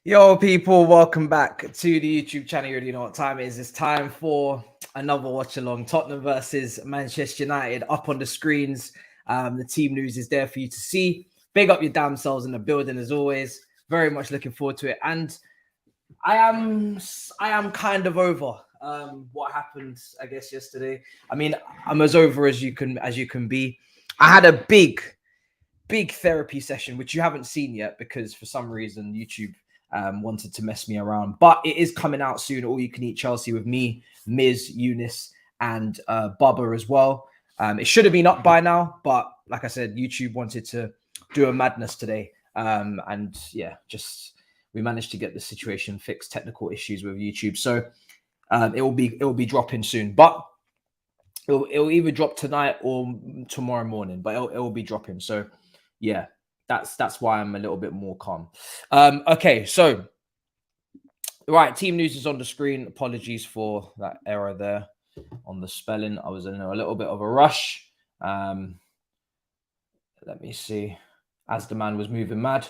Yo, people, welcome back to the YouTube channel. You already know what time it is. It's time for another watch along. Tottenham versus Manchester United up on the screens. The team news is there for you to see. Big up your damn selves in the building as always. Very much looking forward to it. And I am kind of over what happened, I guess, yesterday. I mean, I'm as over as you can be. I had a big therapy session, which you haven't seen yet because for some reason YouTube wanted to mess me around, but it is coming out soon. All You Can Eat Chelsea with me, Miz, Eunice, and Bubba as well. It should have been up by now, but like I said, YouTube wanted to do a madness today, and yeah, just we managed to get the situation fixed. Technical issues with YouTube, so it will be dropping soon, but it'll either drop tonight or tomorrow morning, but it will be dropping. So yeah, that's why I'm a little bit more calm. Okay, so right, team news is on the screen. Apologies for that error there on the spelling. I was in a little bit of a rush. Let me see, as the man was moving mad.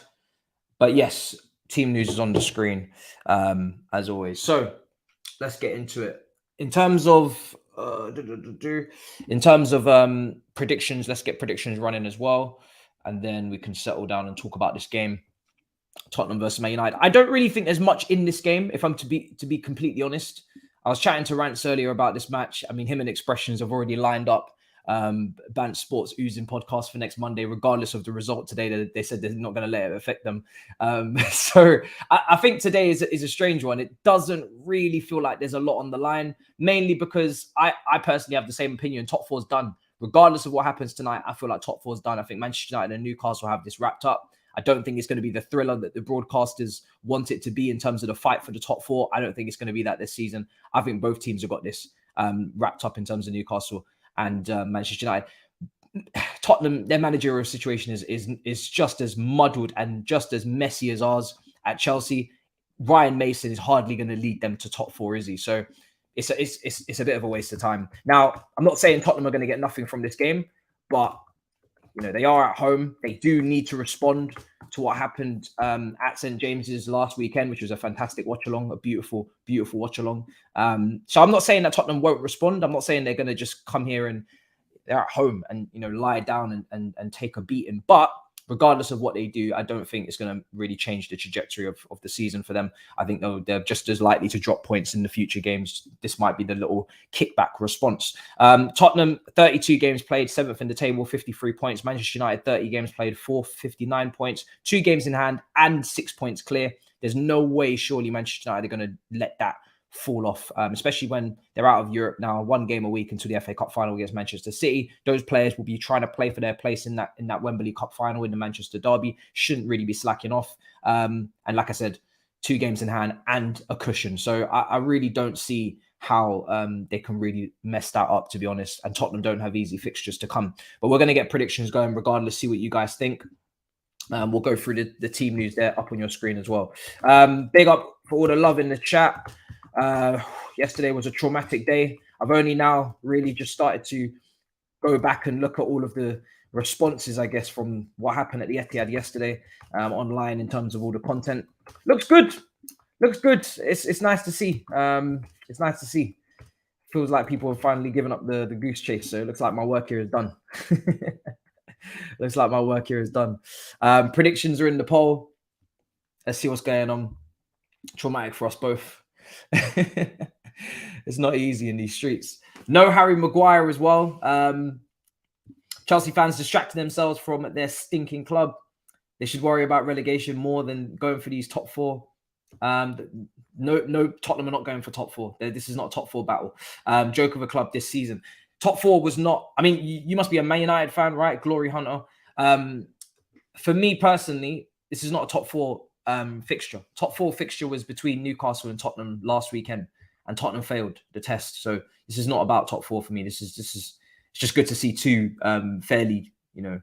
But yes, team news is on the screen as always. So let's get into it. In terms of predictions, let's get predictions running as well, and then we can settle down and talk about this game, Tottenham versus Man United. I don't really think there's much in this game, if I'm to be completely honest. I was chatting to Rance earlier about this match. I mean, him and Expressions have already lined up Bant Sports Oozing podcast for next Monday, regardless of the result today. They said they're not going to let it affect them. So I think today is a strange one. It doesn't really feel like there's a lot on the line, mainly because I personally have the same opinion. Top four's done. Regardless of what happens tonight, I feel like top four's done. I think Manchester United and Newcastle have this wrapped up. I don't think it's going to be the thriller that the broadcasters want it to be in terms of the fight for the top four. I don't think it's going to be that this season. I think both teams have got this wrapped up in terms of Newcastle and Manchester United. Tottenham, their managerial situation is just as muddled and just as messy as ours at Chelsea. Ryan Mason is hardly going to lead them to top four, is he? So it's a bit of a waste of time. Now, I'm not saying Tottenham are going to get nothing from this game, but you know, they are at home. They do need to respond to what happened at St. James's last weekend, which was a fantastic watch-along, a beautiful watch-along. So I'm not saying that Tottenham won't respond. I'm not saying they're going to just come here and they're at home and, you know, lie down and take a beating. But regardless of what they do, I don't think it's going to really change the trajectory of the season for them. I think they're just as likely to drop points in the future games. This might be the little kickback response. Tottenham, 32 games played, 7th in the table, 53 points. Manchester United, 30 games played, 4th, 59 points, 2 games in hand and 6 points clear. There's no way, surely, Manchester United are going to let that fall off, especially when they're out of Europe now, 1 game a week until the FA Cup final against Manchester City. Those players will be trying to play for their place in that Wembley Cup final in the Manchester derby. Shouldn't really be slacking off. And like I said, 2 games in hand and a cushion. So I really don't see how they can really mess that up, to be honest. And Tottenham don't have easy fixtures to come. But we're going to get predictions going regardless, see what you guys think. We'll go through the team news there up on your screen as well. Big up for all the love in the chat. Yesterday was a traumatic day. I've only now really just started to go back and look at all of the responses, I guess, from what happened at the Etihad yesterday online in terms of all the content. Looks good. It's nice to see. It's nice to see. Feels like people have finally given up the goose chase. So it looks like my work here is done. Looks like my work here is done. Predictions are in the poll. Let's see what's going on. Traumatic for us both. It's not easy in these streets. No Harry Maguire as well. Chelsea fans distracting themselves from their stinking club. They should worry about relegation more than going for these top four. No, Tottenham are not going for top four. This is not a top four battle. Joke of a club this season. Top four was not. I mean, you must be a Man United fan, right? Glory hunter. For me personally, this is not a top four fixture. Top four fixture was between Newcastle and Tottenham last weekend, and Tottenham failed the test. So this is not about top four for me. It's just good to see 2 fairly, you know,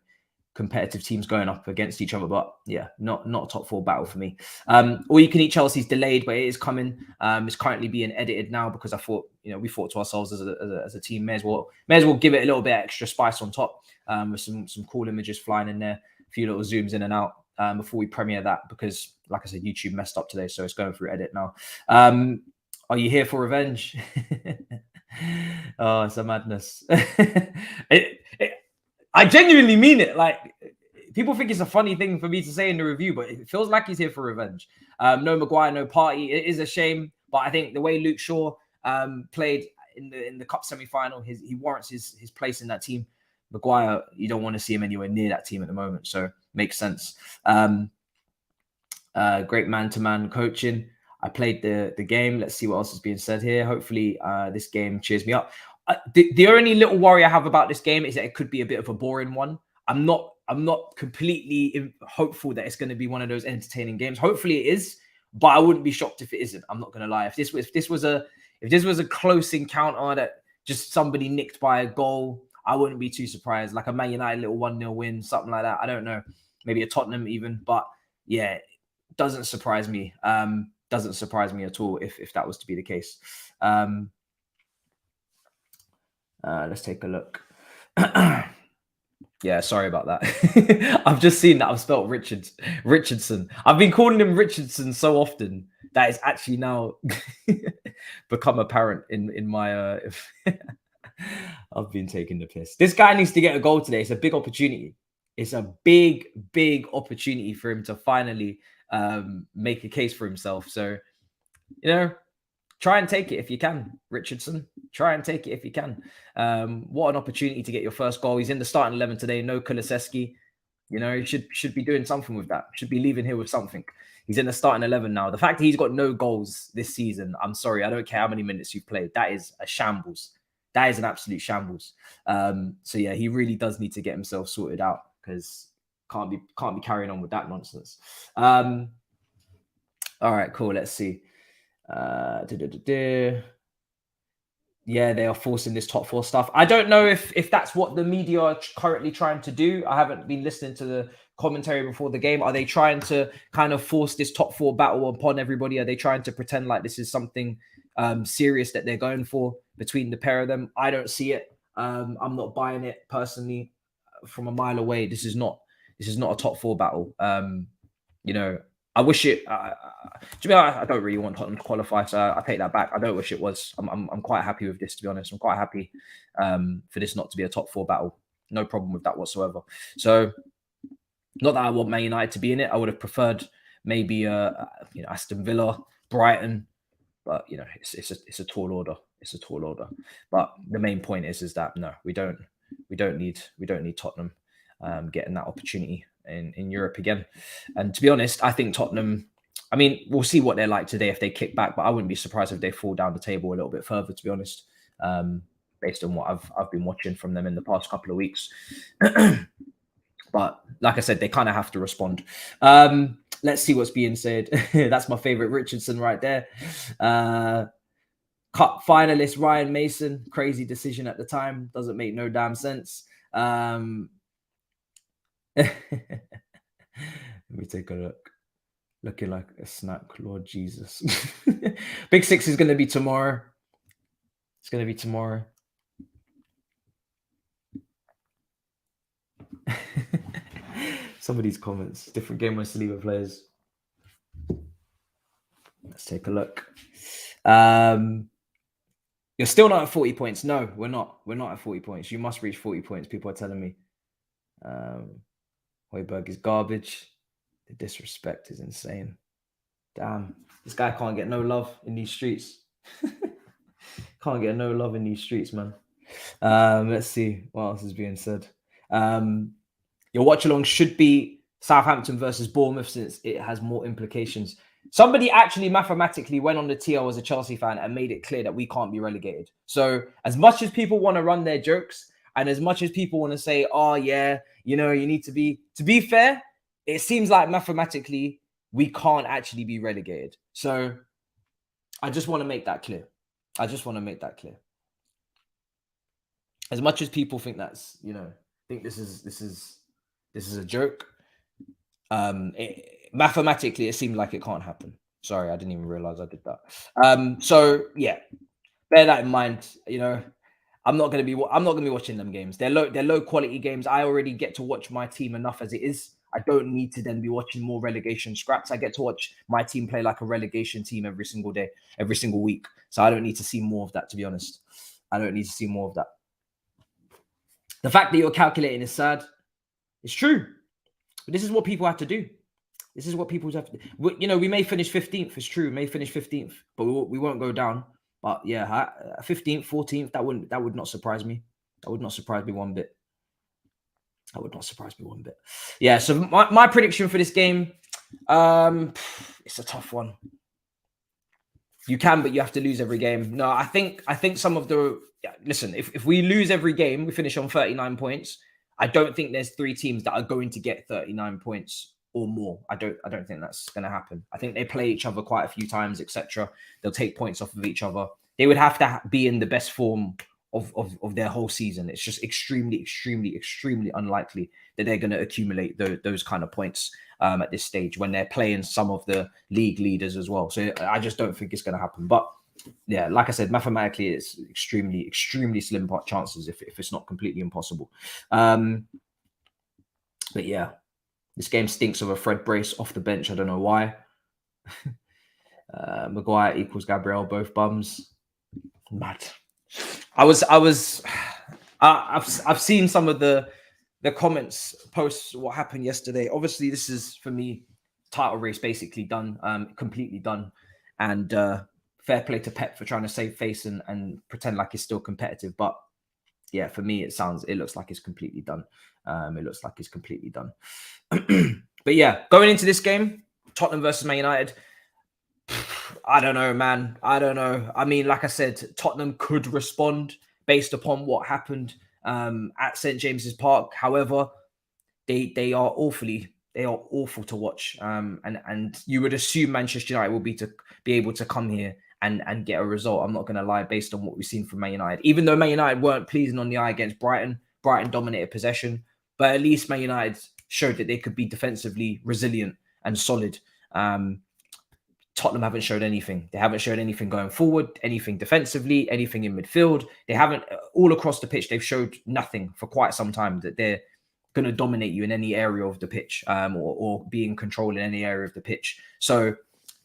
competitive teams going up against each other. But yeah, not a top 4 battle for me. All You Can Eat Chelsea's delayed, but it is coming. It's currently being edited now because I thought, you know, we thought to ourselves as a team, may as well give it a little bit extra spice on top with some cool images flying in there, a few little zooms in and out. before we premiere that, because like I said, YouTube messed up today, so it's going through edit now. Are you here for revenge? Oh, it's a madness. I genuinely mean it. Like, people think it's a funny thing for me to say in the review, but it feels like he's here for revenge. No Maguire, no Party. It is a shame, but I think the way Luke Shaw played in the cup semi-final, he warrants his place in that team. Maguire, you don't want to see him anywhere near that team at the moment, so makes sense. Great man-to-man coaching. I played the game. Let's see what else is being said here. Hopefully, this game cheers me up. The only little worry I have about this game is that it could be a bit of a boring one. I'm not completely hopeful that it's going to be one of those entertaining games. Hopefully, it is, but I wouldn't be shocked if it isn't. I'm not going to lie. If this was a close encounter that just somebody nicked by a goal, I wouldn't be too surprised. Like a Man United little 1-0 win, something like that. I don't know. Maybe a Tottenham even, but yeah, doesn't surprise me. Doesn't surprise me at all if that was to be the case. Let's take a look. Yeah, sorry about that. I've just seen that I've spelled Richardson. I've been calling him Richardson so often that it's actually now become apparent in my I've been taking the piss. This guy needs to get a goal today. It's a big opportunity. It's a big opportunity for him to finally make a case for himself. So, try and take it if you can, Richardson. Try and take it if you can. What an opportunity to get your first goal. He's in the starting 11 today. No Kulusevski. He should be doing something with that. Should be leaving here with something. He's in the starting 11 now. The fact that he's got no goals this season, I'm sorry. I don't care how many minutes you've played. That is a shambles. That is an absolute shambles. So yeah, he really does need to get himself sorted out, because can't be carrying on with that nonsense. All right, cool. Let's see. Yeah, they are forcing this top four stuff. I don't know if that's what the media are currently trying to do. I haven't been listening to the commentary before the game. Are they trying to kind of force this top four battle upon everybody? Are they trying to pretend like this is something serious that they're going for between the pair of them? I don't see it. I'm not buying it personally. From a mile away, this is not a top four battle. I wish it. To be honest, I don't really want Tottenham to qualify, so I take that back. I don't wish it was. I'm quite happy with this, to be honest. I'm quite happy for this not to be a top four battle. No problem with that whatsoever. So, not that I want Man United to be in it. I would have preferred maybe Aston Villa, Brighton, but it's a tall order. It's a tall order. But the main point is that no, we don't need Tottenham getting that opportunity in Europe again. And to be honest, I think Tottenham, I mean, we'll see what they're like today if they kick back, but I wouldn't be surprised if they fall down the table a little bit further, to be honest, based on what I've been watching from them in the past couple of weeks. But like I said, they kind of have to respond. Let's see what's being said. That's my favorite Richardson right there. Cup finalist Ryan Mason, crazy decision at the time. Doesn't make no damn sense. Let me take a look. Looking like a snack, Lord Jesus. Big Six is going to be tomorrow. It's going to be tomorrow. Some of these comments, different game with Saliba players. Let's take a look. You're still not at 40 points. No, we're not. We're not at 40 points. You must reach 40 points. People are telling me. Højbjerg is garbage. The disrespect is insane. Damn. This guy can't get no love in these streets. Can't get no love in these streets, man. Let's see what else is being said. Your watch-along should be Southampton versus Bournemouth, since it has more implications. Somebody actually mathematically went on the TL as a Chelsea fan and made it clear that we can't be relegated. So as much as people want to run their jokes, and as much as people want to say, oh, yeah, you need to be fair, it seems like mathematically we can't actually be relegated. So I just want to make that clear. As much as people think that's, think this is a joke, mathematically it seemed like it can't happen. Sorry, I didn't even realize I did that. So yeah, bear that in mind. I'm not gonna be watching them games. They're low quality games. I already get to watch my team enough as it is. I don't need to then be watching more relegation scraps. I get to watch my team play like a relegation team every single day, every single week. So I don't need to see more of that, to be honest. I don't need to see more of that. The fact that you're calculating is sad. It's true. But this is what people have to do. This is what people have to do. You know, we may finish 15th. It's true. We may finish 15th, but we won't go down. But yeah, 15th, 14th, that would not surprise me. That would not surprise me one bit. That would not surprise me one bit. Yeah, so my prediction for this game, it's a tough one. You can, but you have to lose every game. No, I think some of the listen, if we lose every game, we finish on 39 points. I don't think there's 3 teams that are going to get 39 points or more. I don't think that's going to happen. I think they play each other quite a few times, etc. They'll take points off of each other. They would have to be in the best form of their whole season. It's just extremely unlikely that they're going to accumulate those kind of points at this stage when they're playing some of the league leaders as well. So I just don't think it's going to happen. But yeah, like I said, mathematically, it's extremely slim chances if it's not completely impossible. But yeah, this game stinks of a Fred Brace off the bench. I don't know why. Maguire equals Gabriel, both bums. Mad. I've seen some of the comments posts what happened yesterday. Obviously, this is for me title race basically done, completely done, and fair play to Pep for trying to save face and pretend like it's still competitive. But yeah, for me, it looks like it's completely done. It looks like it's completely done. But yeah, going into this game, Tottenham versus Man United. I don't know, man. I don't know. I mean, like I said, Tottenham could respond based upon what happened at St. James's Park. However, they are awful to watch. And you would assume Manchester United will be able to come here and get a result. I'm not going to lie, based on what we've seen from Man United. Even though Man United weren't pleasing on the eye against Brighton, Brighton dominated possession, but at least Man United showed that they could be defensively resilient and solid. Tottenham haven't showed anything. They haven't showed anything going forward, anything defensively, anything in midfield. They haven't, all across the pitch, they've showed nothing for quite some time that they're going to dominate you in any area of the pitch or be in control in any area of the pitch. So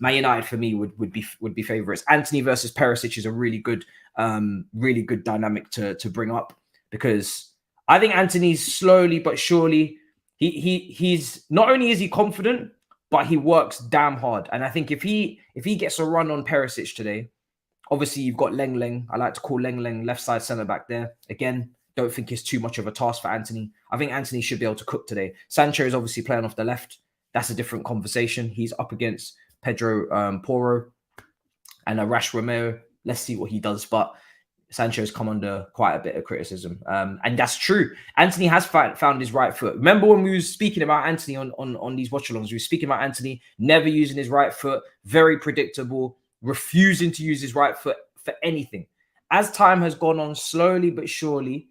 Man United for me would be favourites. Antony versus Perisic is a really good dynamic to bring up, because I think Antony's slowly but surely, he's not only is he confident, but he works damn hard. And I think if he gets a run on Perisic today, obviously you've got Leng. I like to call Leng left side centre back there. Again, don't think it's too much of a task for Antony. I think Antony should be able to cook today. Sancho is obviously playing off the left. That's a different conversation. He's up against Pedro Porro and a Rash Romeo. Let's see what he does. But Sancho's come under quite a bit of criticism. And that's true. Antony has found his right foot. Remember when we were speaking about Antony on these watchalongs, we were speaking about Antony never using his right foot, very predictable, refusing to use his right foot for anything. As time has gone on slowly but surely,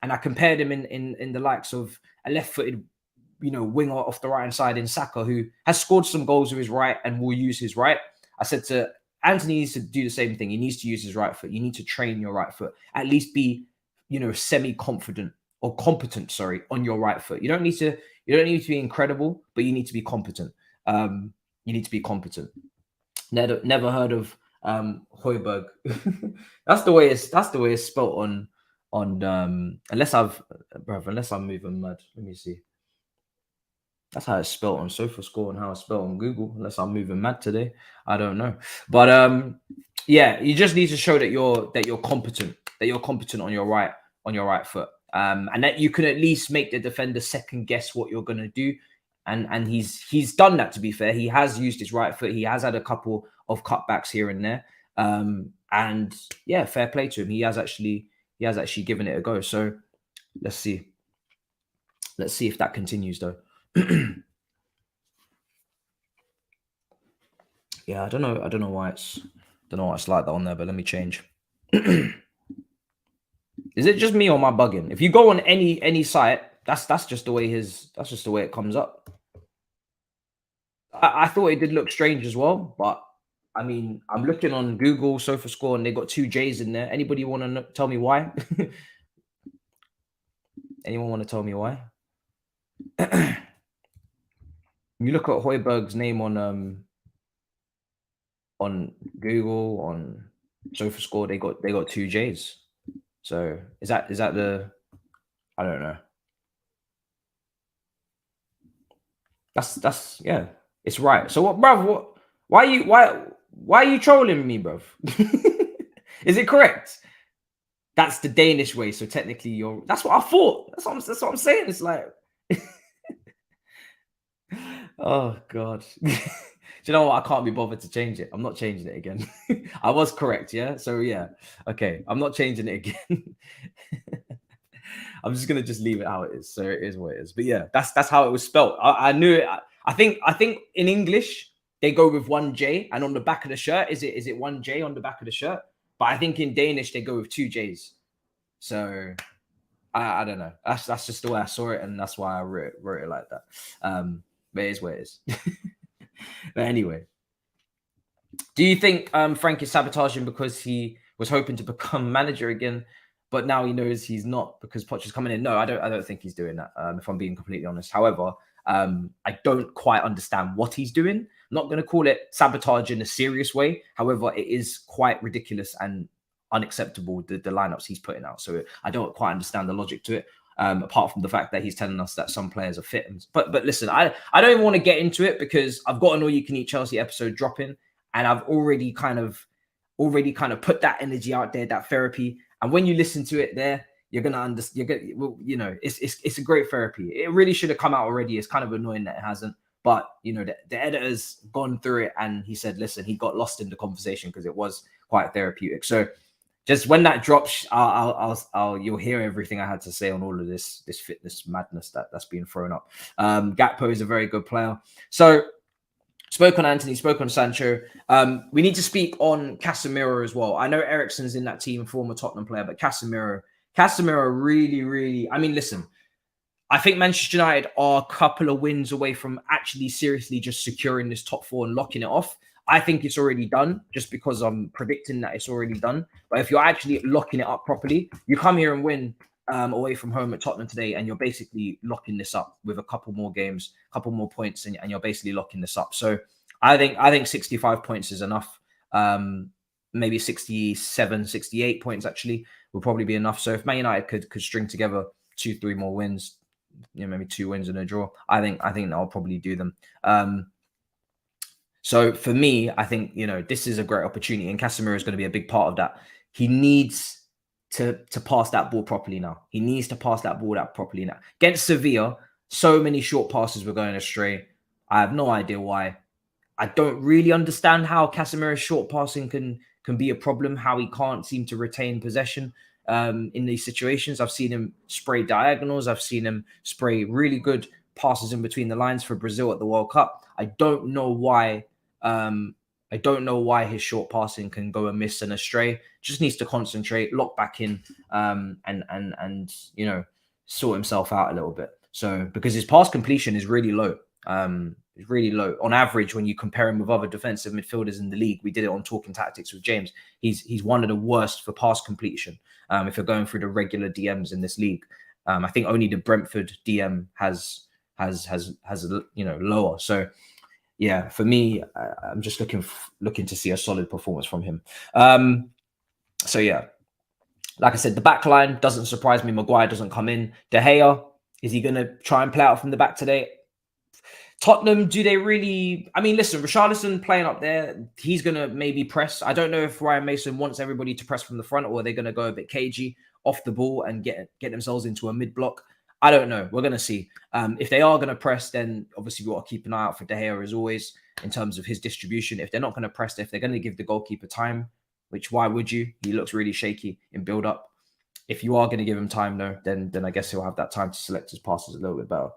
and I compared him in the likes of a left-footed, winger off the right-hand side in Saka, who has scored some goals with his right and will use his right. I said to Antony needs to do the same thing. He needs to use his right foot. You need to train your right foot. At least be, semi-confident or competent, on your right foot. You don't need to be incredible, but you need to be competent. You need to be competent. Never heard of Højbjerg. That's the way it's spelt on unless I'm moving mad. Let me see. That's how it's spelled on SofaScore and how it's spelled on Google. Unless I'm moving mad today, I don't know. But yeah, you just need to show that you're competent. That you're competent on your right foot, and that you can at least make the defender second guess what you're going to do. And he's done that. To be fair, he has used his right foot. He has had a couple of cutbacks here and there. And yeah, fair play to him. He has actually given it a go. So let's see if that continues though. Yeah, I don't know why it's like that on there, but let me change. Is it just me or am I bugging? If you go on any site, that's just the way it comes up. I thought it did look strange as well, but I mean, I'm looking on Google SofaScore and they got 2 J's in there. Anybody want to tell me why? Anyone want to tell me why? You look at Højbjerg's name on Google, on SofaScore, they got two J's. So is that the, I don't know. That's yeah, it's right. So what, bruv? What? Why are you trolling me, bruv? Is it correct? That's the Danish way. So technically, you're. That's what I thought. That's what I'm saying. It's like, oh god. Do you know what? I can't be bothered to change it. I'm not changing it again. I was correct, yeah. So yeah, okay. I'm not changing it again. I'm just gonna just leave it how it is. So it is what it is. But yeah, that's how it was spelt. I knew it. I think in English they go with one J, and on the back of the shirt is it one J on the back of the shirt? But I think in Danish they go with two J's. So I don't know. That's just the way I saw it, and that's why I wrote it like that. But it is what it is. But anyway, do you think Frank is sabotaging because he was hoping to become manager again, but now he knows he's not because Poch is coming in? No, I don't think he's doing that. If I'm being completely honest. However, I don't quite understand what he's doing. I'm not going to call it sabotage in a serious way. However, it is quite ridiculous and unacceptable, the lineups he's putting out. So I don't quite understand the logic to it. Apart from the fact that he's telling us that some players are fit. But listen, I don't even want to get into it because I've got an All You Can Eat Chelsea episode dropping, and I've already kind of put that energy out there, that therapy. And when you listen to it there, you're gonna understand. You're gonna, well, you know, it's a great therapy. It really should have come out already. It's kind of annoying that it hasn't. But you know, the editor's gone through it, and he said, listen, he got lost in the conversation because it was quite therapeutic. So just when that drops, I'll you'll hear everything I had to say on all of this fitness madness that's being thrown up. Gakpo is a very good player. So spoke on Anthony, spoke on Sancho. We need to speak on Casemiro as well. I know Eriksen's in that team, former Tottenham player, but Casemiro really, really. I mean, listen, I think Manchester United are a couple of wins away from actually seriously just securing this top four and locking it off. I think it's already done just because I'm predicting that it's already done. But if you're actually locking it up properly, you come here and win away from home at Tottenham today, and you're basically locking this up with a couple more games, a couple more points, and you're basically locking this up. So I think 65 points is enough. Maybe 67, 68 points actually will probably be enough. So if Man United could string together 2-3 more wins, you know, maybe 2 wins and a draw, I think that'll probably do them. So for me, I think, you know, this is a great opportunity, and Casemiro is going to be a big part of that. He needs to pass that ball properly now. He needs to pass that ball out properly now. Against Sevilla, so many short passes were going astray. I have no idea why. I don't really understand how Casemiro's short passing can be a problem, how he can't seem to retain possession in these situations. I've seen him spray diagonals. I've seen him spray really good passes in between the lines for Brazil at the World Cup. I don't know why his short passing can go amiss and astray. Just needs to concentrate, lock back in, and you know, sort himself out a little bit. So because his pass completion is really low. It's really low on average when you compare him with other defensive midfielders in the league. We did it on Talking Tactics with James. He's one of the worst for pass completion. If you're going through the regular DMs in this league, I think only the Brentford DM has you know, lower. So yeah, for me, I'm just looking to see a solid performance from him. So yeah, like I said, the back line doesn't surprise me. Maguire doesn't come in. De Gea, is he going to try and play out from the back today? Tottenham, do they really? I mean, listen, Richarlison playing up there, he's going to maybe press. I don't know if Ryan Mason wants everybody to press from the front, or are they going to go a bit cagey off the ball and get themselves into a mid block. I don't know. We're going to see. If they are going to press, then obviously we've got to keep an eye out for De Gea as always in terms of his distribution. If they're not going to press, if they're going to give the goalkeeper time, which why would you? He looks really shaky in build up. If you are going to give him time, though, then I guess he'll have that time to select his passes a little bit better.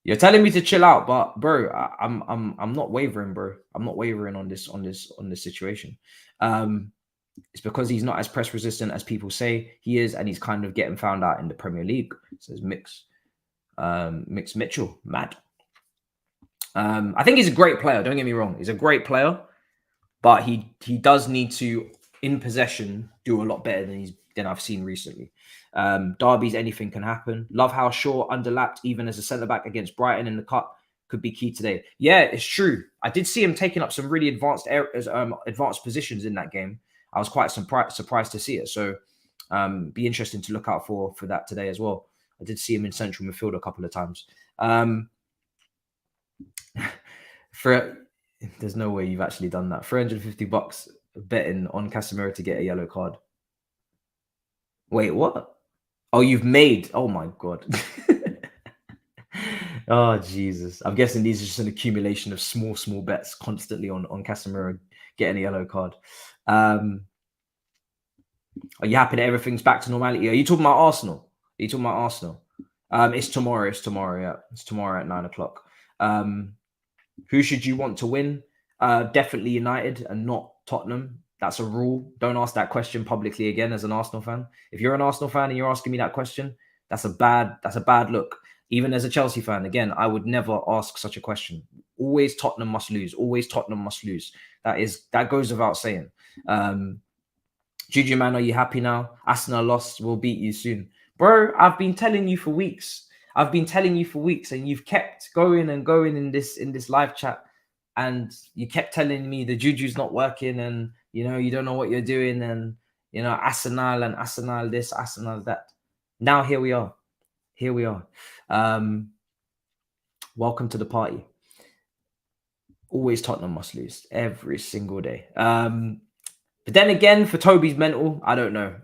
You're telling me to chill out, but bro, I'm not wavering, bro. I'm not wavering on this situation. It's because he's not as press resistant as people say he is, and he's kind of getting found out in the Premier League. Says Mix Mitchell, mad. I think he's a great player. Don't get me wrong, he's a great player, but he does need to, in possession, do a lot better than I've seen recently. Derby's anything can happen. Love how Shaw underlapped even as a centre-back against Brighton in the cup. Could be key today. Yeah, it's true. I did see him taking up some really advanced positions in that game. I was quite surprised to see it. So be interesting to look out for that today as well. I did see him in central midfield a couple of times. There's no way you've actually done that. $350 betting on Casemiro to get a yellow card. Wait, what? Oh, you've made. Oh my God. Oh Jesus. I'm guessing these are just an accumulation of small bets constantly on Casemiro getting a yellow card. Are you happy that everything's back to normality? Are you talking about Arsenal? It's tomorrow. Yeah. It's tomorrow at 9 o'clock. Who should you want to win? Definitely United and not Tottenham. That's a rule. Don't ask that question publicly again as an Arsenal fan. If you're an Arsenal fan and you're asking me that question, that's a bad look. Even as a Chelsea fan, again, I would never ask such a question. Always Tottenham must lose. Always Tottenham must lose. That goes without saying. Juju man, are you happy now? Arsenal lost. We'll beat you soon. Bro, I've been telling you for weeks. And you've kept going in this live chat. And you kept telling me the juju's not working and, you don't know what you're doing and, Arsenal this, Arsenal that. Now here we are. Welcome to the party. Always Tottenham must lose every single day. But then again, for Toby's mental, I don't know.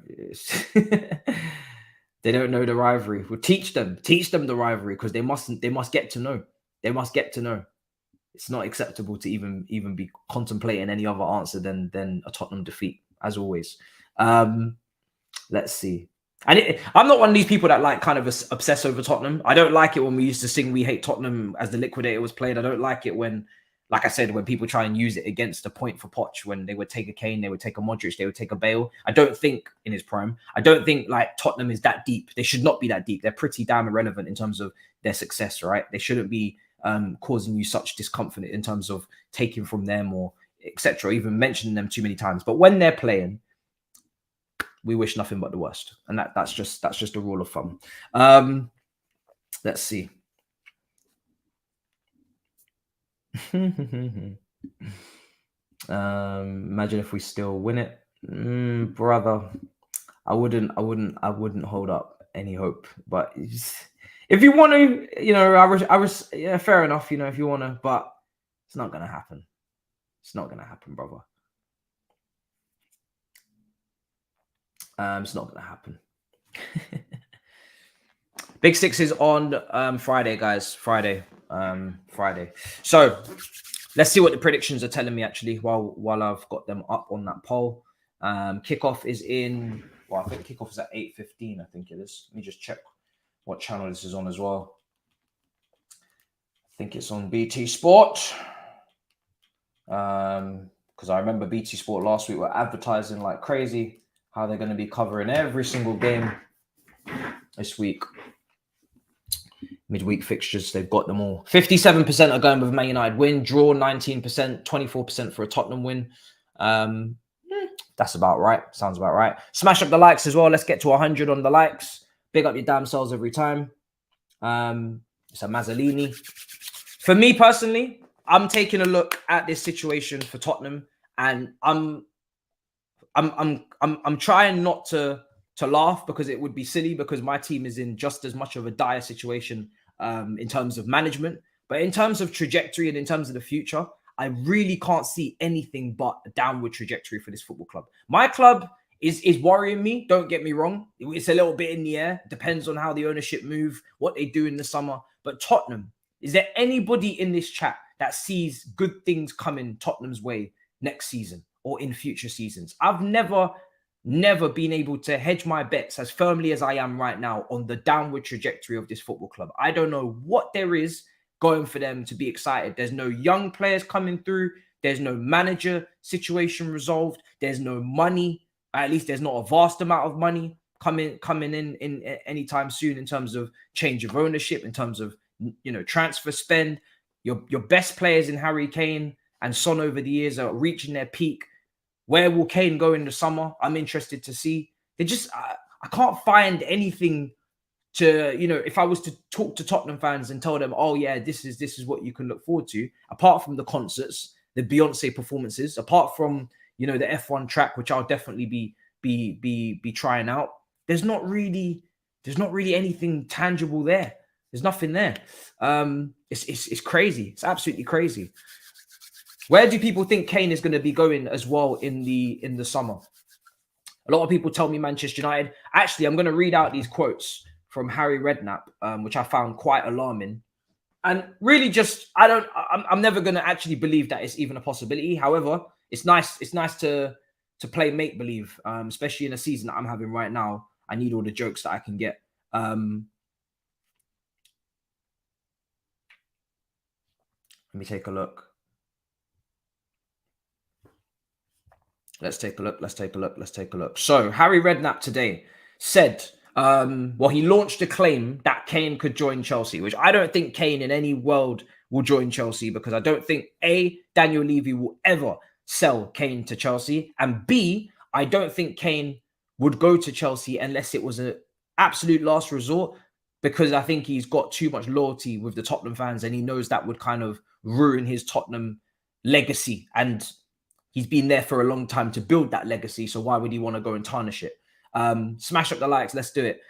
They don't know the rivalry. We'll teach them the rivalry because they must get to know. It's not acceptable to even be contemplating any other answer than a Tottenham defeat, as always. Let's see. And I'm not one of these people that kind of obsess over Tottenham. I don't like it when we used to sing "We Hate Tottenham" as the Liquidator was played. I don't like it when, like I said, when people try and use it against the point for Poch, when they would take a Kane, they would take a Modric, they would take a Bale. I don't think in his prime. I don't think Tottenham is that deep. They should not be that deep. They're pretty damn irrelevant in terms of their success, right? They shouldn't be causing you such discomfort in terms of taking from them or etc. Even mentioning them too many times. But when they're playing, we wish nothing but the worst, and that's just a rule of thumb. Let's see. Imagine if we still win it, brother. I wouldn't hold up any hope. But if you want to, yeah, fair enough. If you want to, but it's not gonna happen. It's not gonna happen, brother. It's not going to happen. Big Six is on Friday, guys. Friday. So let's see what the predictions are telling me actually while I've got them up on that poll. Kickoff is in. Well, I think kickoff is at 8:15. I think it is. Let me just check what channel this is on as well. I think it's on BT Sport. Because I remember BT Sport last week were advertising like crazy how they're going to be covering every single game this week. Midweek fixtures, they've got them all. 57% are going with Man United win, draw 19%, 24% for a Tottenham win. That's about right. Sounds about right. Smash up the likes as well. Let's get to 100 on the likes. Big up your damn selves every time. It's a Mazzolini. For me personally, I'm taking a look at this situation for Tottenham, and I'm trying not to laugh because it would be silly because my team is in just as much of a dire situation in terms of management, but in terms of trajectory and in terms of the future, I really can't see anything but a downward trajectory for this football club. My club is worrying me. Don't get me wrong. It's a little bit in the air. Depends on how the ownership move, what they do in the summer. But Tottenham, is there anybody in this chat that sees good things coming Tottenham's way next season or in future seasons? I've never been able to hedge my bets as firmly as I am right now on the downward trajectory of this football club. I don't know what there is going for them to be excited. There's no young players coming through. There's no manager situation resolved. There's no money. At least there's not a vast amount of money coming in anytime soon in terms of change of ownership, in terms of transfer spend. Your best players in Harry Kane and Son over the years are reaching their peak. Where will Kane go in the summer? I'm interested to see. I I can't find anything to, you know, if I was to talk to Tottenham fans and tell them, oh yeah, this is what you can look forward to, apart from the concerts, the Beyonce performances, apart from, you know, the F1 track, which I'll definitely be trying out. There's not really anything tangible there. There's nothing there. It's crazy. It's absolutely crazy. Where do people think Kane is going to be going as well in the summer? A lot of people tell me Manchester United. Actually, I'm going to read out these quotes from Harry Redknapp, which I found quite alarming. And really just, I'm never going to actually believe that it's even a possibility. However, it's nice to play make-believe, especially in a season that I'm having right now. I need all the jokes that I can get. Let me take a look. Let's take a look. So Harry Redknapp today said, well, he launched a claim that Kane could join Chelsea, which I don't think Kane in any world will join Chelsea, because I don't think A, Daniel Levy will ever sell Kane to Chelsea, and B, I don't think Kane would go to Chelsea unless it was an absolute last resort, because I think he's got too much loyalty with the Tottenham fans, and he knows that would kind of ruin his Tottenham legacy, and he's been there for a long time to build that legacy. So why would he want to go and tarnish it? Smash up the likes. Let's do it.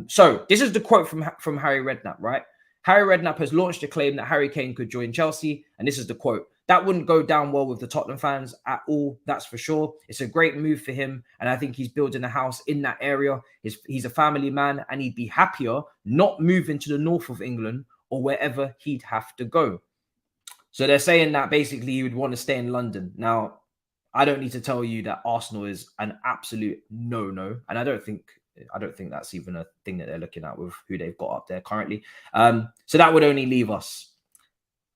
So this is the quote from Harry Redknapp, right? Harry Redknapp has launched a claim that Harry Kane could join Chelsea. And this is the quote. That wouldn't go down well with the Tottenham fans at all. That's for sure. It's a great move for him. And I think he's building a house in that area. He's a family man, and he'd be happier not moving to the north of England or wherever he'd have to go. So they're saying that basically he would want to stay in London. Now, I don't need to tell you that Arsenal is an absolute no-no. And I don't think that's even a thing that they're looking at with who they've got up there currently. So that would only leave us.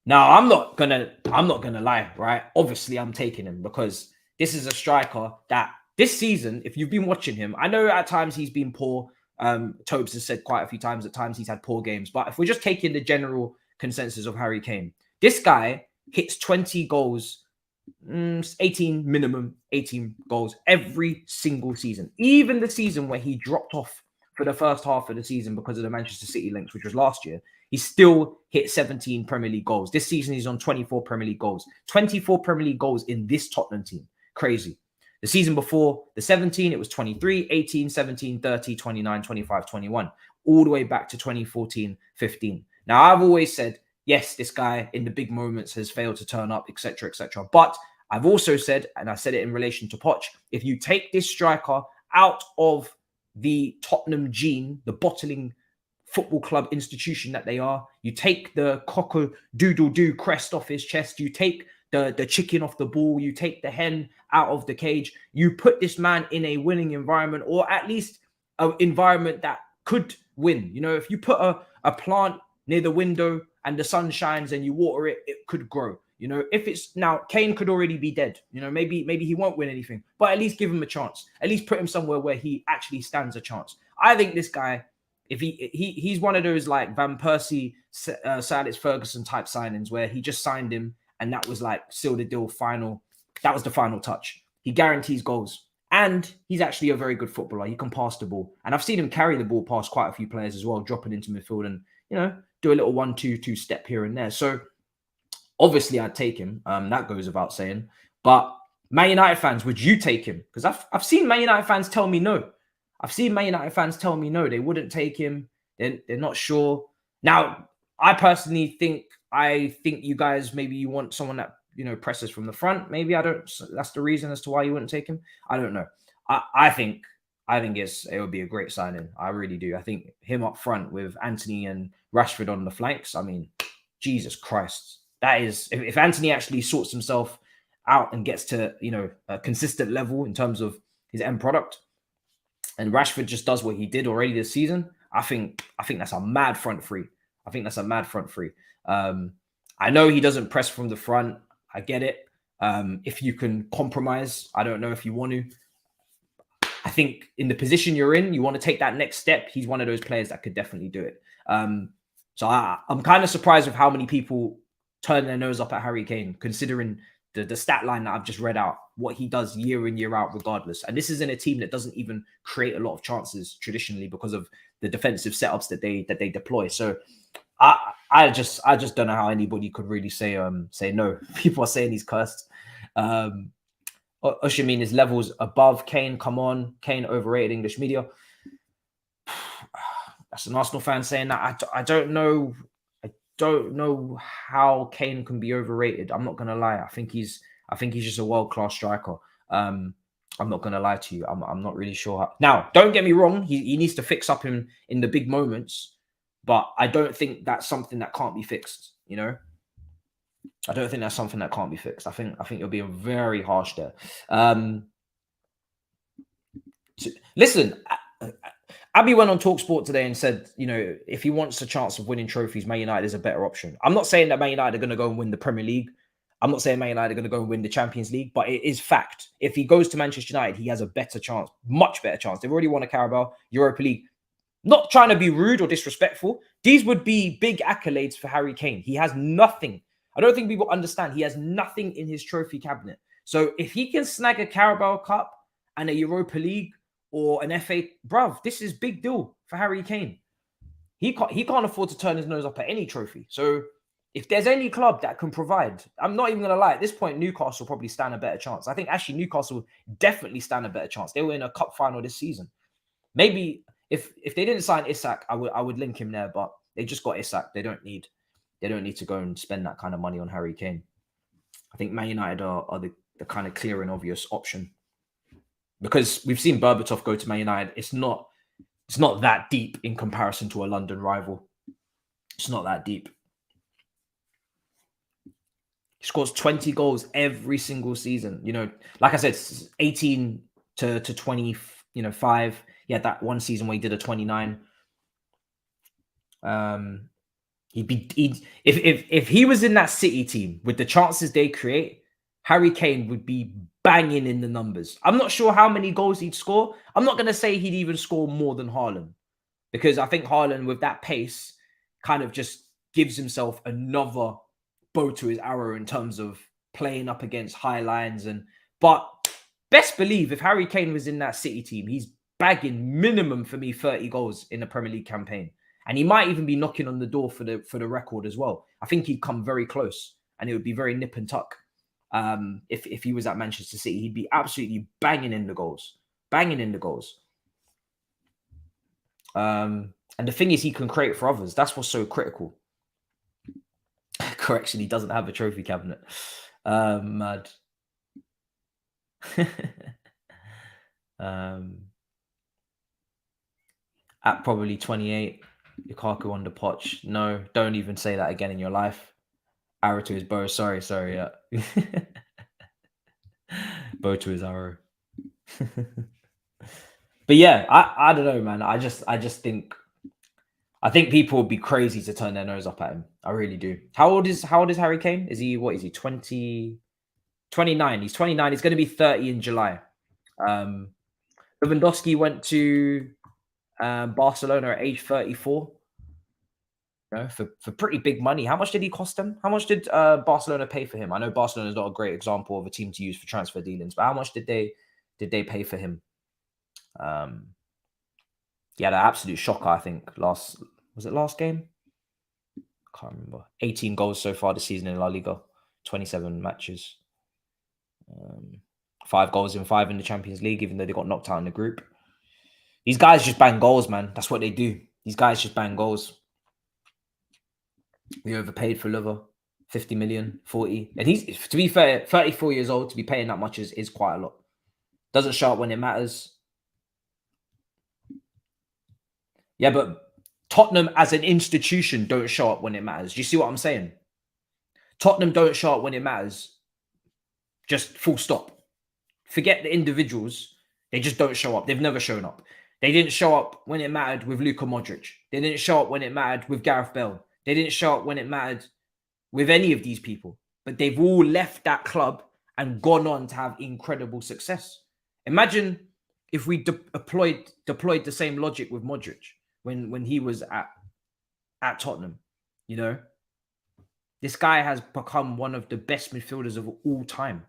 Now, I'm not gonna lie, right? Obviously, I'm taking him, because this is a striker that this season, if you've been watching him, I know at times he's been poor. Thabz has said quite a few times, at times he's had poor games. But if we're just taking the general consensus of Harry Kane, this guy hits 20 goals, 18 minimum, 18 goals every single season. Even the season where he dropped off for the first half of the season because of the Manchester City links, which was last year, he still hit 17 Premier League goals. This season, he's on 24 Premier League goals. 24 Premier League goals in this Tottenham team. Crazy. The season before the 17, it was 23, 18, 17, 30, 29, 25, 21, all the way back to 2014, 15. Now, I've always said, yes, this guy in the big moments has failed to turn up, etc., etc. But I've also said, and I said it in relation to Poch, if you take this striker out of the Tottenham gene, the bottling football club institution that they are, you take the cock-a-doodle-doo crest off his chest, you take the chicken off the ball, you take the hen out of the cage, you put this man in a winning environment, or at least an environment that could win. You know, if you put a plant near the window and the sun shines and you water it, it could grow. You know, if it's now, Kane could already be dead. You know, maybe he won't win anything, but at least give him a chance. At least put him somewhere where he actually stands a chance. I think this guy, if he's one of those like Van Persie, Sir Alex Ferguson type signings where he just signed him and that was like seal the deal final. That was the final touch. He guarantees goals. And he's actually a very good footballer. He can pass the ball. And I've seen him carry the ball past quite a few players as well, dropping into midfield and, you know, do a little 1-2 step here and there. So obviously I'd take him. That goes without saying. But Man United fans, would you take him? Because I've seen Man United fans tell me no. I've seen Man United fans tell me no. They wouldn't take him. They're not sure. Now, I personally think, you guys, maybe you want someone that, you know, presses from the front. Maybe that's the reason as to why you wouldn't take him. I don't know. I think it would be a great signing. I really do. I think him up front with Anthony and Rashford on the flanks. I mean, Jesus Christ. That is, if Anthony actually sorts himself out and gets to, you know, a consistent level in terms of his end product, and Rashford just does what he did already this season, I think that's a mad front three. I know he doesn't press from the front. I get it. If you can compromise, I don't know if you want to. I think in the position you're in, you want to take that next step. He's one of those players that could definitely do it. So I'm kind of surprised with how many people turn their nose up at Harry Kane, considering the stat line that I've just read out, what he does year in, year out, regardless. And this is in a team that doesn't even create a lot of chances traditionally because of the defensive setups that they deploy. So I just don't know how anybody could really say no. People are saying he's cursed. Ushamin is levels above Kane. Come on, Kane overrated English media. That's an Arsenal fan saying that. I don't know. I don't know how Kane can be overrated. I'm not gonna lie. I think he's just a world-class striker. I'm not gonna lie to you. I'm not really sure how. Now, don't get me wrong. He needs to fix up in the big moments, but I don't think that's something that can't be fixed. You know, I don't think that's something that can't be fixed. I think you're being very harsh there. Listen. Abby went on TalkSport today and said, you know, if he wants a chance of winning trophies, Man United is a better option. I'm not saying that Man United are going to go and win the Premier League. I'm not saying Man United are going to go and win the Champions League, but it is fact. If he goes to Manchester United, he has a better chance, much better chance. They've already won a Carabao, Europa League. Not trying to be rude or disrespectful. These would be big accolades for Harry Kane. He has nothing. I don't think people understand. He has nothing in his trophy cabinet. So if he can snag a Carabao Cup and a Europa League, or an FA, bruv, this is big deal for Harry Kane. He can't afford to turn his nose up at any trophy. So if there's any club that can provide, I'm not even going to lie, at this point, Newcastle probably stand a better chance. I think actually Newcastle definitely stand a better chance. They were in a cup final this season. Maybe if they didn't sign Isak, I would link him there, but they just got Isak. They don't need to go and spend that kind of money on Harry Kane. I think Man United are the kind of clear and obvious option. Because we've seen Berbatov go to Man United. It's not that deep in comparison to a London rival. It's not that deep. He scores 20 goals every single season. You know, like I said, 18 to 20, 5. He had that one season where he did a 29. If he was in that City team with the chances they create, Harry Kane would be banging in the numbers. I'm not sure how many goals he'd score. I'm not going to say he'd even score more than Haaland, because I think Haaland, with that pace, kind of just gives himself another bow to his arrow in terms of playing up against high lines. But best believe if Harry Kane was in that City team, he's bagging minimum for me 30 goals in the Premier League campaign. And he might even be knocking on the door for the record as well. I think he'd come very close, and it would be very nip and tuck. If he was at Manchester City, he'd be absolutely banging in the goals. And the thing is, he can create for others. That's what's so critical. Correction, he doesn't have a trophy cabinet. Mad. At probably 28, Lukaku on the Poch. No, don't even say that again in your life. Arrow to his bow. Sorry, yeah. Bow to his arrow. But yeah, I don't know, man. I just think people would be crazy to turn their nose up at him. I really do. How old is Harry Kane? Is he 29? He's 29. He's going to be 30 in July. Lewandowski went to Barcelona at age 34. For pretty big money. How much did he cost them? How much did Barcelona pay for him? I know Barcelona is not a great example of a team to use for transfer dealings, but how much did they pay for him? He had an absolute shocker, I think. Was it last game? Can't remember. 18 goals so far this season in La Liga, 27 matches. 5 goals in 5 in the Champions League, even though they got knocked out in the group. These guys just bang goals, man. That's what they do. These guys just bang goals. We overpaid for Lover, 50 million, 40. And he's, to be fair, 34 years old, to be paying that much is quite a lot. Doesn't show up when it matters. Yeah, but Tottenham as an institution don't show up when it matters. Do you see what I'm saying? Tottenham don't show up when it matters. Just full stop. Forget the individuals. They just don't show up. They've never shown up. They didn't show up when it mattered with Luka Modric. They didn't show up when it mattered with Gareth Bale. They didn't show up when it mattered with any of these people. But they've all left that club and gone on to have incredible success. Imagine if we deployed the same logic with Modric when he was at Tottenham. You know, This guy has become one of the best midfielders of all time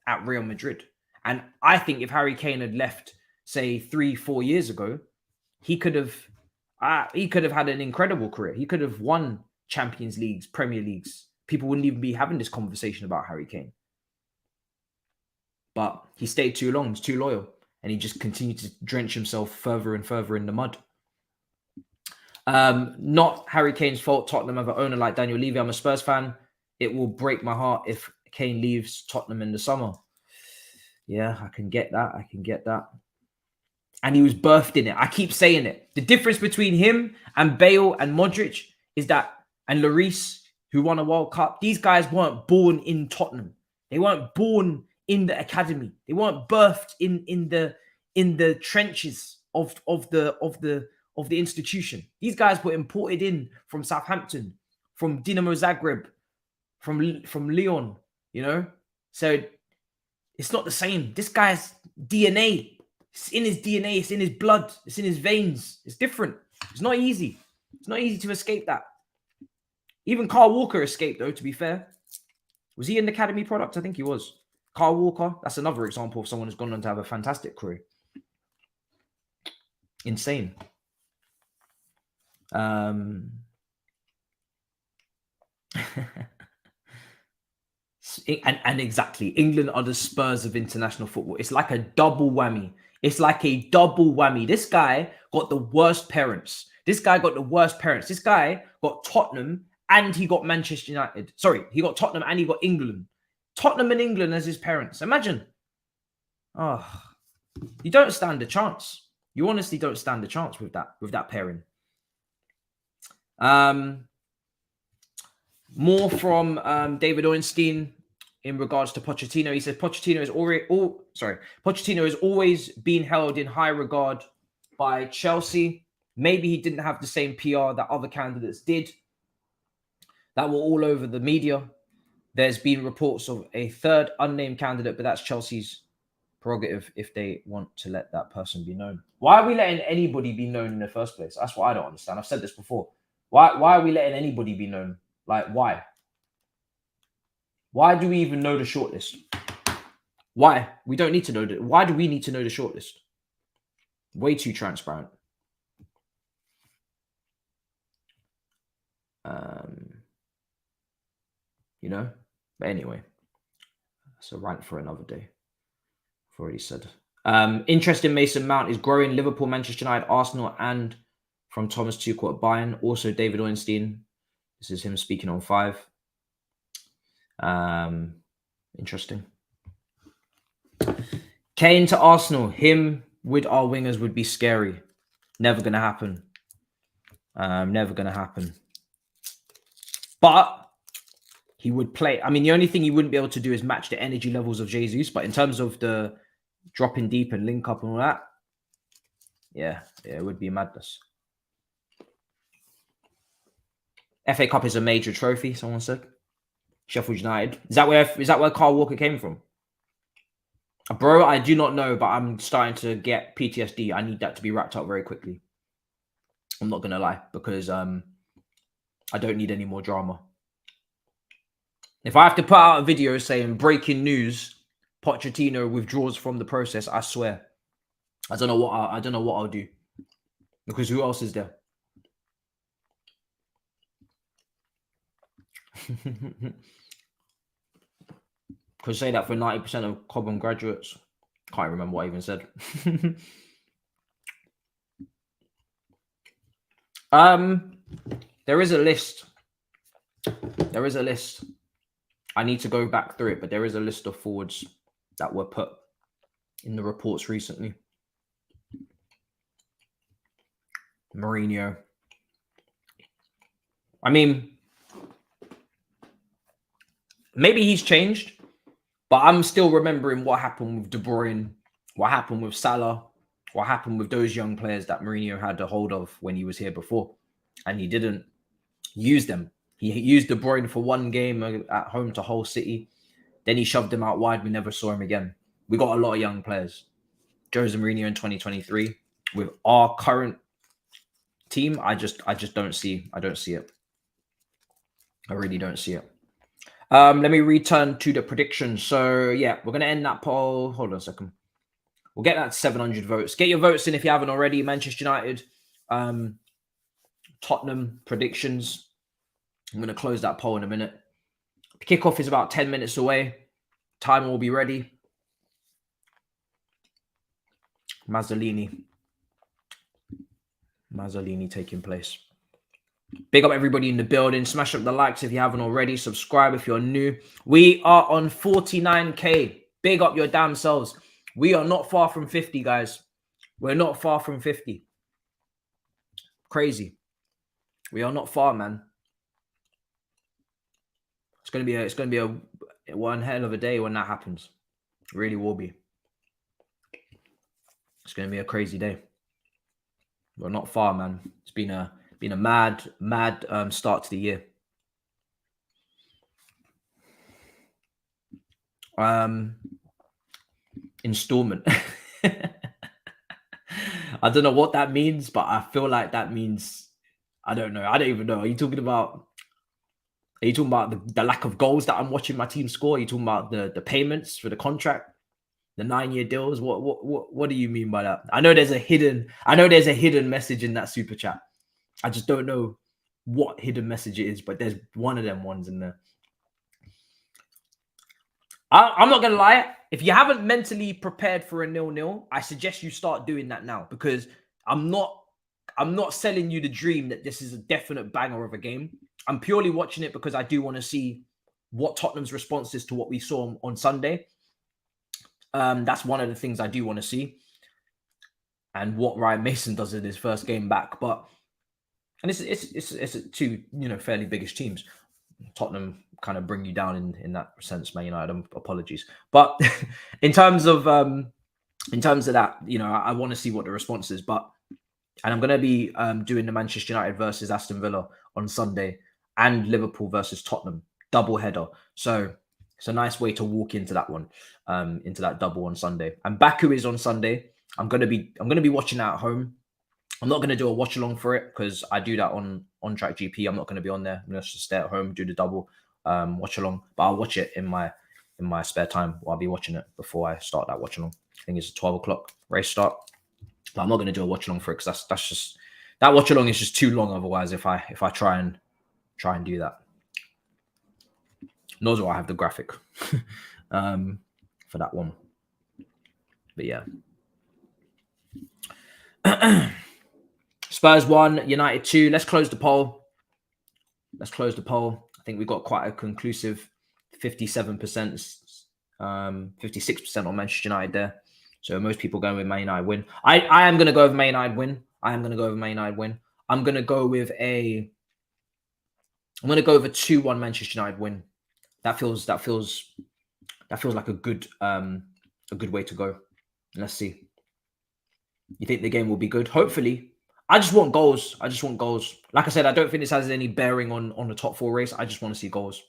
at Real Madrid. And I think if Harry Kane had left, say 3-4 years ago, he could have had an incredible career. He could have won Champions Leagues, Premier Leagues. People wouldn't even be having this conversation about Harry Kane. But he stayed too long. He's too loyal. And he just continued to drench himself further and further in the mud. Not Harry Kane's fault. Tottenham have an owner like Daniel Levy. I'm a Spurs fan. It will break my heart if Kane leaves Tottenham in the summer. Yeah, I can get that. I can get that. And he was birthed in it. I keep saying it. The difference between him and Bale and Modric is that, and Lloris, who won a World Cup, these guys weren't born in Tottenham. They weren't born in the academy. They weren't birthed in the trenches of the institution. These guys were imported in from Southampton, from Dinamo Zagreb, from Lyon, you know? So it's not the same. This guy's DNA, it's in his DNA, it's in his blood, it's in his veins. It's different. It's not easy. It's not easy to escape that. Even Kyle Walker escaped, though, to be fair. Was he an academy product? I think he was. Kyle Walker, that's another example of someone who's gone on to have a fantastic career. Insane. And exactly, England are the Spurs of international football. It's like a double whammy. It's like a double whammy. This guy got the worst parents. This guy got Tottenham and he got Manchester United. Sorry, he got Tottenham and he got England. Tottenham and England as his parents. Imagine. Oh, you don't stand a chance. You honestly don't stand a chance with that pairing. More from David Ornstein in regards to Pochettino. He said Pochettino has always been held in high regard by Chelsea. Maybe he didn't have the same PR that other candidates did. That were all over the media. There's been reports of a third unnamed candidate, but that's Chelsea's prerogative if they want to let that person be known. Why are we letting anybody be known in the first place? That's what I don't understand. I've said this before. Why are we letting anybody be known? Like, why? Why do we even know the shortlist? Why? We don't need to know that. Why do we need to know the shortlist? Way too transparent. You know? But anyway, it's a rant for another day. I've already said. Interest in Mason Mount is growing. Liverpool, Manchester United, Arsenal, and from Thomas Tuchel at Bayern. Also, David Ornstein. This is him speaking on 5. Interesting. Kane to Arsenal. Him with our wingers would be scary. Never going to happen. Never going to happen. But he would play. I mean, the only thing he wouldn't be able to do is match the energy levels of Jesus. But in terms of the dropping deep and link up and all that, yeah, it would be madness. FA Cup is a major trophy, someone said. Sheffield United. Is that where Kyle Walker came from? Bro, I do not know, but I'm starting to get PTSD. I need that to be wrapped up very quickly. I'm not going to lie, because I don't need any more drama. If I have to put out a video saying breaking news, Pochettino withdraws from the process, I swear. I don't know what I'll do. Because who else is there? Could say that for 90% of Cobham graduates. Can't remember what I even said. There is a list. There is a list. I need to go back through it, but there is a list of forwards that were put in the reports recently. Mourinho. I mean, maybe he's changed, but I'm still remembering what happened with De Bruyne, what happened with Salah, what happened with those young players that Mourinho had a hold of when he was here before, and he didn't use them. He used De Bruyne for one game at home to Hull City. Then he shoved him out wide. We never saw him again. We got a lot of young players. Jose Mourinho in 2023 with our current team, I just don't see. I don't see it. I really don't see it. Let me return to the predictions. So yeah, we're gonna end that poll. Hold on a second. We'll get that 700 votes. Get your votes in if you haven't already. Manchester United, Tottenham predictions. I'm gonna close that poll in a minute. Kickoff is about 10 minutes away. Time will be ready. Mazzolini taking place. Big up everybody in the building. Smash up the likes if you haven't already. Subscribe if you're new. We are on 49K. Big up your damn selves. We are not far from 50, guys. We're not far from 50. Crazy. We are not far, man. It's gonna be a one hell of a day when that happens. It really will be. It's gonna be a crazy day. We're not far, man. It's been a mad start to the year. Installment. I don't know what that means, but I feel like that means, I don't know. I don't even know. Are you talking about the lack of goals that I'm watching my team score? Are you talking about the payments for the contract, the 9-year deals? What do you mean by that? I know there's a hidden message in that super chat. I just don't know what hidden message it is, but there's one of them ones in there. I'm not gonna lie. If you haven't mentally prepared for a 0-0, I suggest you start doing that now, because I'm not selling you the dream that this is a definite banger of a game. I'm purely watching it because I do want to see what Tottenham's response is to what we saw on Sunday. That's one of the things I do want to see, and what Ryan Mason does in his first game back. And it's two fairly biggish teams. Tottenham kind of bring you down in that sense, Man United. Apologies, but in terms of that, I want to see what the response is. And I'm going to be doing the Manchester United versus Aston Villa on Sunday, and Liverpool versus Tottenham double header. So it's a nice way to walk into that one, into that double on Sunday. And Baku is on Sunday. I'm going to be watching that at home. I'm not going to do a watch along for it because I do that on Track GP. I'm not going to be on there. I'm going to just stay at home, do the double watch along. But I'll watch it in my spare time. I'll be watching it before I start that watch along. I think it's a 12 o'clock race start. But I'm not going to do a watch along for it because that's just, that watch along is just too long otherwise if I try and do that. Nor do I have the graphic for that one. But yeah. Spurs 1, United 2. Let's close the poll. I think we got quite a conclusive 57%, 56% on Manchester United there. So most people going with Man United win. I am going to go with Man United win. I'm going to go with a 2-1 Manchester United win. That feels like a good way to go. Let's see. You think the game will be good? Hopefully. I just want goals. Like I said, I don't think this has any bearing on the top 4 race. I just want to see goals.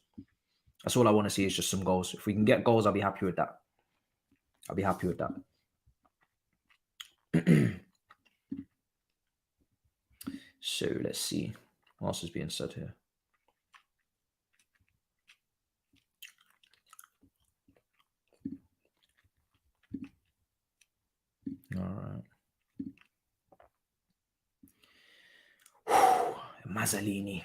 That's all I want to see, is just some goals. If we can get goals, I'll be happy with that. So let's see what else is being said here. All right. Mazzolini.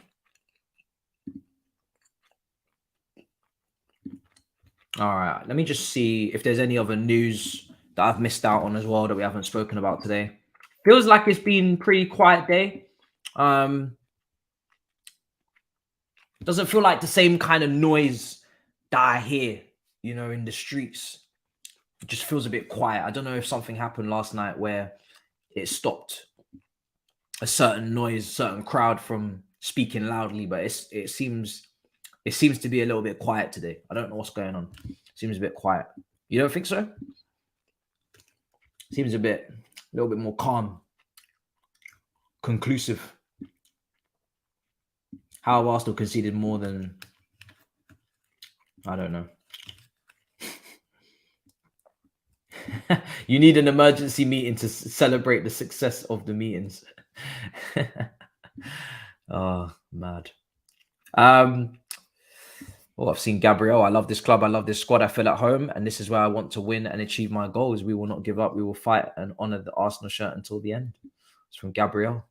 All right. Let me just see if there's any other news that I've missed out on as well that we haven't spoken about today. Feels like it's been pretty quiet day. Doesn't feel like the same kind of noise that I hear, in the streets. It just feels a bit quiet. I don't know if something happened last night where it stopped a certain noise, certain crowd from speaking loudly, but it seems to be a little bit quiet today. I don't know what's going on. It seems a bit quiet. You don't think so? Seems a little bit more calm, conclusive. How have Arsenal conceded more than, I don't know. You need an emergency meeting to celebrate the success of the meetings. Oh, mad. Oh, I've seen Gabriel. I love this club. I love this squad. I feel at home, and this is where I want to win and achieve my goals. We will not give up. We will fight and honor the Arsenal shirt until the end. It's from Gabriel.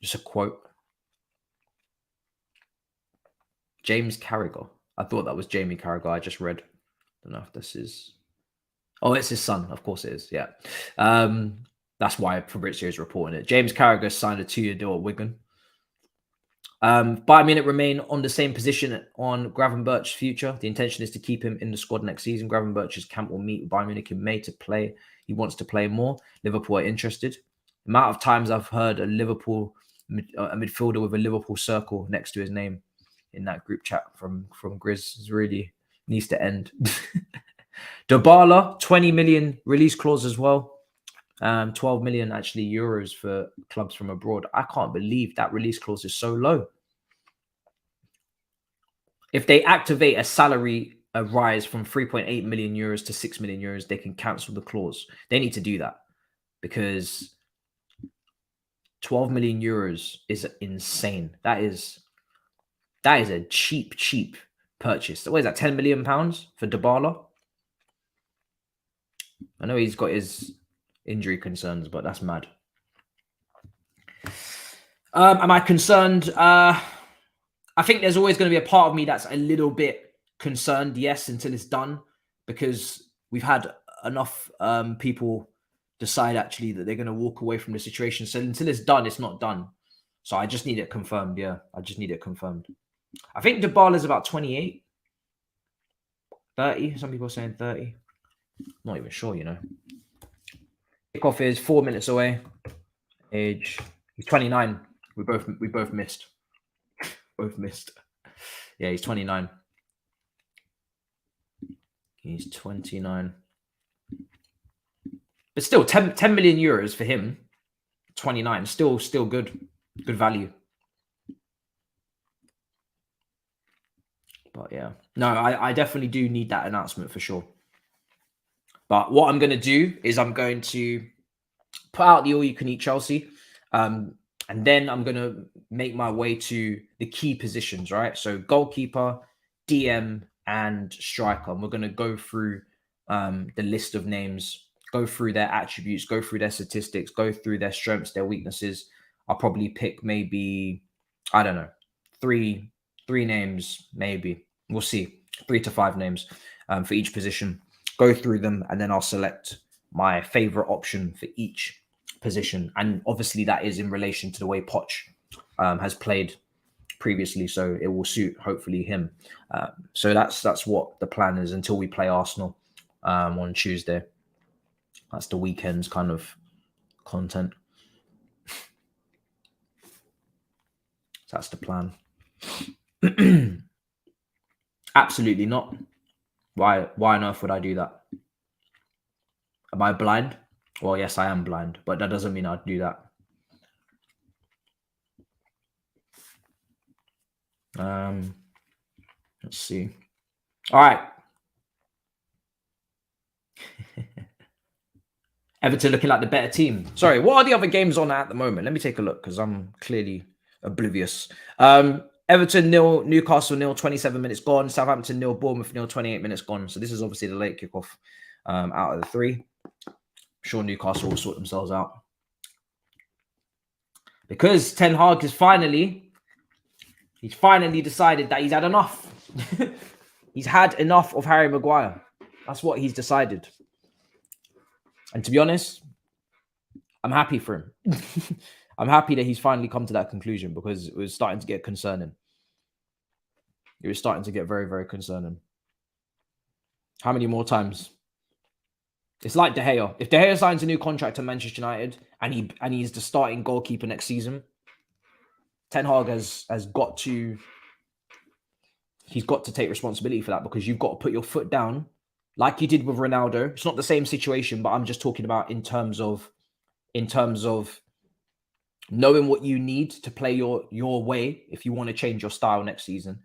Just a quote. James Carragher. I thought that was Jamie Carragher. I just read. Don't know if this is. Oh, it's his son. Of course it is. Yeah. That's why Fabrizio is reporting it. James Carragher signed a 2-year deal at Wigan. Bayern Munich remain on the same position on Gravenberch's future. The intention is to keep him in the squad next season. Gravenberch's camp will meet with Bayern Munich in May to play. He wants to play more. Liverpool are interested. The amount of times I've heard a midfielder with a Liverpool circle next to his name in that group chat from Grizz really needs to end. Dybala, 20 million release clause as well. 12 million actually euros for clubs from abroad. I can't believe that release clause is so low. If they activate a salary rise from 3.8 million euros to 6 million euros, they can cancel the clause. They need to do that because 12 million euros is insane. That is a cheap purchase. What is that? 10 million pounds for Dybala? I know he's got his injury concerns, but that's mad. Am I concerned? I think there's always going to be a part of me that's a little bit concerned, yes, until it's done, because we've had enough people decide actually that they're going to walk away from the situation. So until it's done, it's not done. So I just need it confirmed. Yeah, I just need it confirmed. I think Dybala is about 28, 30. Some people are saying 30. Not even sure, you know. Kickoff is 4 minutes away. Age, he's 29. We both missed. Both missed. Yeah, he's 29. He's 29. But still, 10 million euros for him. 29. Still good. Good value. But yeah. No, I definitely do need that announcement for sure. But what I'm going to do is I'm going to put out the all-you-can-eat Chelsea. And then I'm going to make my way to the key positions, right? So goalkeeper, DM, and striker. And we're going to go through the list of names, go through their attributes, go through their statistics, go through their strengths, their weaknesses. I'll probably pick maybe, I don't know, three names, maybe. We'll see. 3 to 5 names for each position. Go through them, and then I'll select my favorite option for each position. And obviously that is in relation to the way Poch has played previously. So it will suit, hopefully, him. So that's what the plan is until we play Arsenal on Tuesday. That's the weekend's kind of content. That's the plan. Absolutely not. Why on earth would I do that? Am I blind? Well, yes, I am blind, but that doesn't mean I'd do that. Let's see. All right. Everton looking like the better team. Sorry, what are the other games on at the moment? Let me take a look because I'm clearly oblivious. Everton 0, Newcastle 0, 27 minutes gone. Southampton 0, Bournemouth 0, 28 minutes gone. So this is obviously the late kickoff out of the 3. I'm sure Newcastle will sort themselves out. Because Ten Hag is finally decided that he's had enough. He's had enough of Harry Maguire. That's what he's decided. And to be honest, I'm happy for him. I'm happy that he's finally come to that conclusion because it was starting to get concerning. It was starting to get very, very concerning. How many more times? It's like De Gea. If De Gea signs a new contract at Manchester United and he's the starting goalkeeper next season, Ten Hag has got to take responsibility for that because you've got to put your foot down like you did with Ronaldo. It's not the same situation, but I'm just talking about in terms of knowing what you need to play your way if you want to change your style next season.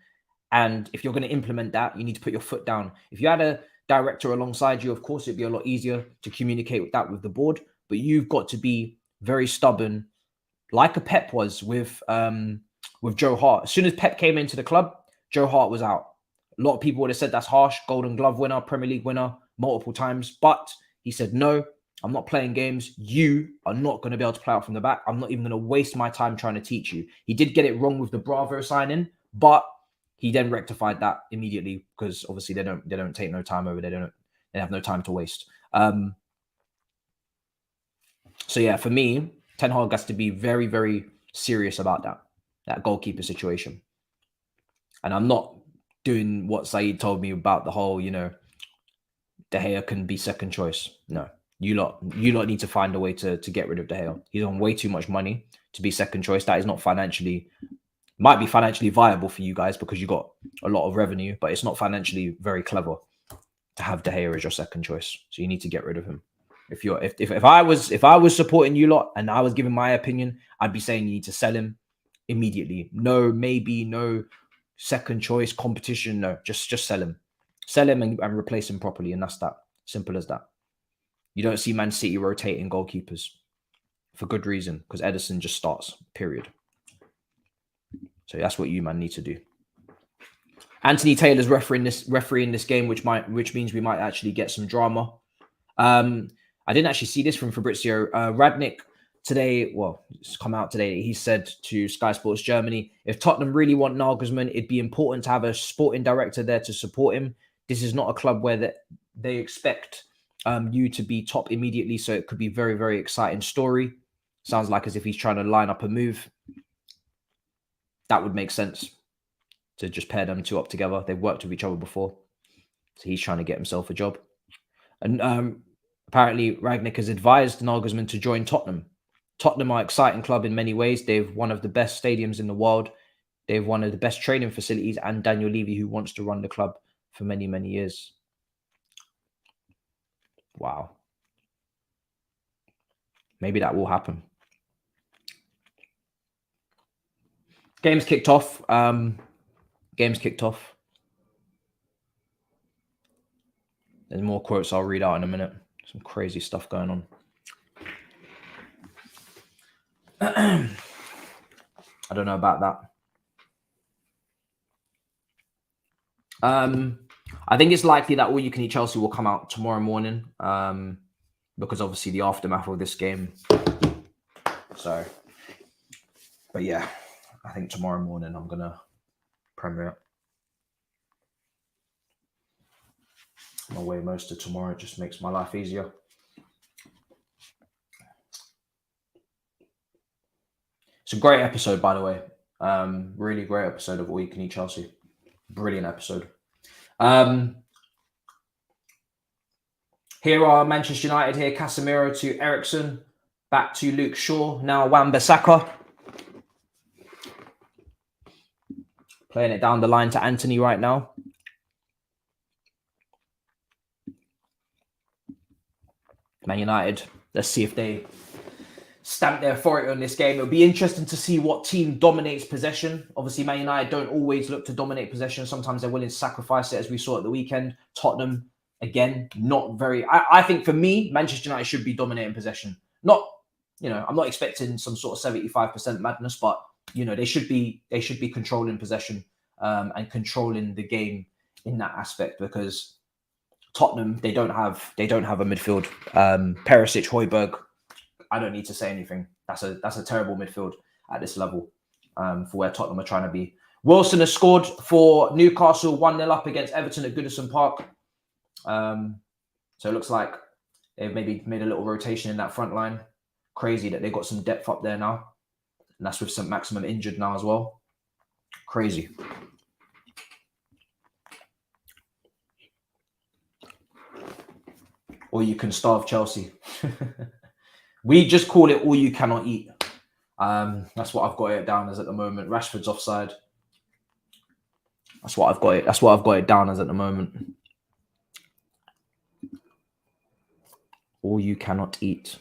And if you're going to implement that, you need to put your foot down. If you had a director alongside you, of course, it'd be a lot easier to communicate with that with the board. But you've got to be very stubborn, like a Pep was with Joe Hart. As soon as Pep came into the club, Joe Hart was out. A lot of people would have said that's harsh. Golden Glove winner, Premier League winner, multiple times. But he said, no, I'm not playing games. You are not going to be able to play out from the back. I'm not even going to waste my time trying to teach you. He did get it wrong with the Bravo signing, but he then rectified that immediately because obviously they don't take no time over. They have no time to waste. So yeah, for me, Ten Hag has to be very, very serious about that goalkeeper situation. And I'm not doing what Saeed told me about the whole, De Gea can be second choice. No, you lot need to find a way to get rid of De Gea. He's on way too much money to be second choice. That is not might be financially viable for you guys because you got a lot of revenue, but it's not financially very clever to have De Gea as your second choice. So you need to get rid of him. If I was supporting you lot and I was giving my opinion, I'd be saying you need to sell him immediately. No, maybe no second choice competition. No, just sell him. Sell him and replace him properly. And that's that. Simple as that. You don't see Man City rotating goalkeepers for good reason because Ederson just starts, period. So that's what you, man, need to do. Anthony Taylor's refereeing this game, which means we might actually get some drama. I didn't actually see this from Fabrizio Radnick today. Well, it's come out today. He said to Sky Sports Germany, if Tottenham really want Nagelsmann, it'd be important to have a sporting director there to support him. This is not a club where they expect you to be top immediately. So it could be very, very exciting story. Sounds like as if he's trying to line up a move. That would make sense to just pair them two up together. They've worked with each other before. So he's trying to get himself a job. And apparently Ragnick has advised Nagelsmann to join Tottenham. Tottenham are an exciting club in many ways. They've one of the best stadiums in the world. They have one of the best training facilities, and Daniel Levy, who wants to run the club for many, many years. Wow. Maybe that will happen. Game's kicked off. There's more quotes I'll read out in a minute. Some crazy stuff going on. I don't know about that. I think it's likely that All You Can Eat Chelsea will come out tomorrow morning because obviously the aftermath of this game. So, but yeah, I think tomorrow morning I'm going to premiere it. I'm away most of tomorrow. It just makes my life easier. It's a great episode, by the way. Really great episode of All You Can Eat Chelsea. Brilliant episode. Here are Manchester United here. Casemiro to Eriksen. Back to Luke Shaw. Now Wan-Bissaka. Playing it down the line to Anthony right now. Man United. Let's see if they stamp their authority on this game. It'll be interesting to see what team dominates possession. Obviously, Man United don't always look to dominate possession. Sometimes they're willing to sacrifice it, as we saw at the weekend. Tottenham, again, not very... I think for me, Manchester United should be dominating possession. Not, I'm not expecting some sort of 75% madness, but, they should be controlling possession and controlling the game in that aspect because Tottenham, they don't have a midfield. Perisic, Højbjerg, I don't need to say anything. That's a terrible midfield at this level for where Tottenham are trying to be. Wilson has scored for Newcastle 1-0 up against Everton at Goodison Park. So it looks like they've maybe made a little rotation in that front line. Crazy that they've got some depth up there now. And that's with St. Maximum injured now as well. Crazy. Or you can starve Chelsea. We just call it all you cannot eat. That's what I've got it down as at the moment. Rashford's offside. That's what I've got it down as at the moment. All you cannot eat.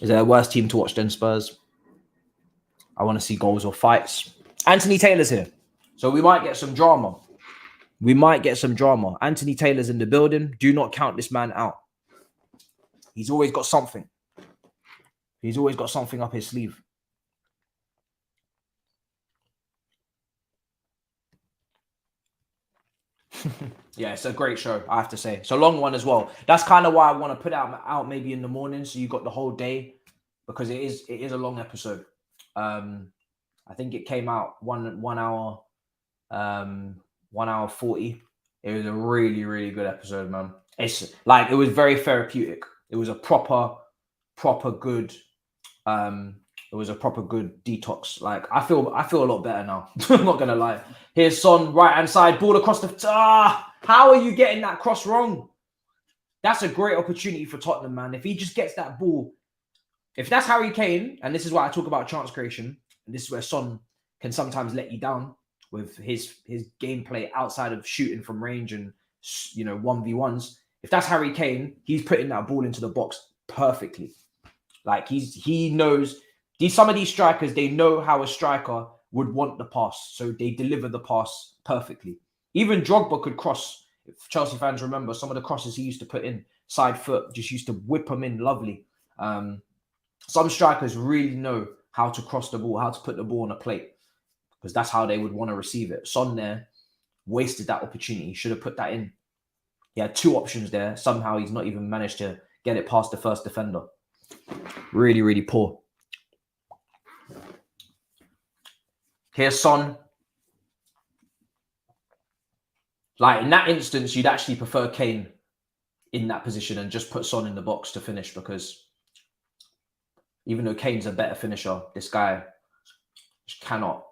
Is there a worse team to watch than Spurs? I want to see goals or fights. Anthony Taylor's here. So we might get some drama. Anthony Taylor's in the building. Do not count this man out. He's always got something. He's always got something up his sleeve. Yeah, it's a great show, I have to say. It's a long one as well. That's kind of why I want to put out maybe in the morning, so you got the whole day, because it is a long episode. I think it came out 1 hour 1 hour 40. It was a really good episode, man. It's like, it was very therapeutic. It was a proper good it was a proper good detox. Like, I feel a lot better now. I'm not gonna lie. Here's Son, right hand side, ball across the how are you getting that cross wrong? That's a great opportunity for Tottenham, man. If he just gets that ball, if that's Harry Kane, and this is why I talk about chance creation, and this is where Son can sometimes let you down with his gameplay outside of shooting from range and, you know, 1v1s. If that's Harry Kane, he's putting that ball into the box perfectly. Like, he knows some of these strikers, they know how a striker would want the pass, so they deliver the pass perfectly. Even Drogba could cross. If Chelsea fans remember, some of the crosses he used to put in, side foot, just used to whip them in lovely. Some strikers really know how to cross the ball, how to put the ball on a plate, because that's how they would want to receive it. Son there wasted that opportunity. He should have put that in. He had two options there. Somehow he's not even managed to get it past the first defender. Really poor. Here's Son. Like, in that instance, you'd actually prefer Kane in that position and just put Son in the box to finish, because even though Kane's a better finisher, this guy just cannot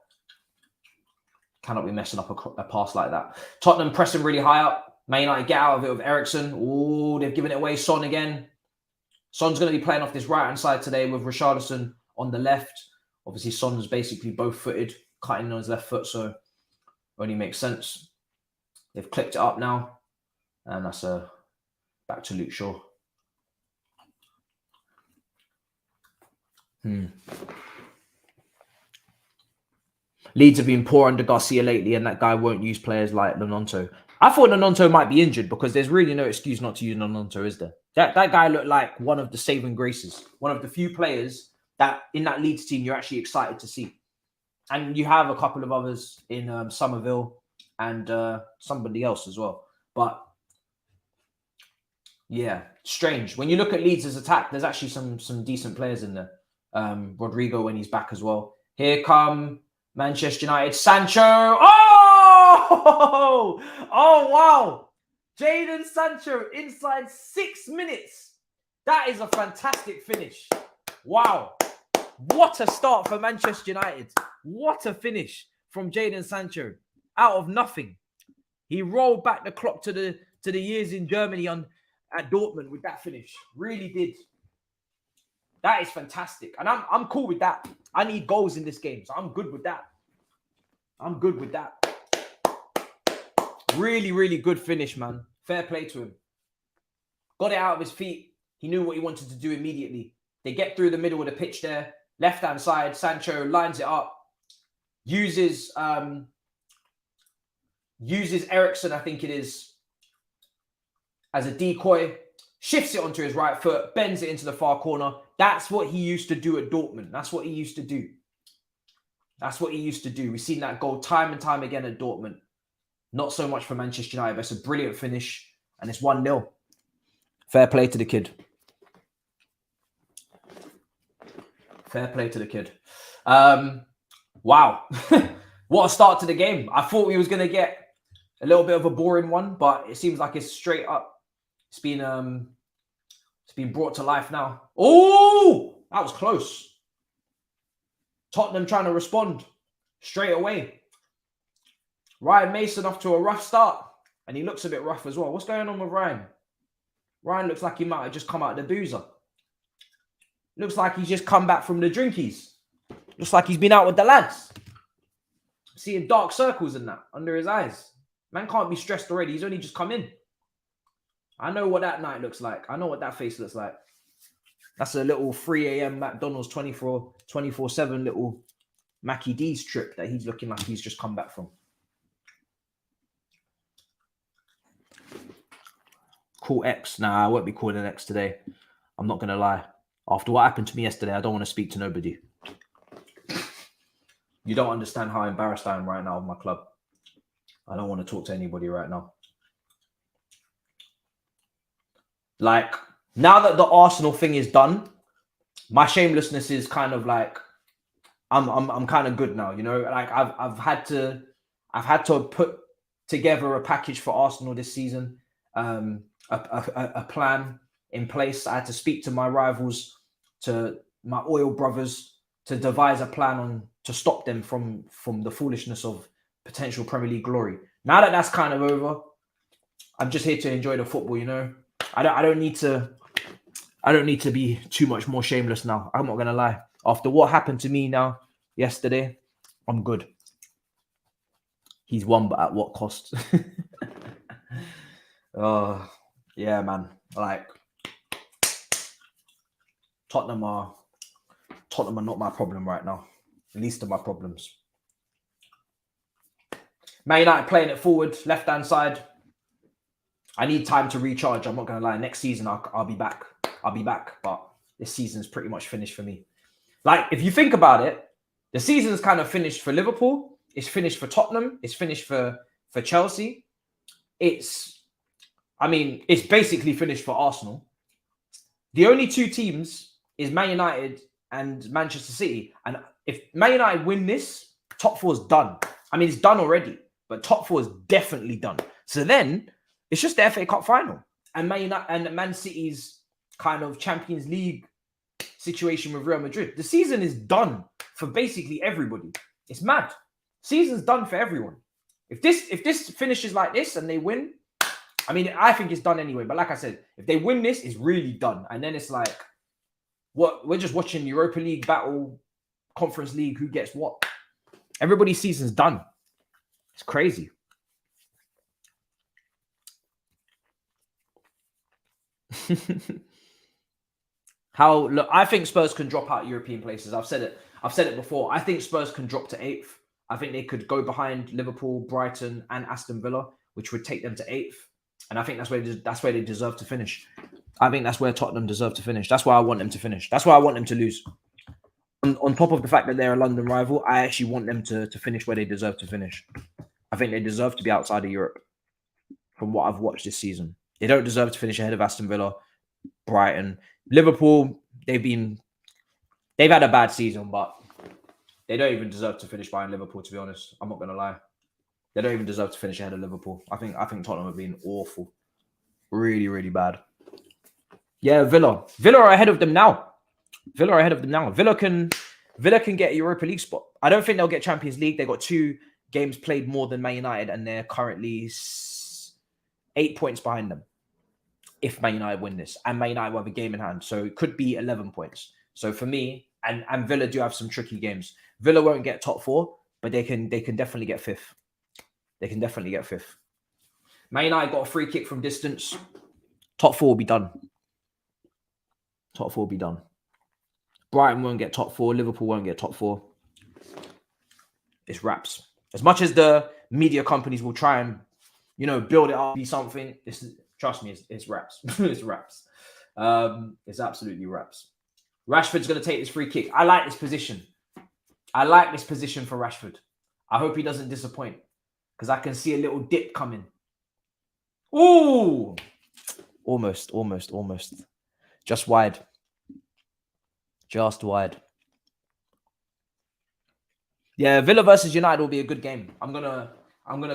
be messing up a pass like that. Tottenham pressing really high up. Man United get out of it with Eriksen. Oh, they've given it away. Son again. Son's going to be playing off this right-hand side today with Richarlison on the left. Obviously, Son's basically both-footed, cutting on his left foot, so only makes sense. They've clipped it up now, and that's back to Luke Shaw. Leeds have been poor under Garcia lately, and that guy won't use players like Nononto. I thought Nononto might be injured, because there's really no excuse not to use Nononto, is there? That guy looked like one of the saving graces, one of the few players that in that Leeds team you're actually excited to see. And you have a couple of others in Somerville and somebody else as well. But yeah, strange. When you look at Leeds' attack, there's actually some decent players in there. Rodrigo, when he's back as well. Here come Manchester United. Sancho. Oh! Oh, wow. Jadon Sancho inside 6 minutes. That is a fantastic finish. Wow. What a start for Manchester United. What a finish from Jadon Sancho. Out of nothing. He rolled back the clock to the years in Germany at Dortmund with that finish. Really did. That is fantastic. And I'm cool with that. I need goals in this game, so I'm good with that. I'm good with that. Really good finish, man. Fair play to him. Got it out of his feet. He knew what he wanted to do immediately. They get through the middle of the pitch there. Left-hand side, Sancho lines it up. Uses Eriksen, I think it is, as a decoy. Shifts it onto his right foot. Bends it into the far corner. That's what he used to do at Dortmund. That's what he used to do. That's what he used to do. We've seen that goal time and time again at Dortmund. Not so much for Manchester United, but it's a brilliant finish. And it's 1-0. Fair play to the kid. Fair play to the kid. Wow. What a start to the game. I thought we was going to get a little bit of a boring one, but it seems like it's straight up. It's been brought to life now. Oh, that was close. Tottenham trying to respond straight away. Ryan Mason off to a rough start, and he looks a bit rough as well. What's going on with Ryan? Ryan looks like he might have just come out of the boozer. Looks like he's just come back from the drinkies. Looks like he's been out with the lads. Seeing dark circles and that under his eyes. Man can't be stressed already. He's only just come in. I know what that night looks like. I know what that face looks like. That's a little 3 a.m. McDonald's 24/7 little Mackie D's trip that he's looking like he's just come back from. Call X. Nah, I won't be calling X today. I'm not going to lie. After what happened to me yesterday, I don't want to speak to nobody. You don't understand how embarrassed I am right now with my club. I don't want to talk to anybody right now. Like, now that the Arsenal thing is done, my shamelessness is kind of like, I'm kind of good now, you know. Like I've had to put together a package for Arsenal this season, a plan in place. I had to speak to my rivals, to my oil brothers, to devise a plan on to stop them from the foolishness of potential Premier League glory. Now that that's kind of over, I'm just here to enjoy the football, you know. I don't need to be too much more shameless now. I'm not gonna lie. After what happened to me now yesterday, I'm good. He's won, but at what cost? Oh, yeah, man. Like Tottenham are not my problem right now. Least of my problems. Man United playing it forward, left hand side. I need time to recharge. I'm not gonna lie. Next season, I'll be back. I'll be back. But this season's pretty much finished for me. Like, if you think about it, the season's kind of finished for Liverpool. It's finished for Tottenham. It's finished for Chelsea. It's basically finished for Arsenal. The only two teams is Man United and Manchester City. And if Man United win this, top four is done. I mean, it's done already, but top four is definitely done. So then it's just the FA Cup final. And Man United and Man City's kind of Champions League situation with Real Madrid. The season is done for basically everybody. It's mad. Season's done for everyone. If this finishes like this and they win, I mean, I think it's done anyway. But like I said, if they win this, it's really done. And then it's like, what? We're just watching Europa League battle, Conference League, who gets what? Everybody's season's done. It's crazy. Look, I think Spurs can drop out European places. I've said it before. I think Spurs can drop to 8th. I think they could go behind Liverpool, Brighton, and Aston Villa, which would take them to 8th. And I think that's where they deserve to finish. I think that's where Tottenham deserve to finish. That's where I want them to finish. That's why I want them to lose. On top of the fact that they're a London rival, I actually want them to finish where they deserve to finish. I think they deserve to be outside of Europe from what I've watched this season. They don't deserve to finish ahead of Aston Villa, Brighton. Liverpool, they've had a bad season, but they don't even deserve to finish behind Liverpool, to be honest. I'm not going to lie. They don't even deserve to finish ahead of Liverpool. I think Tottenham have been awful. Really, really bad. Yeah, Villa. Villa are ahead of them now. Villa can get a Europa League spot. I don't think they'll get Champions League. They got 2 games played more than Man United, and they're currently 8 points behind them. If Man United win this, and Man United will have a game in hand, so it could be 11 points. So for me, and Villa do have some tricky games. Villa won't get top 4, but they can definitely get 5th. They can definitely get 5th. Man United got a free kick from distance. Top 4 will be done. Top 4 will be done. Brighton won't get top 4. Liverpool won't get top 4. It's wraps. As much as the media companies will try and, build it up, be something, trust me, it's wraps. It's wraps. It's absolutely wraps. Rashford's going to take this free kick. I like this position. I like this position for Rashford. I hope he doesn't disappoint, because I can see a little dip coming. Ooh! Almost. Just wide. Just wide. Yeah, Villa versus United will be a good game. I'm gonna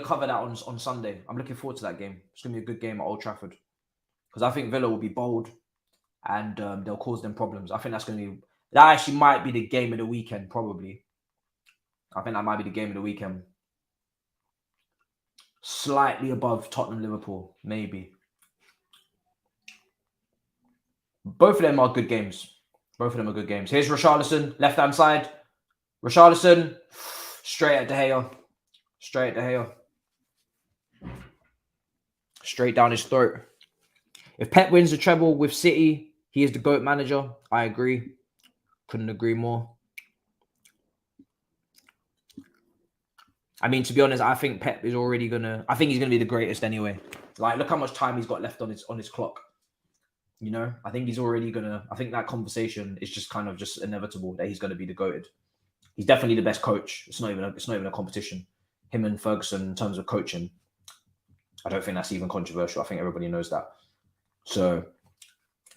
cover that on Sunday. I'm looking forward to that game. It's gonna be a good game at Old Trafford, because I think Villa will be bold and they'll cause them problems. I think that actually might be the game of the weekend, probably. I think that might be the game of the weekend. Slightly above Tottenham, Liverpool, maybe. Both of them are good games. Here's Richarlison, left-hand side. Richarlison, straight at De Gea. Straight down his throat. If Pep wins the treble with City, he is the GOAT manager. I agree. Couldn't agree more. I mean, to be honest, I think Pep is already I think he's gonna be the greatest anyway. Like, look how much time he's got left on his clock. I think he's already I think that conversation is just kind of just inevitable that he's gonna be the GOATed. He's definitely the best coach. It's not even a competition. him and Ferguson in terms of coaching. I don't think that's even controversial. I think everybody knows that. So,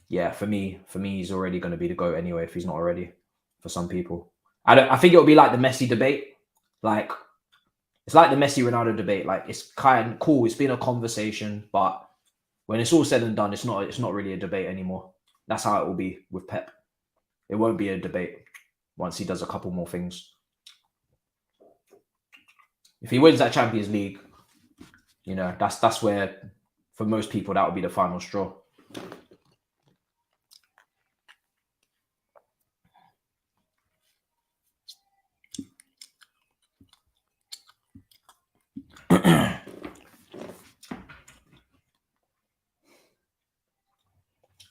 yeah, for me, he's already going to be the GOAT anyway, if he's not already, for some people. I think it'll be like the Messi debate. Like, it's like the Messi Ronaldo debate. Like, it's kind of cool. It's been a conversation, but when it's all said and done, it's not really a debate anymore. That's how it will be with Pep. It won't be a debate once he does a couple more things. If he wins that Champions League, you know, that's where, for most people, that would be the final straw.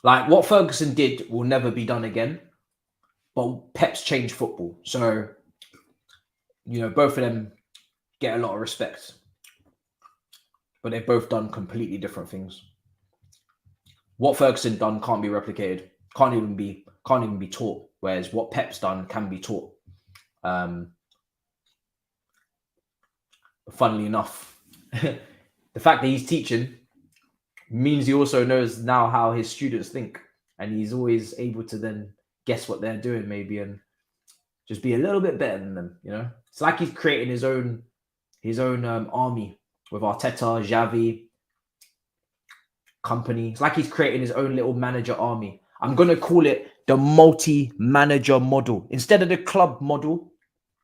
Like, what Ferguson did will never be done again, but Pep's changed football. So, you know, both of them get a lot of respect, but they've both done completely different things. What Ferguson done can't be replicated, can't even be taught, whereas what Pep's done can be taught. Funnily enough, the fact that he's teaching means he also knows now how his students think, and he's always able to then guess what they're doing, maybe, and just be a little bit better than them. You know, it's like he's creating his own army with Arteta, Xavi, company. It's like he's creating his own little manager army. I'm gonna call it the multi-manager model instead of the club model,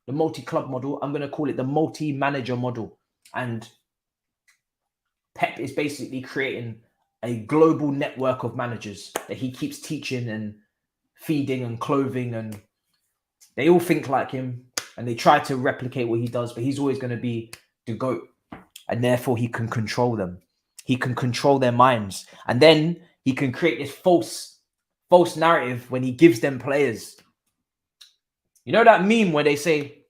the multi-club model. I'm gonna call it the multi-manager model, and Pep is basically creating a global network of managers that he keeps teaching and feeding and clothing, and they all think like him and they try to replicate what he does, but he's always going to be the GOAT, and therefore he can control them. He can control their minds, and then he can create this false narrative when he gives them players. You know that meme where they say,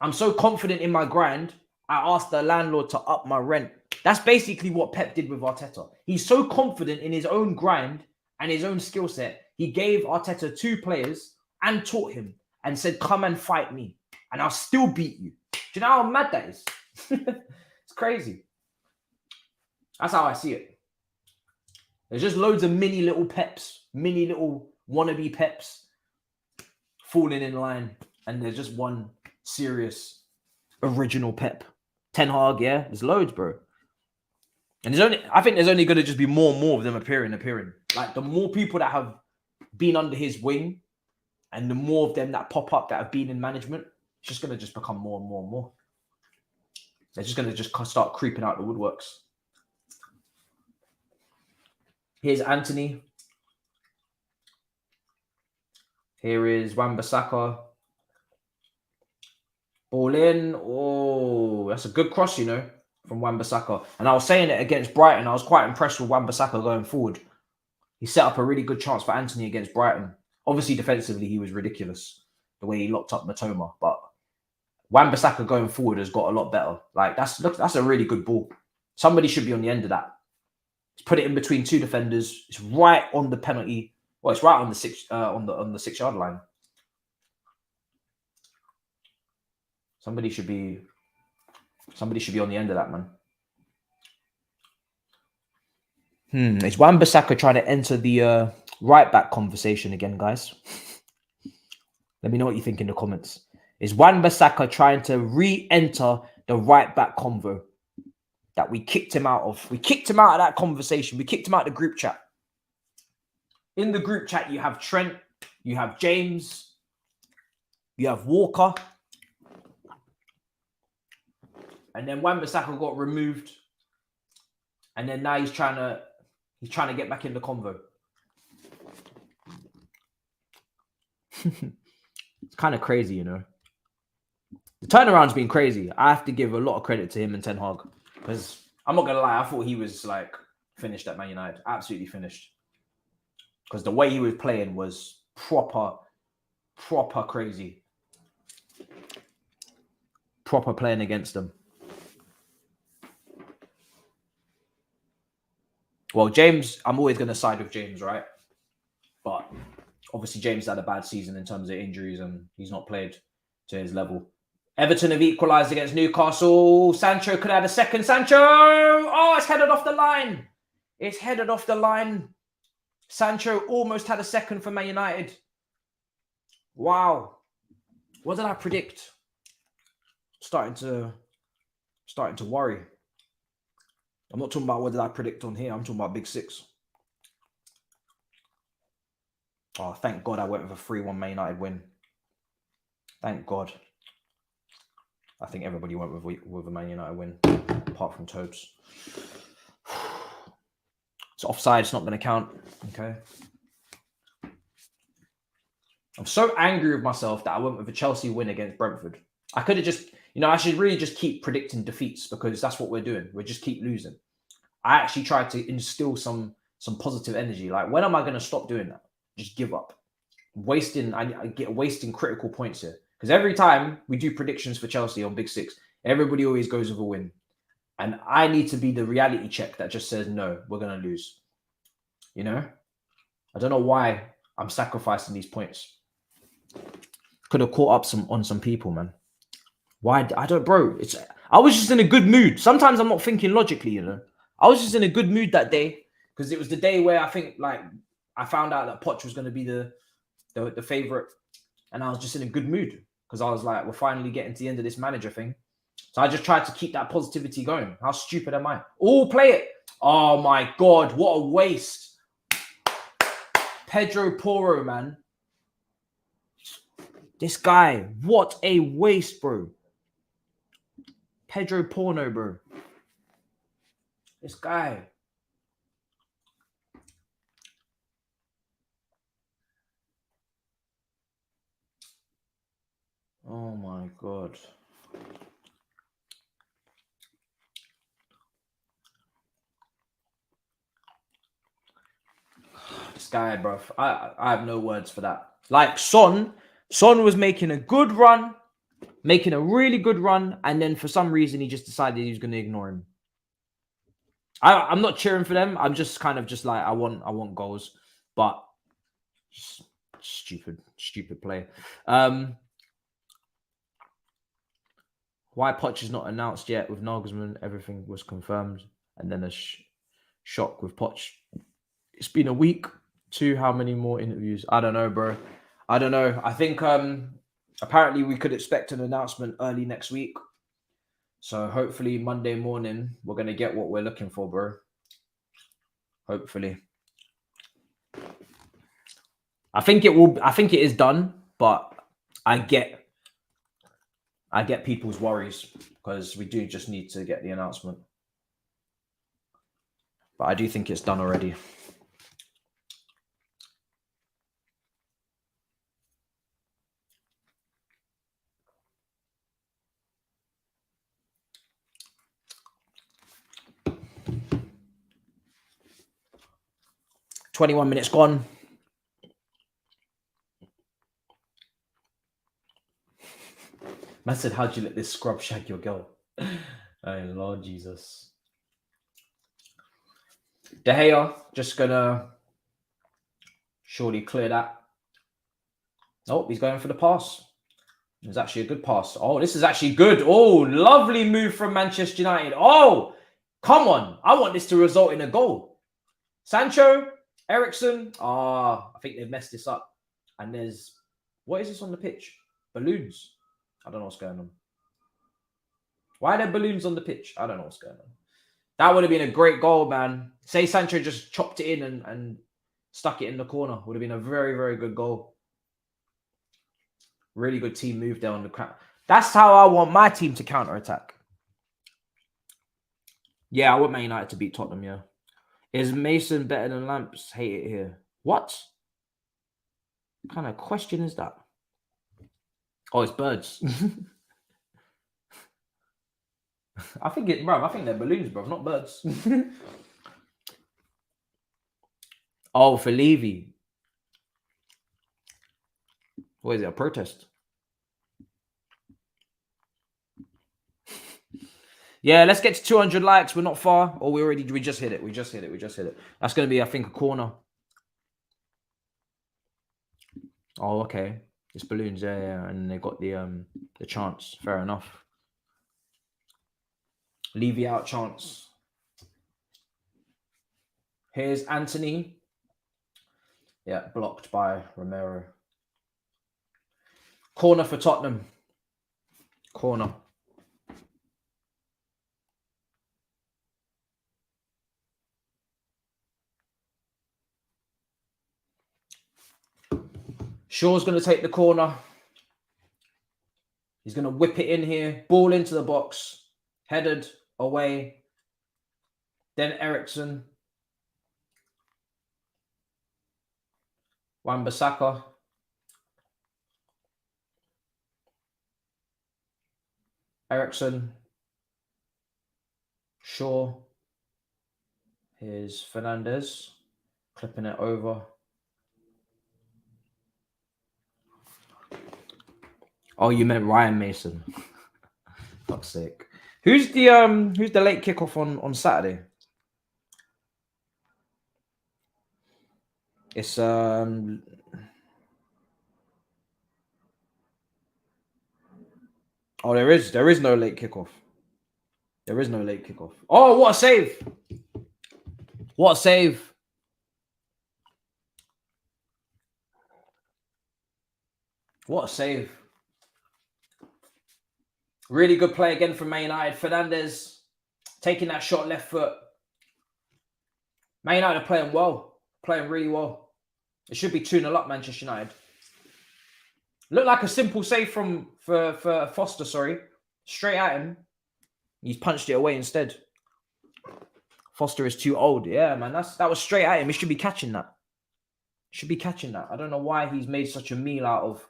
I'm so confident in my grind, I asked the landlord to up my rent. That's basically what Pep did with Arteta. He's so confident in his own grind and his own skill set. He gave Arteta 2 players and taught him and said, come and fight me and I'll still beat you. Do you know how mad that is? It's crazy. That's how I see it. There's just loads of mini little Peps, mini little wannabe Peps falling in line. And there's just one serious original Pep. Ten Hag, yeah? There's loads, bro. And I think there's only going to just be more and more of them appearing. Like, the more people that have been under his wing and the more of them that pop up that have been in management, it's just going to just become more and more and more. They're just going to just start creeping out the woodworks. Here's Anthony. Here is Wan-Bissaka. Ball in. Oh, that's a good cross, you know, from Wan-Bissaka. And I was saying it against Brighton. I was quite impressed with Wan-Bissaka going forward. He set up a really good chance for Anthony against Brighton. Obviously, defensively, he was ridiculous, the way he locked up Matoma. But Wan-Bissaka going forward has got a lot better. Like, that's a really good ball. Somebody should be on the end of that. He's put it in between 2 defenders. It's right on the penalty. Well, it's right on the 6-yard line. Somebody should be on the end of that, man. Is Wan-Bissaka trying to enter the right back conversation again, guys? Let me know what you think in the comments. Is Wan-Bissaka trying to re-enter the right back convo that we kicked him out of? We kicked him out of that conversation. We kicked him out of the group chat. In the group chat, you have Trent, you have James, you have Walker. And then Wan-Bissaka got removed. And then now he's trying to get back in the convo. It's kind of crazy, you know. The turnaround's been crazy. I have to give a lot of credit to him and Ten Hag. Because I'm not going to lie, I thought he was like finished at Man United. Absolutely finished. Because the way he was playing was proper crazy. Proper playing against them. Well, James, I'm always going to side with James, right? But obviously James had a bad season in terms of injuries and he's not played to his level. Everton have equalised against Newcastle. Sancho could have had a second. Sancho! Oh, it's headed off the line. It's headed off the line. Sancho almost had a second for Man United. Wow. What did I predict? Starting to worry. I'm not talking about what did I predict on here. I'm talking about Big Six. Oh, thank God I went with a 3-1 Man United win. Thank God. I think everybody went with a Man United win, apart from Thabz. It's offside. It's not going to count. Okay. I'm so angry with myself that I went with a Chelsea win against Brentford. I could have just, I should really just keep predicting defeats because that's what we're doing. We just keep losing. I actually tried to instill some positive energy. Like, when am I going to stop doing that? Just give up. I get wasting critical points here. Because every time we do predictions for Chelsea on Big Six, everybody always goes with a win. And I need to be the reality check that just says, no, we're going to lose. I don't know why I'm sacrificing these points. Could have caught up on some people, man. Why? I don't, bro. I was just in a good mood. Sometimes I'm not thinking logically, I was just in a good mood that day because it was the day where I think, like, I found out that Poch was going to be the favorite, and I was just in a good mood because I was like, we're finally getting to the end of this manager thing. So I just tried to keep that positivity going. How stupid am I? Oh, play it. Oh my God, what a waste. Pedro Porro, man. This guy, what a waste, bro. Pedro Porno, bro. This guy. Oh my God. This guy, bro. I have no words for that. Like, Son was making a good run, making a really good run, and then for some reason he just decided he was going to ignore him. I'm not cheering for them. I'm just kind of just like, I want goals, but stupid play. Why Poch is not announced yet with Nagelsmann? Everything was confirmed, and then a shock with Poch. It's been a week. How many more interviews? I don't know, bro. I don't know. I think apparently we could expect an announcement early next week. So hopefully Monday morning we're gonna get what we're looking for, bro. Hopefully. I think it is done, but I get people's worries because we do just need to get the announcement. But I do think it's done already. "21 minutes gone." Man said, "How'd you let this scrub shag your girl?" Oh, Lord Jesus. De Gea just gonna surely clear that. Oh, he's going for the pass. It was actually a good pass. Oh, this is actually good. Oh, lovely move from Manchester United. Oh, come on. I want this to result in a goal. Sancho, Eriksen. I think they've messed this up. And there's, what is this on the pitch? Balloons. I don't know what's going on. Why are there balloons on the pitch? I don't know what's going on. That would have been a great goal, man. Say Sancho just chopped it in and stuck it in the corner. Would have been a very, very good goal. Really good team move there on the crowd. That's how I want my team to counter-attack. Yeah, I want Man United to beat Tottenham, yeah. Is Mason better than Lamps? Hate it here. What kind of question is that? Oh, it's birds. I think they're balloons, bro, not birds. Oh, for Levy. What is it, a protest? Yeah, let's get to 200 likes. We're not far. Oh, we just hit it. We just hit it. That's going to be, I think, a corner. Oh, okay. It's balloons, yeah. And they got the chance. Fair enough. Levy out chance. Here's Anthony. Yeah, blocked by Romero. Corner for Tottenham. Corner. Shaw's going to take the corner. He's going to whip it in here. Ball into the box. Headed away. Then Eriksen. Wan-Bissaka. Eriksen. Shaw. Here's Fernandes. Clipping it over. Oh, you meant Ryan Mason. Fuck's sake. Who's the late kickoff on Saturday? It's oh, there is no late kickoff. There is no late kickoff. Oh, what a save! What a save! What a save! Really good play again from Man United. Fernandes taking that shot left foot. Man United are playing well. Playing really well. It should be 2-0 up, Manchester United. Looked like a simple save for Foster, sorry. Straight at him. He's punched it away instead. Foster is too old. Yeah, man. That was straight at him. He should be catching that. Should be catching that. I don't know why he's made such a meal out of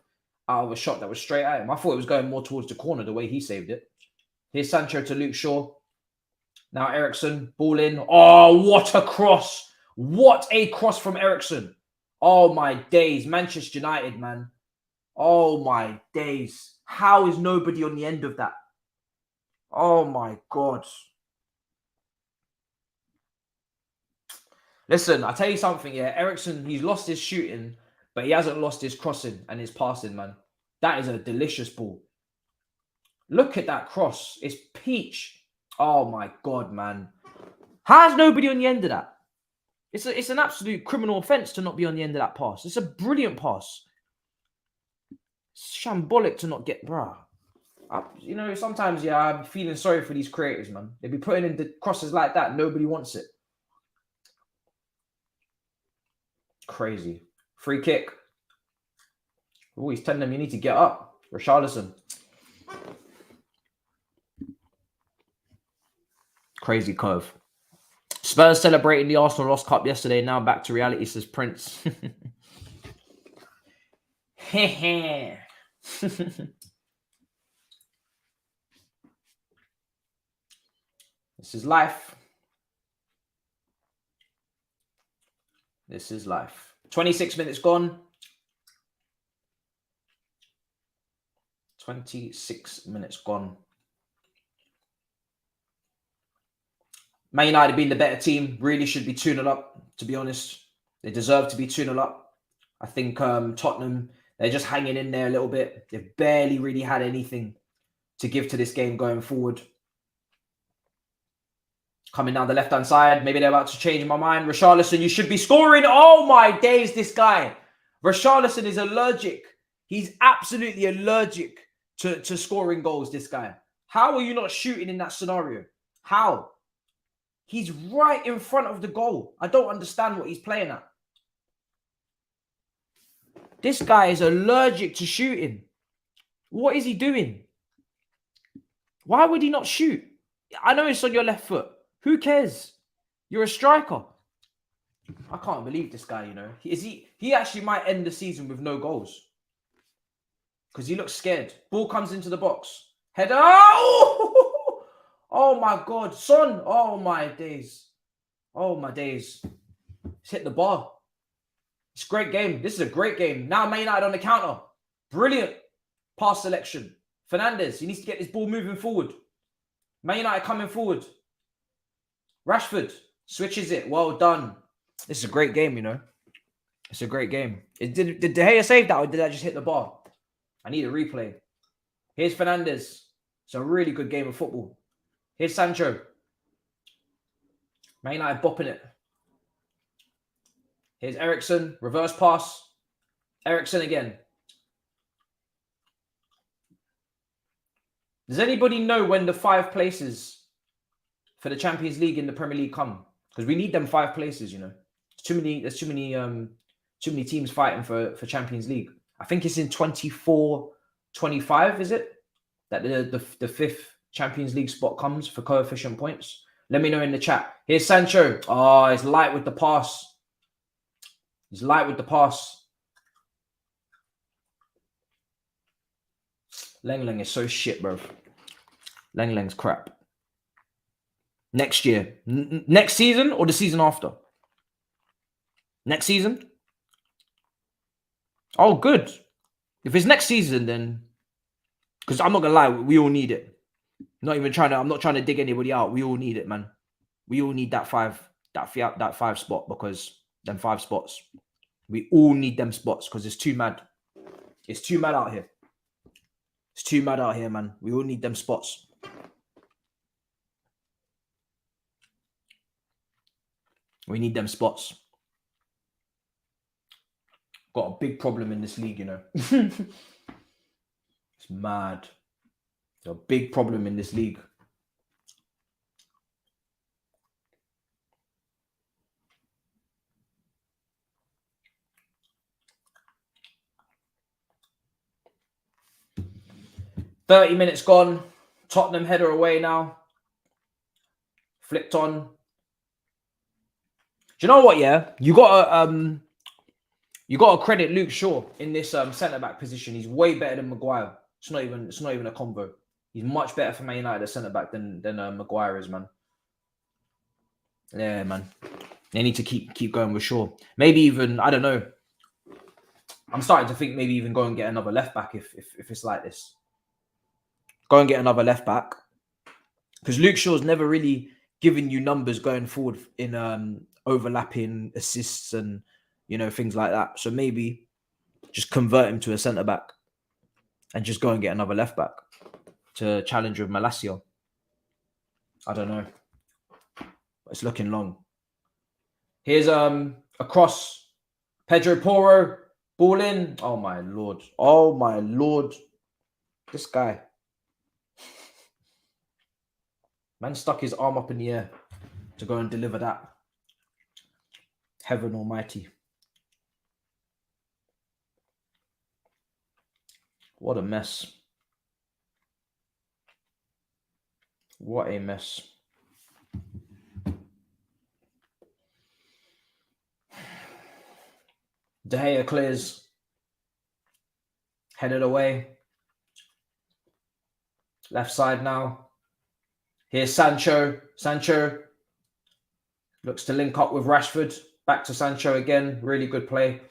a shot that was straight at him. I thought it was going more towards the corner the way he saved it. Here's Sancho to Luke Shaw. Now Eriksen, ball in. Oh, what a cross. What a cross from Eriksen. Oh, my days. Manchester United, man. Oh, my days. How is nobody on the end of that? Oh, my God. Listen, I'll tell you something, yeah. Eriksen, he's lost his shooting, but he hasn't lost his crossing and his passing, man. That is a delicious ball. Look at that cross. It's peach. Oh, my God, man. How's nobody on the end of that? It's an absolute criminal offence to not be on the end of that pass. It's a brilliant pass. It's shambolic to not get, bruh. You know, sometimes, yeah, I'm feeling sorry for these creators, man. They be putting in the crosses like that. Nobody wants it. Crazy. Free kick. Oh, he's telling them you need to get up. Richarlison. Crazy curve. Spurs celebrating the Arsenal lost cup yesterday. Now back to reality, says Prince. This is life. This is life. 26 minutes gone. 26 minutes gone. Man United being the better team, really should be 2-0 up, to be honest. They deserve to be 2-0 up. I think Tottenham, they're just hanging in there a little bit. They've barely really had anything to give to this game going forward. Coming down the left-hand side. Maybe they're about to change my mind. Richarlison, you should be scoring. Oh, my days, this guy. Richarlison is allergic. He's absolutely allergic to scoring goals, this guy. How are you not shooting in that scenario? How? He's right in front of the goal. I don't understand what he's playing at. This guy is allergic to shooting. What is he doing? Why would he not shoot? I know it's on your left foot. Who cares? You're a striker. I can't believe this guy, you know. He actually might end the season with no goals. Because he looks scared. Ball comes into the box. Header. Oh! Oh my God. Son. Oh my days. Oh my days. He's hit the bar. It's a great game. This is a great game. Now Man United on the counter. Brilliant pass selection. Fernandes, he needs to get this ball moving forward. Man United coming forward. Rashford switches it. Well done. This is a great game, you know. It's a great game. Did De Gea save that or did I just hit the bar? I need a replay. Here's Fernandez. It's a really good game of football. Here's Sancho. Man United bopping it. Here's Eriksen. Reverse pass. Eriksen again. Does anybody know when the 5 places for the Champions League in the Premier League come? Because we need them 5 places, you know. There's too many teams fighting for Champions League. I think it's in 24-25, is it? That the 5th Champions League spot comes for coefficient points. Let me know in the chat. Here's Sancho. Oh, he's light with the pass. He's light with the pass. Leng is so shit, bro. Leng's crap. Next year. Next season or the season after? Next season? Oh, good. If it's next season, then... Because I'm not going to lie, we all need it. I'm not trying to dig anybody out. We all need it, man. We all need that 5 spot, because them 5 spots. We all need them spots because it's too mad. It's too mad out here. It's too mad out here, man. We all need them spots. We need them spots. Got a big problem in this league, you know. It's mad. There's a big problem in this league. "30 minutes gone. Tottenham header away now. Flicked on. Do you know what? Yeah, you got to credit Luke Shaw in this centre back position. He's way better than Maguire. It's not even a combo. He's much better for Man United as centre back than Maguire is, man. Yeah, man. They need to keep going with Shaw. Maybe even, I don't know. I'm starting to think maybe even go and get another left back if it's like this. Go and get another left back, because Luke Shaw's never really given you numbers going forward in overlapping assists and, you know, things like that. So maybe just convert him to a centre back and just go and get another left back to challenge with Malacia. I don't know. It's looking long. Here's a cross. Pedro Porro, ball in. Oh my lord. Oh my lord. This guy. Man stuck his arm up in the air to go and deliver that. Heaven almighty. What a mess. What a mess. De Gea clears. Headed away. Left side now. Here's Sancho. Sancho looks to link up with Rashford. Back to Sancho again. Really good play.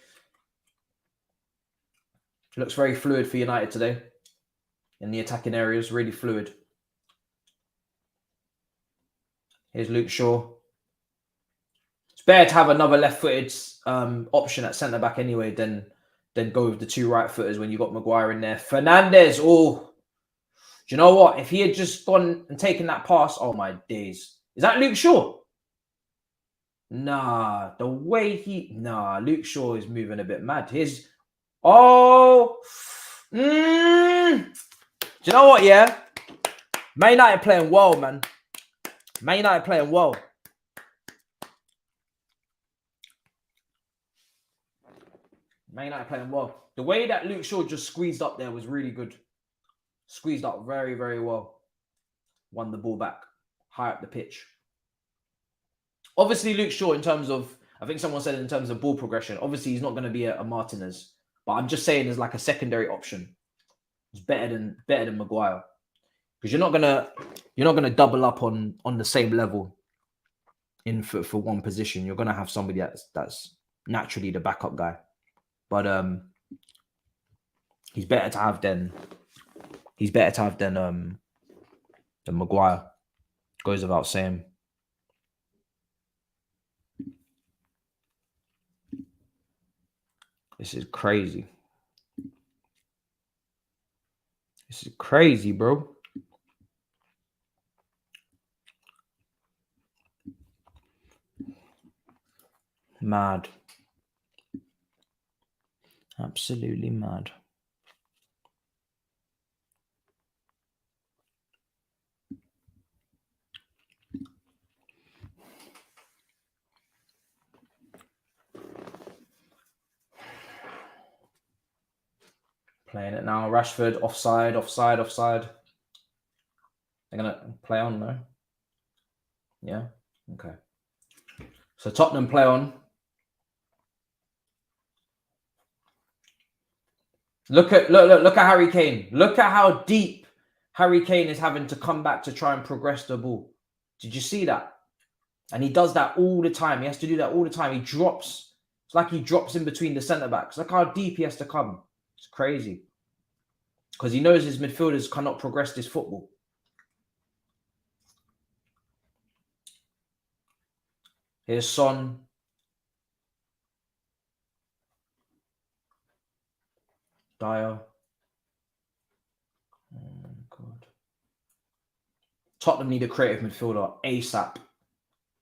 Looks very fluid for United today. In the attacking areas, really fluid. Here's Luke Shaw. It's better to have another left-footed option at centre-back anyway than go with the 2 right-footers when you got Maguire in there. Fernandez, oh. Do you know what? If he had just gone and taken that pass, oh my days. Is that Luke Shaw? Nah, the way Luke Shaw is moving a bit mad. His, do you know what, yeah? Man United playing well, man. Man United playing well. Man United playing well. The way that Luke Shaw just squeezed up there was really good. Squeezed up very, very well. Won the ball back. High up the pitch. Obviously, Luke Shaw, in terms of, I think someone said in terms of ball progression, obviously he's not going to be a Martinez. But I'm just saying as like a secondary option. It's better than Maguire. Because you're not gonna double up on the same level in for one position. You're gonna have somebody that's naturally the backup guy. But he's better to have than Maguire. Goes without saying. This is crazy. This is crazy, bro. Mad. Absolutely mad. Playing it now. Rashford, offside, offside, offside. They're going to play on, no? Yeah? Okay. So Tottenham play on. Look at Harry Kane. Look at how deep Harry Kane is having to come back to try and progress the ball. Did you see that? And he does that all the time. He has to do that all the time. He drops. It's like he drops in between the centre backs. Look how deep he has to come. It's crazy. Because he knows his midfielders cannot progress this football. Here's Son. Dyer. Oh my God. Tottenham need a creative midfielder ASAP.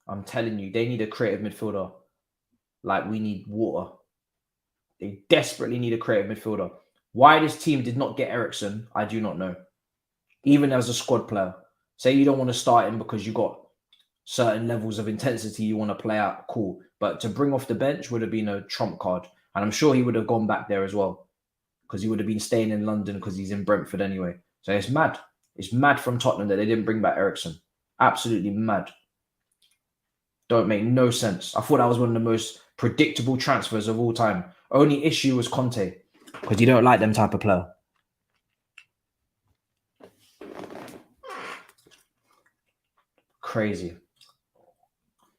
I'm telling you, they need a creative midfielder. Like we need water. They desperately need a creative midfielder. Why this team did not get Eriksen, I do not know. Even as a squad player. Say you don't want to start him because you got certain levels of intensity you want to play out, cool. But to bring off the bench would have been a trump card. And I'm sure he would have gone back there as well. Because he would have been staying in London because he's in Brentford anyway. So it's mad. It's mad from Tottenham that they didn't bring back Eriksen. Absolutely mad. Don't make no sense. I thought that was one of the most predictable transfers of all time. Only issue was Conte. Because you don't like them type of player. Crazy.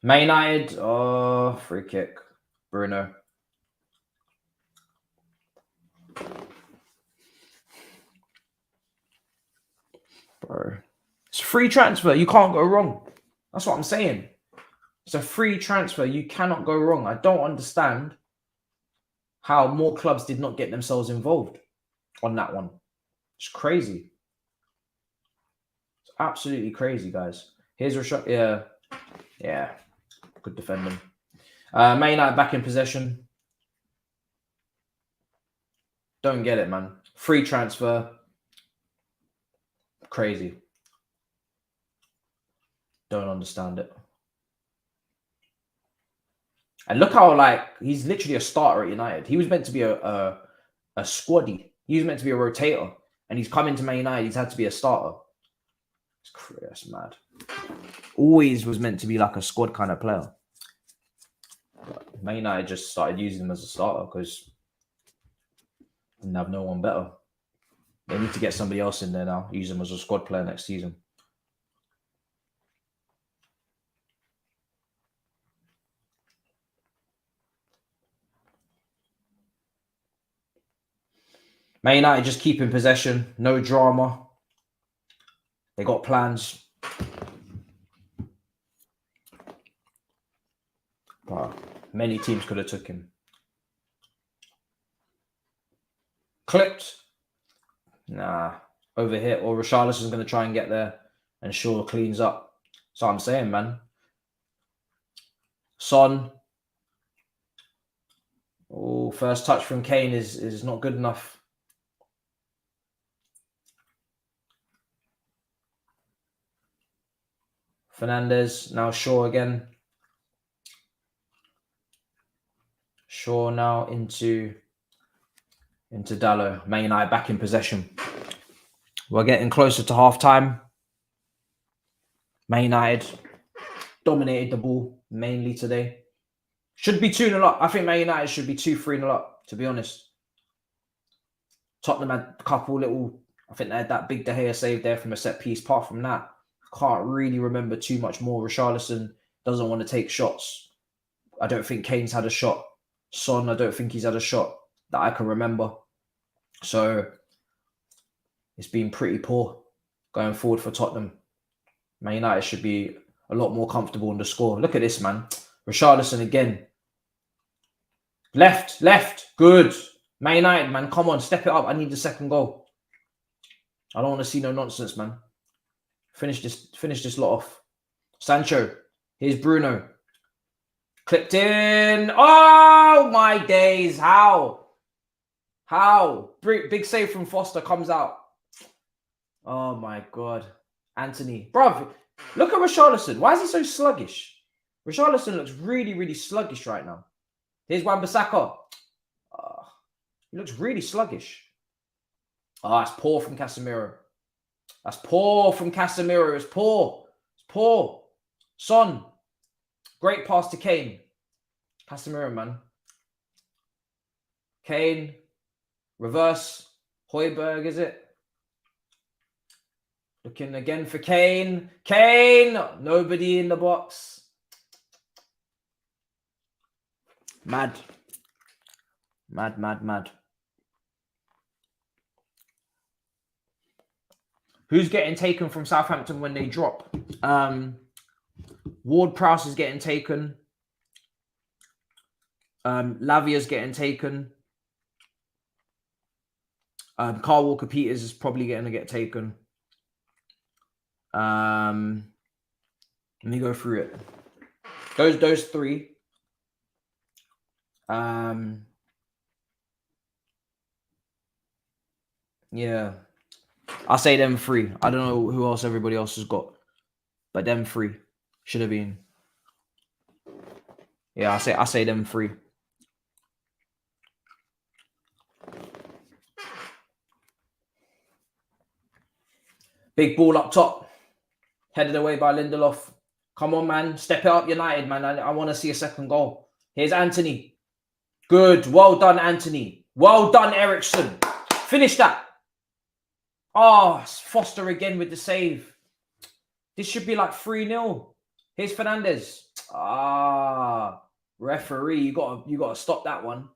Man United. Oh, free kick. Bruno. Bro. It's a free transfer. You can't go wrong. That's what I'm saying. It's a free transfer. You cannot go wrong. I don't understand how more clubs did not get themselves involved on that one. It's crazy. It's absolutely crazy, guys. Here's Rashford. Yeah. Yeah. Good defending. Man United back in possession. Don't get it, man. Free transfer. Crazy. Don't understand it. And look how, like, he's literally a starter at United. He was meant to be a squaddy. He was meant to be a rotator. And he's come into Man United. He's had to be a starter. That's mad. Always was meant to be like a squad kind of player. But Man United just started using him as a starter because didn't have no one better. They need to get somebody else in there now. Use him as a squad player next season. Man United just keep in possession. No drama. They got plans. But many teams could have took him. Clipped. Nah. Over here. Or Richarlison's going to try and get there. And Shaw cleans up. That's what I'm saying, man. Son. Oh, first touch from Kane is not good enough. Fernandez. Now Shaw again. Shaw now into Dallo. Man United back in possession. We're getting closer to half-time. Man United dominated the ball mainly today. Should be 2-0 up. I think Man United should be 2-3-0 up, to be honest. Tottenham had a couple little... I think they had that big De Gea save there from a set piece. Apart from that, can't really remember too much more. Richarlison doesn't want to take shots. I don't think Kane's had a shot. Son, I don't think he's had a shot that I can remember. So it's been pretty poor going forward for Tottenham. Man United should be a lot more comfortable on the score. Look at this, man. Richarlison again. Left. Good. Man United, man. Come on, step it up. I need the second goal. I don't want to see no nonsense, man. Finish this lot off. Sancho. Here's Bruno. Clipped in. Oh, my days. How? Big save from Foster comes out. Oh, my God. Anthony. Bruv, look at Richarlison. Why is he so sluggish? Richarlison looks really, really sluggish right now. Here's Wan-Bissaka. He looks really sluggish. It's poor from Casemiro. That's poor from Casemiro. It's poor. It's poor. Son. Great pass to Kane. Casemiro, man. Kane. Reverse. Højbjerg, is it? Looking again for Kane. Kane! Nobody in the box. Mad. Mad. Who's getting taken from Southampton when they drop? Ward-Prowse is getting taken. Lavia's getting taken. Carl Walker-Peters is probably going to get taken. Let me go through it. Those three. Yeah. I'll say them three. I don't know who else everybody else has got. But them three should have been. Yeah, I say them three. Big ball up top. Headed away by Lindelof. Come on, man. Step it up, United, man. I want to see a second goal. Here's Anthony. Good. Well done, Anthony. Well done, Ericsson. Finish that. Oh, Foster again with the save. This should be like 3-0. Here's Fernandez. Referee, you gotta stop that one.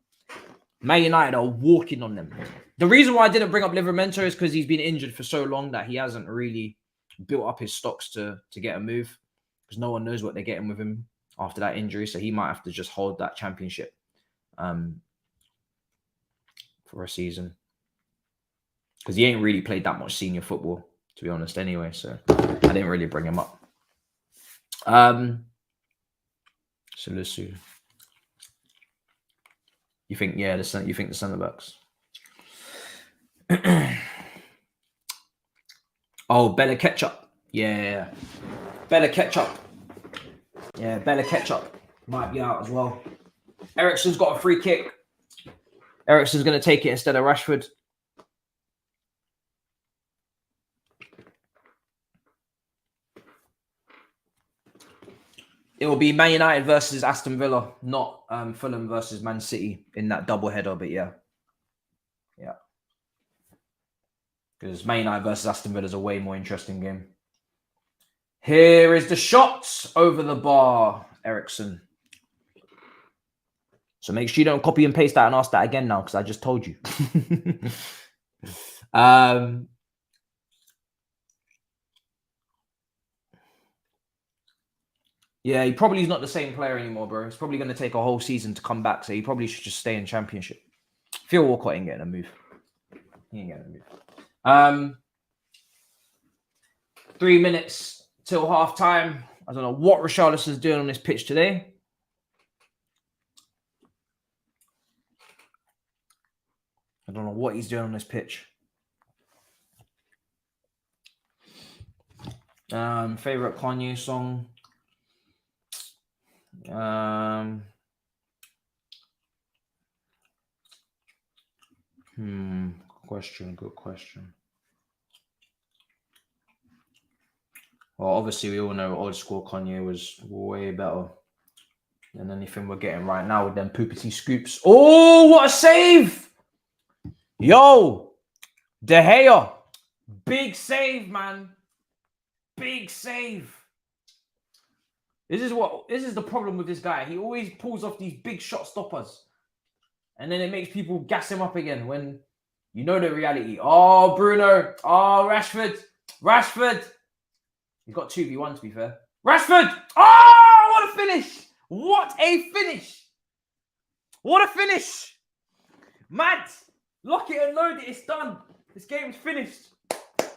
Man United are walking on them. The reason why I didn't bring up Livramento is because he's been injured for so long that he hasn't really built up his stocks to get a move. Because no one knows what they're getting with him after that injury. So he might have to just hold that championship for a season. Because he ain't really played that much senior football, to be honest, anyway. So I didn't really bring him up. Salisu. You think, yeah, you think the centre backs? Oh, Bella Ketchup. Yeah. Bella Ketchup. Yeah, Bella Ketchup might be out as well. Ericsson's got a free kick. Ericsson's going to take it instead of Rashford. It will be Man United versus Aston Villa, not Fulham versus Man City in that double header. But yeah. Because Man United versus Aston Villa is a way more interesting game. Here is the shot over the bar, Ericsson. So make sure you don't copy and paste that and ask that again now, because I just told you. Yeah, he probably is not the same player anymore, bro. It's probably going to take a whole season to come back, so he probably should just stay in Championship. Phil Walcott ain't getting a move. He ain't getting a move. 3 minutes till half time. I don't know what Richarlison's doing on this pitch today. I don't know what he's doing on this pitch. Favorite Kanye song. Good question. Well, obviously we all know old school Kanye was way better than anything we're getting right now with them poopity scoops. Oh, what a save! Yo, De Gea, big save, man. Big save. This is the problem with this guy. He always pulls off these big shot stoppers. And then it makes people gas him up again when you know the reality. Oh, Bruno. Oh, Rashford. He's got 2v1 to be fair. Rashford. Oh, what a finish. What a finish. What a finish. Mad. Lock it and load it. It's done. This game's finished.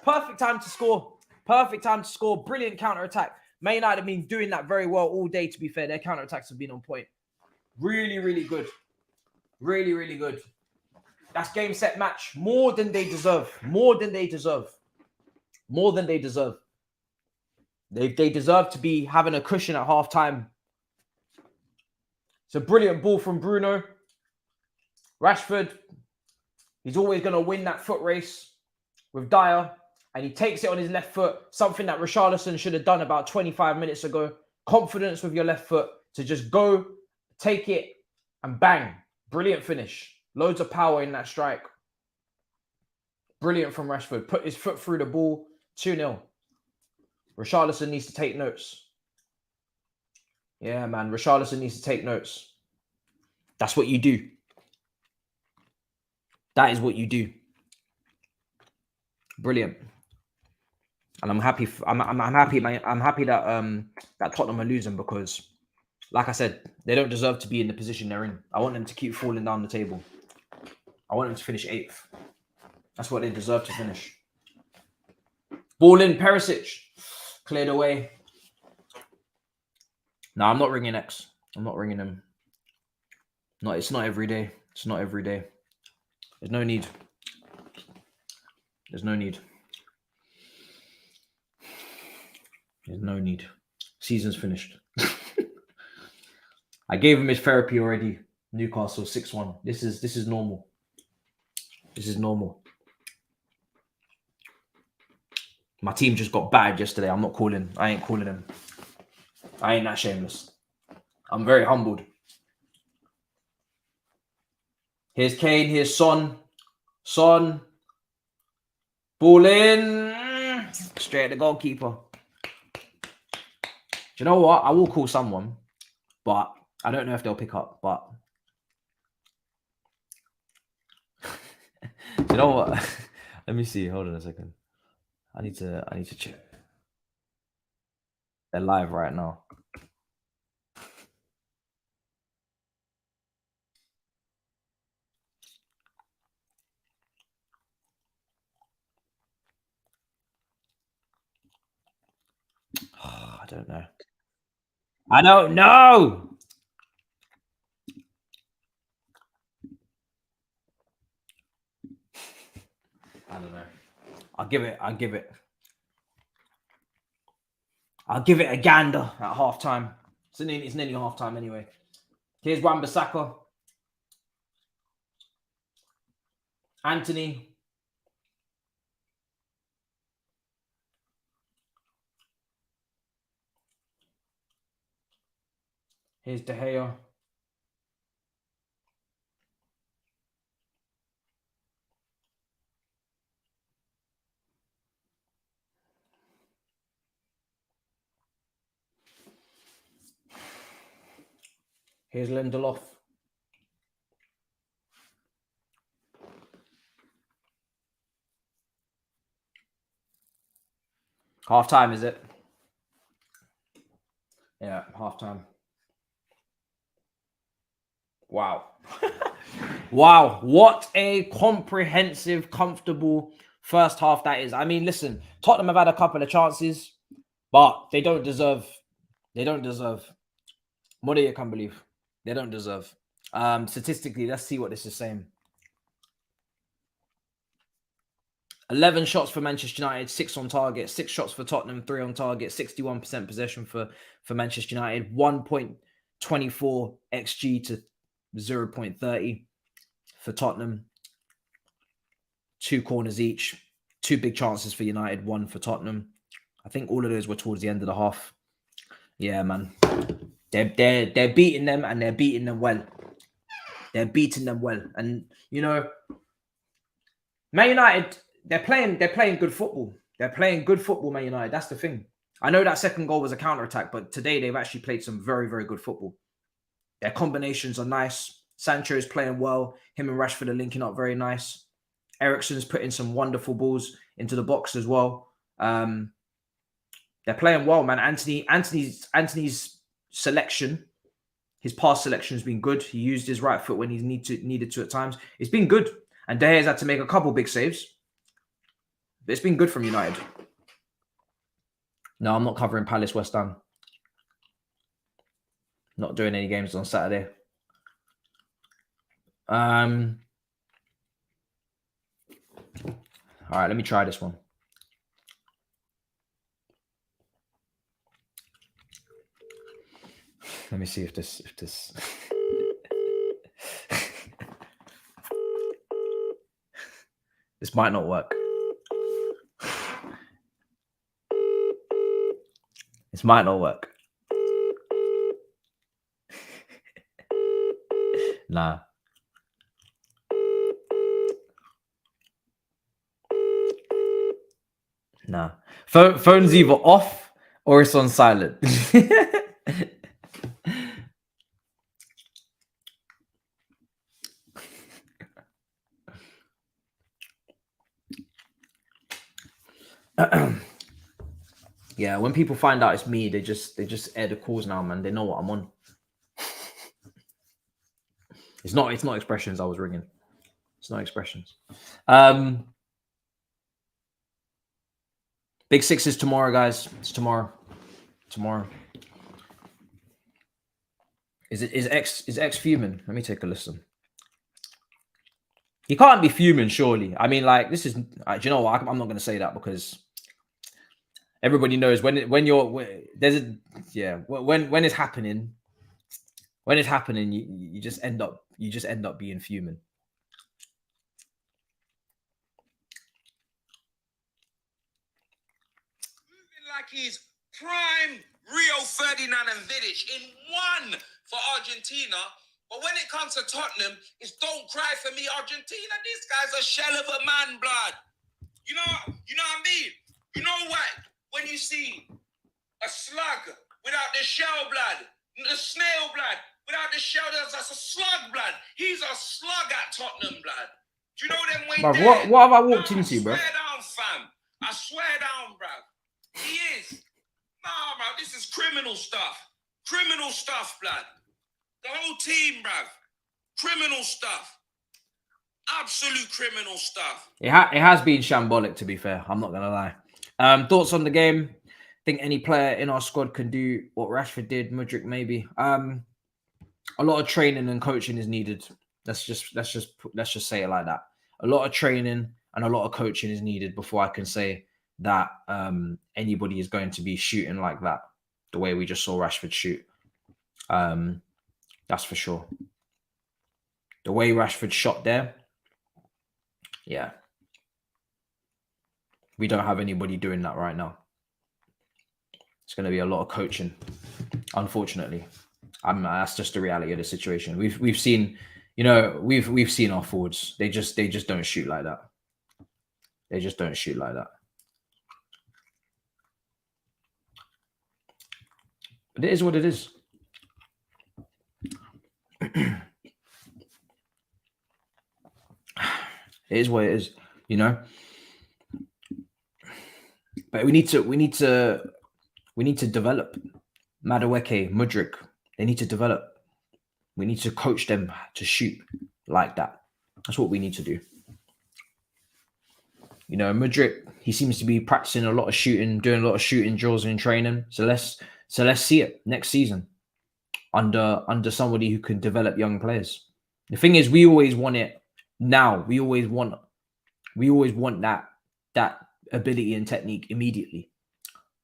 Perfect time to score. Perfect time to score. Brilliant counter-attack. Man United have been doing that very well all day, to be fair. Their counter-attacks have been on point. Really, really good. Really, really good. That's game, set, match. More than they deserve. More than they deserve. More than they deserve. They deserve to be having a cushion at half-time. It's a brilliant ball from Bruno. Rashford, he's always going to win that foot race with Dyer. And he takes it on his left foot, something that Richarlison should have done about 25 minutes ago. Confidence with your left foot to just go, take it, and bang. Brilliant finish. Loads of power in that strike. Brilliant from Rashford. Put his foot through the ball. 2-0. Richarlison needs to take notes. Yeah, man. Richarlison needs to take notes. That's what you do. That is what you do. Brilliant. And I'm happy. I'm happy, man. I'm happy that that Tottenham are losing because, like I said, they don't deserve to be in the position they're in. I want them to keep falling down the table. I want them to finish 8th. That's what they deserve to finish. Ball in, Perisic. Cleared away. No, I'm not ringing X. I'm not ringing him. No, it's not every day. It's not every day. There's no need. There's no need. There's no need. Season's finished. I gave him his therapy already. Newcastle 6-1. This is normal. This is normal. My team just got bad yesterday. I'm not calling. I ain't calling him. I ain't that shameless. I'm very humbled. Here's Kane. Here's Son. Son. Ball in. Straight at the goalkeeper. Do you know what? I will call someone, but I don't know if they'll pick up. But do you know what? Let me see. Hold on a second. I need to check. They're live right now. Oh, I don't know. I don't know. I don't know. I'll give it a gander at halftime. It's nearly halftime anyway. Here's Wan-Bissaka. Anthony. Here's De Gea. Here's Lindelof. Half time, is it? Yeah, half time. Wow. Wow. What a comprehensive, comfortable first half that is. I mean, listen, Tottenham have had a couple of chances, but they don't deserve. They don't deserve. More than you can believe. They don't deserve. Statistically, let's see what this is saying. 11 shots for Manchester United, 6 on target, 6 shots for Tottenham, 3 on target, 61% possession for Manchester United, 1.24 XG to 0.30 for Tottenham, 2 corners each, 2 big chances for United, 1 for Tottenham. I think all of those were towards the end of the half. Yeah, man. They're beating them and they're beating them well. They're beating them well. And, you know, Man United, they're playing good football. They're playing good football, Man United. That's the thing. I know that second goal was a counter-attack, but today they've actually played some very, very good football. Their combinations are nice. Sancho is playing well. Him and Rashford are linking up very nice. Eriksen's putting some wonderful balls into the box as well. They're playing well, man. Anthony's selection, his pass selection has been good. He used his right foot when he's needed to at times. It's been good. And De Gea's had to make a couple big saves. It's been good from United. No, I'm not covering Palace West Ham. Not doing any games on Saturday. All right, let me try this one. Let me see if this this might not work. This might not work. Nah. Nah. Phone's either off or it's on silent. Yeah, when people find out it's me, they just air the calls now, man. They know what I'm on. It's not expressions I was ringing. It's not expressions. Big Six is tomorrow, guys. It's tomorrow. Tomorrow. Is X fuming? Let me take a listen. He can't be fuming, surely. I mean, like, this is. Do you know what? I'm not going to say that because everybody knows when it's happening. When it's happening, you just end up being fuming. Like he's prime Rio Ferdinand and Vidic in one for Argentina. But when it comes to Tottenham, it's don't cry for me, Argentina. This guy's a shell of a man, blood. You know what I mean? You know what? When you see a slug without the shell, blood, the snail, blood, without the shell, that's a slug, blood. He's a slug at Tottenham, blood. Do you know them way Bruv, there? what have I walked into, bro? I swear down, fam. I swear down, bruv. He is. Nah, bro, this is criminal stuff. Criminal stuff, blood. The whole team, bruv. Criminal stuff. Absolute criminal stuff. It has been shambolic, to be fair. I'm not going to lie. Thoughts on the game? Think any player in our squad can do what Rashford did? Mudryk, maybe. A lot of training and coaching is needed. Let's just say it like that. A lot of training and a lot of coaching is needed before I can say that anybody is going to be shooting like that, the way we just saw Rashford shoot. That's for sure. The way Rashford shot there, yeah. We don't have anybody doing that right now. It's going to be a lot of coaching, unfortunately. That's just the reality of the situation. We've seen, we've seen our forwards. They just don't shoot like that. They just don't shoot like that. But it is what it is. It is what it is, But we need to develop. Madueke, Mudryk, they need to develop. We need to coach them to shoot like that. That's what we need to do. Mudryk, he seems to be practicing a lot of shooting, doing a lot of shooting drills in training. So let's see it next season under somebody who can develop young players. The thing is, we always want it now. We always want that ability and technique immediately.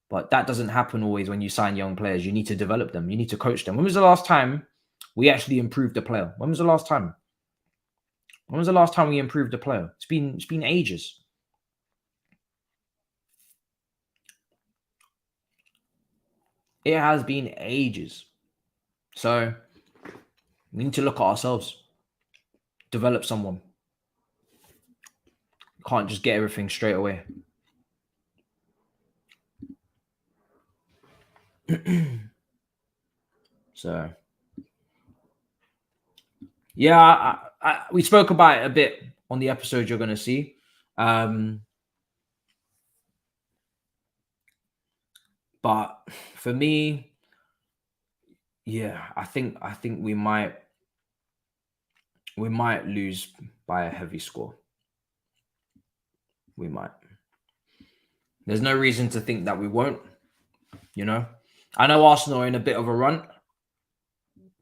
But that doesn't happen always when you sign young players. You need to develop them. You need to coach them. When was the last time we actually improved a player? When was the last time? When was the last time we improved a player? It's been ages. It has been ages. So we need to look at ourselves. Develop someone. You can't just get everything straight away. So, yeah, we spoke about it a bit on the episode you're going to see. But for me, yeah, I think we might lose by a heavy score. We might. There's no reason to think that we won't. You know, I know Arsenal are in a bit of a run,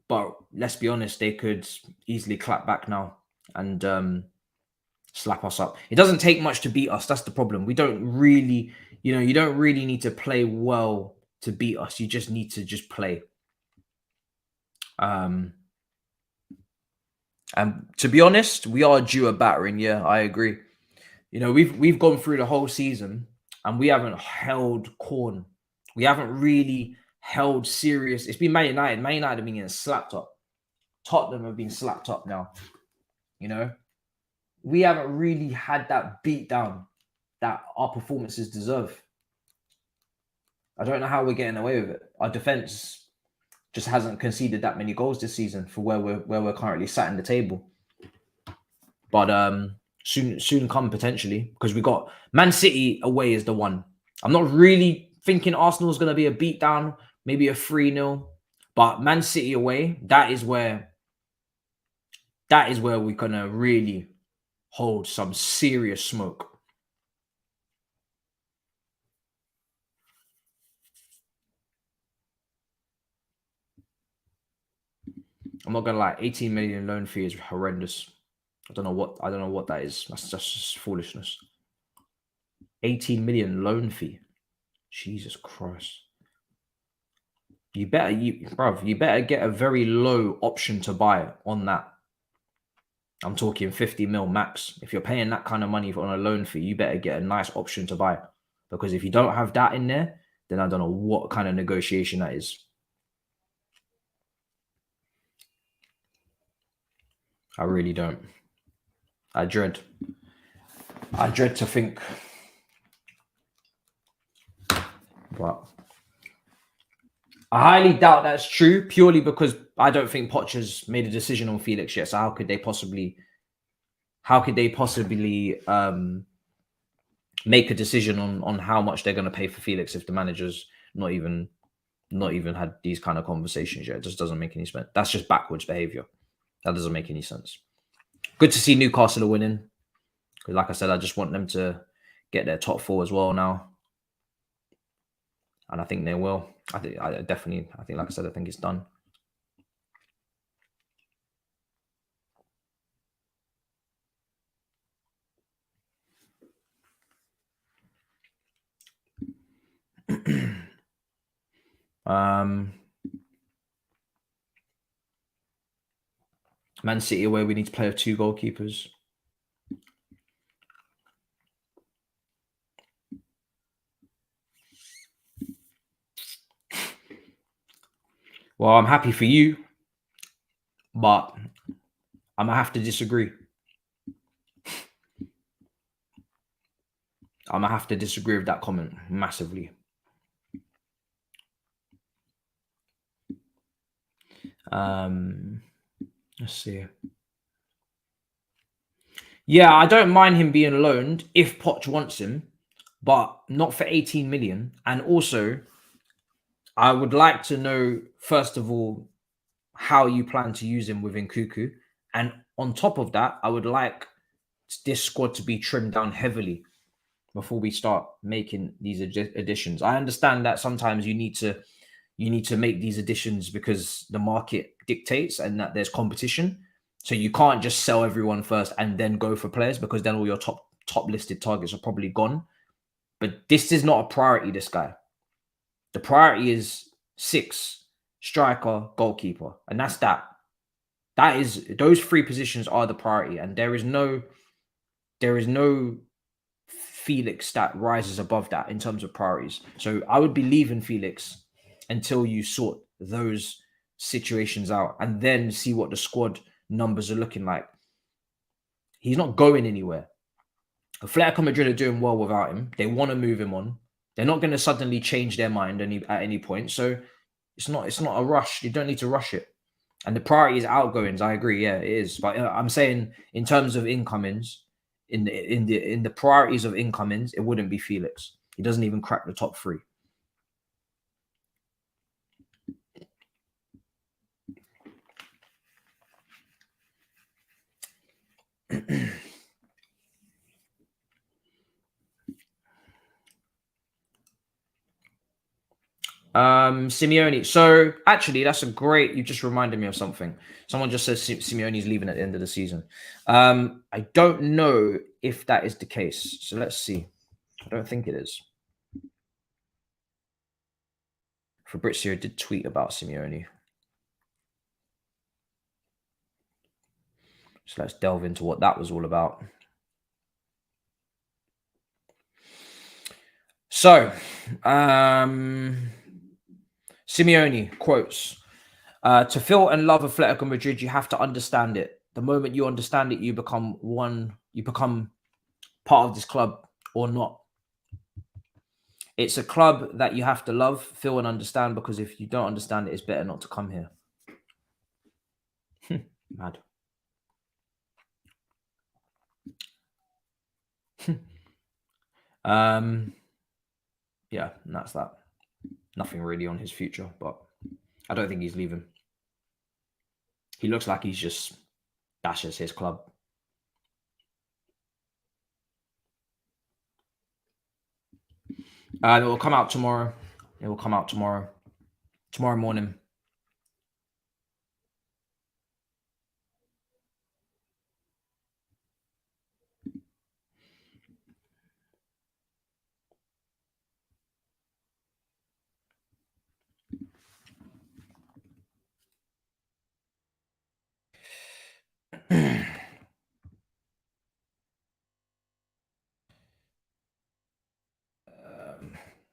but let's be honest, they could easily clap back now and slap us up. It doesn't take much to beat us. That's the problem. We don't really, you don't really need to play well to beat us. You just need to just play. And to be honest, we are due a battering. Yeah, I agree. We've gone through the whole season and we haven't held corn. We haven't really held serious. It's been Man United. Man United have been getting slapped up. Tottenham have been slapped up now. We haven't really had that beat down that our performances deserve. I don't know how we're getting away with it. Our defense just hasn't conceded that many goals this season for where we're currently sat in the table. But soon come potentially, because we got Man City away is the one. I'm not really thinking Arsenal's going to be a beatdown, maybe a 3-0, but Man City away, that is where we're going to really hold some serious smoke. I'm not gonna lie, 18 million loan fee is horrendous. I don't know what that is. That's just foolishness. 18 million loan fee. Jesus Christ. You better get a very low option to buy on that. I'm talking 50 mil max. If you're paying that kind of money on a loan fee, you better get a nice option to buy. Because if you don't have that in there, then I don't know what kind of negotiation that is. I really don't. I dread to think. But I highly doubt that's true, purely because I don't think Poch's made a decision on Felix yet. So how could they possibly make a decision on how much they're going to pay for Felix if the manager's not even had these kind of conversations yet? It just doesn't make any sense. That's just backwards behavior. That doesn't make any sense. Good to see Newcastle are winning. Because like I said, I just want them to get their top 4 as well now. And I think they will. I think, like I said, I think it's done. Man City away, we need to play with 2 goalkeepers. Well, I'm happy for you, but I'm gonna have to disagree. I'm gonna have to disagree with that comment massively. Let's see. Yeah, I don't mind him being loaned if Poch wants him, but not for 18 million. And also, I would like to know, first of all, how you plan to use him within Cuckoo. And on top of that, I would like this squad to be trimmed down heavily before we start making these additions. I understand that sometimes you need to make these additions because the market dictates and that there's competition. So you can't just sell everyone first and then go for players, because then all your top listed targets are probably gone. But this is not a priority, this guy. The priority is 6, striker, goalkeeper. And that's that. That is, those 3 positions are the priority. And there is no Felix that rises above that in terms of priorities. So I would be leaving Felix until you sort those situations out and then see what the squad numbers are looking like. He's not going anywhere. Atletico Madrid are doing well without him. They want to move him on. They're not going to suddenly change their mind at any point. So it's not a rush. You don't need to rush it. And the priority is outgoings. I agree. Yeah, it is. But I'm saying in terms of incomings, in the priorities of incomings, it wouldn't be Felix. He doesn't even crack the top 3. Simeone. So actually, that's a great. You just reminded me of something. Someone just says Simeone's leaving at the end of the season. I don't know if that is the case. So let's see. I don't think it is. Fabrizio did tweet about Simeone. So let's delve into what that was all about. So, Simeone quotes, to feel and love Atletico Madrid, you have to understand it. The moment you understand it, you become part of this club or not. It's a club that you have to love, feel, and understand, because if you don't understand it, it's better not to come here. Mad. Yeah, and that's that. Nothing really on his future, but I don't think he's leaving. He looks like he's just dashes his club. It will come out tomorrow. It will come out tomorrow. Tomorrow morning.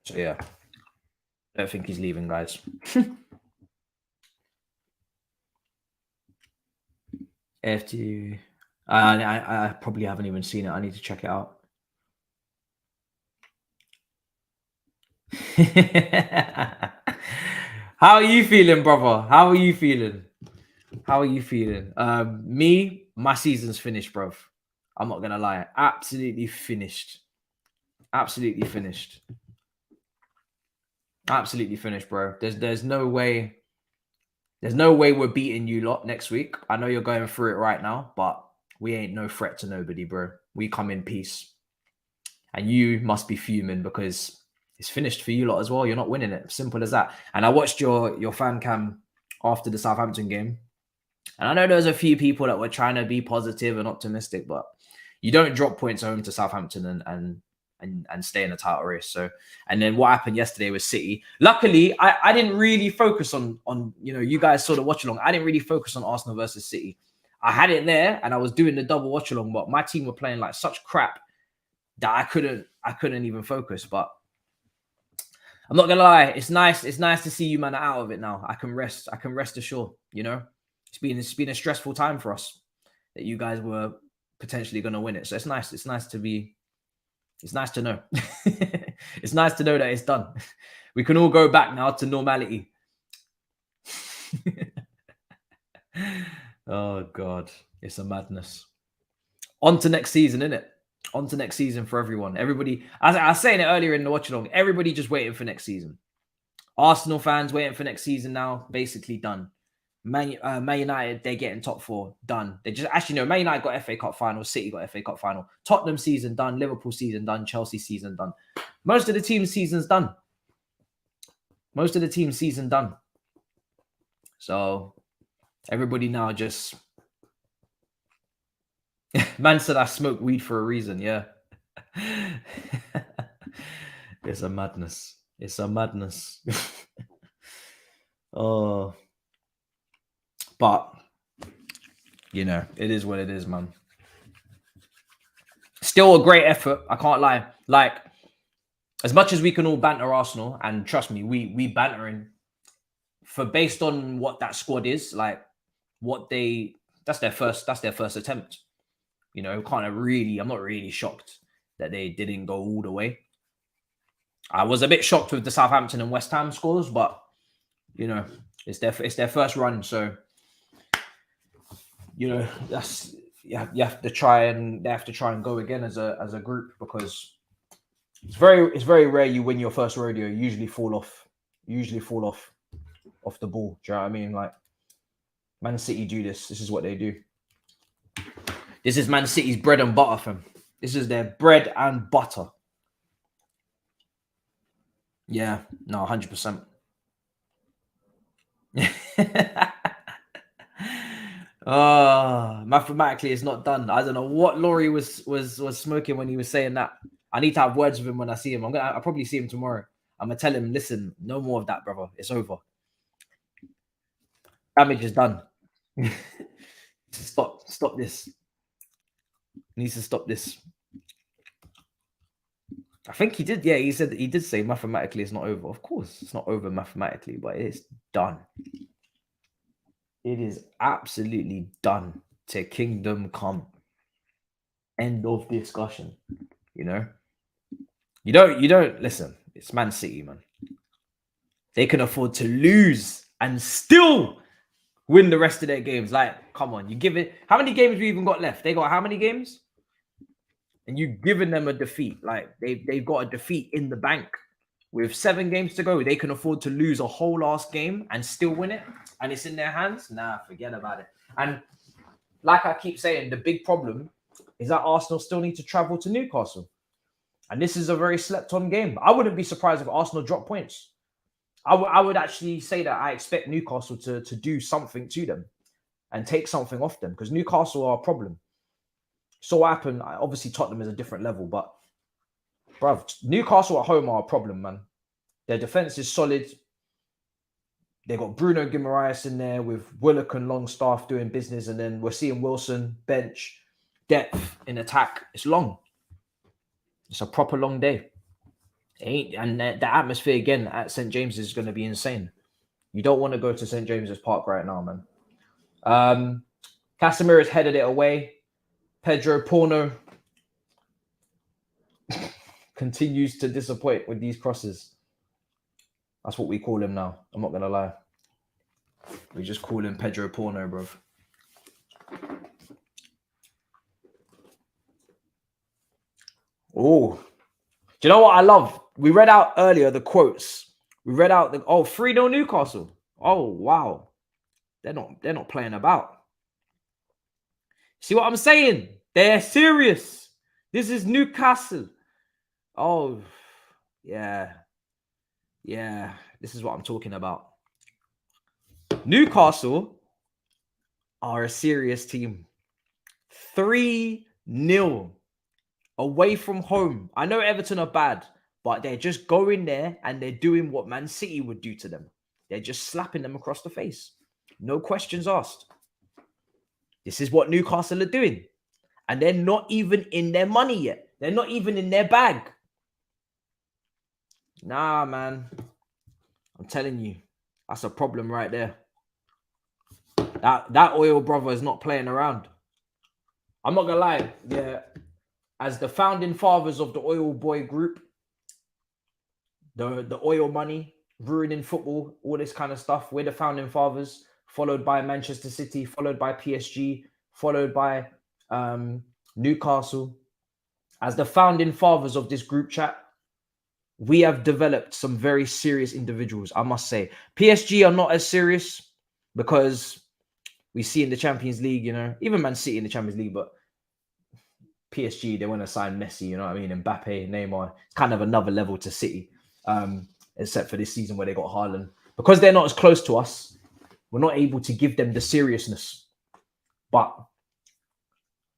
So yeah, I don't think he's leaving, guys. FT. I probably haven't even seen it. I need to check it out. How are you feeling, brother? How are you feeling? How are you feeling? Me, my season's finished, bro. I'm not gonna lie. Absolutely finished. Absolutely finished. Absolutely finished, bro. There's no way. There's no way we're beating you lot next week. I know you're going through it right now, but we ain't no threat to nobody, bro. We come in peace. And you must be fuming because it's finished for you lot as well. You're not winning it. Simple as that. And I watched your fan cam after the Southampton game. And I know there's a few people that were trying to be positive and optimistic, but you don't drop points home to Southampton and stay in the title race. So, and then what happened yesterday with City? Luckily, I didn't really focus on you guys saw the watch along. I didn't really focus on Arsenal versus City. I had it there and I was doing the double watch along, but my team were playing like such crap that I couldn't even focus. But I'm not gonna lie, it's nice to see you man are out of it now. I can rest assured, It's been a stressful time for us that you guys were potentially gonna win it. So it's nice to know. It's nice to know that it's done. We can all go back now to normality. Oh God, it's a madness. On to next season, innit? On to next season for everyone. Everybody, as I was saying it earlier in the watch along, everybody just waiting for next season. Arsenal fans waiting for next season now, basically done. Man United, they're getting top 4, done. They just actually no, Man United got FA Cup final, City got FA Cup final, Tottenham season done, Liverpool season done, Chelsea season done. Most of the team's season's done. Most of the team's season done. So everybody now just man said I smoke weed for a reason, yeah. It's a madness. It's a madness. Oh. But, it is what it is, man. Still a great effort. I can't lie. Like, as much as we can all banter Arsenal, and trust me, we bantering for based on what that squad is, like that's their first attempt. I'm not really shocked that they didn't go all the way. I was a bit shocked with the Southampton and West Ham scores, but it's their first run, so that's you have to try and go again as a group, because it's very rare you win your first rodeo. You usually fall off the ball. Do you know what I mean? Like Man City do this. This is what they do. This is Man City's bread and butter, fam. This is their bread and butter. Yeah, no, 100%. Mathematically, it's not done. I don't know what Laurie was smoking when he was saying that. I need to have words with him when I see him. I'll probably see him tomorrow. I'm gonna tell him, listen, no more of that, brother. It's over. Damage is done. Stop this. Needs to stop this. I think he did. Yeah, he did say mathematically it's not over. Of course, it's not over mathematically, but it's done. It is absolutely done. To kingdom come. End of discussion. You know, you don't listen. It's Man City, man. They can afford to lose and still win the rest of their games. Like, come on, you give it. How many games have we even got left? They got how many games? And you've given them a defeat. Like they've got a defeat in the bank. With 7 games to go, they can afford to lose a whole last game and still win it. And it's in their hands. Nah, forget about it. And like I keep saying, the big problem is that Arsenal still need to travel to Newcastle. And this is a very slept-on game. I wouldn't be surprised if Arsenal drop points. I would actually say that I expect Newcastle to do something to them and take something off them because Newcastle are a problem. So what happened? Obviously, Tottenham is a different level, but bruv, Newcastle at home are a problem, man. Their defense is solid. They got Bruno Guimaraes in there with Willock and Longstaff doing business, and then we're seeing Wilson bench, depth in attack. It's long. It's a proper long day. And the atmosphere again at St. James's is going to be insane. You don't want to go to St. James's Park right now, man. Casemiro's headed it away. Pedro Porno continues to disappoint with these crosses. That's what we call him now. I'm not going to lie. We just call him Pedro Porno, bro. Oh, do you know what I love? We read out earlier the quotes. We read out 3-0 Newcastle. Oh, wow. They're not playing about. See what I'm saying? They're serious. This is Newcastle. Oh, yeah. Yeah, this is what I'm talking about. Newcastle are a serious team. 3-0 away from home. I know Everton are bad, but they're just going there and they're doing what Man City would do to them. They're just slapping them across the face. No questions asked. This is what Newcastle are doing. And they're not even in their money yet. They're not even in their bag. Nah, man. I'm telling you, that's a problem right there. That oil brother is not playing around. I'm not gonna lie. Yeah, as the founding fathers of the oil boy group, the oil money, ruining football, all this kind of stuff. We're the founding fathers, followed by Manchester City, followed by PSG, followed by Newcastle. As the founding fathers of this group chat, we have developed some very serious individuals, I must say. PSG are not as serious because we see in the Champions League, you know, even Man City in the Champions League, but PSG, they want to sign Messi, you know what I mean? Mbappe, Neymar, it's kind of another level to City, except for this season where they got Haaland. Because they're not as close to us, we're not able to give them the seriousness. But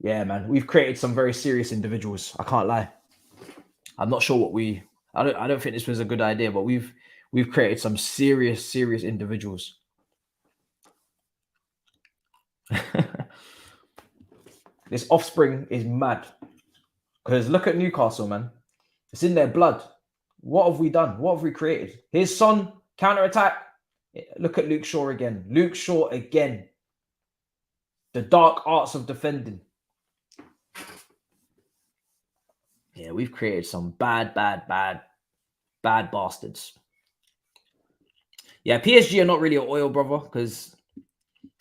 yeah, man, we've created some very serious individuals. I can't lie. I'm not sure what I don't think this was a good idea, but we've created some serious individuals. This offspring is mad. Because look at Newcastle, man. It's in their blood. What have we done? What have we created? His son, counter-attack. Look at Luke Shaw again. Luke Shaw again. The dark arts of defending. Yeah, we've created some bad bastards. Yeah, PSG are not really an oil brother because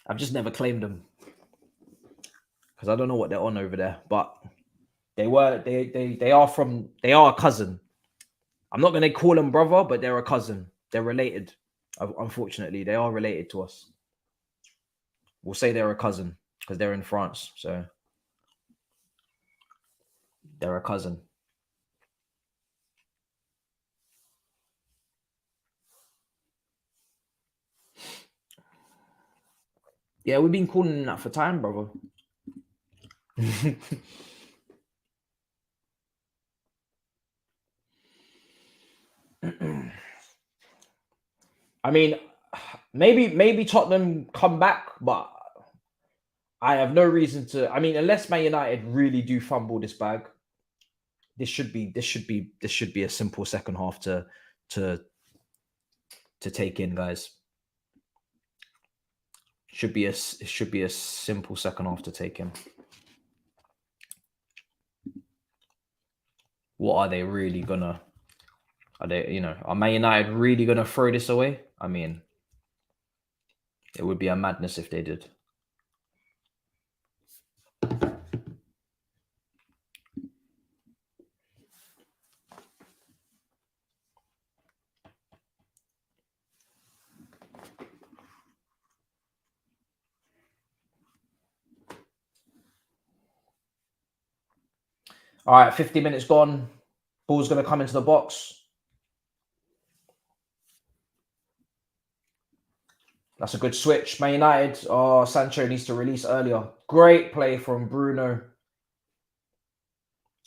I've just never claimed them. Because I don't know what they're on over there. But they are a cousin. I'm not going to call them brother, but they're a cousin. They're related. Unfortunately, they are related to us. We'll say they're a cousin because they're in France. So they're a cousin. Yeah, we've been calling that for time, brother. I mean, maybe Tottenham come back, but I have no reason to. I mean, unless Man United really do fumble this bag, this should be a simple second half to take in, guys. It should be a simple second half to take in. What are they really gonna? Are they, are Man United really gonna throw this away? I mean, it would be a madness if they did. All right, 50 minutes gone. Ball's going to come into the box. That's a good switch. Man United. Oh, Sancho needs to release earlier. Great play from Bruno.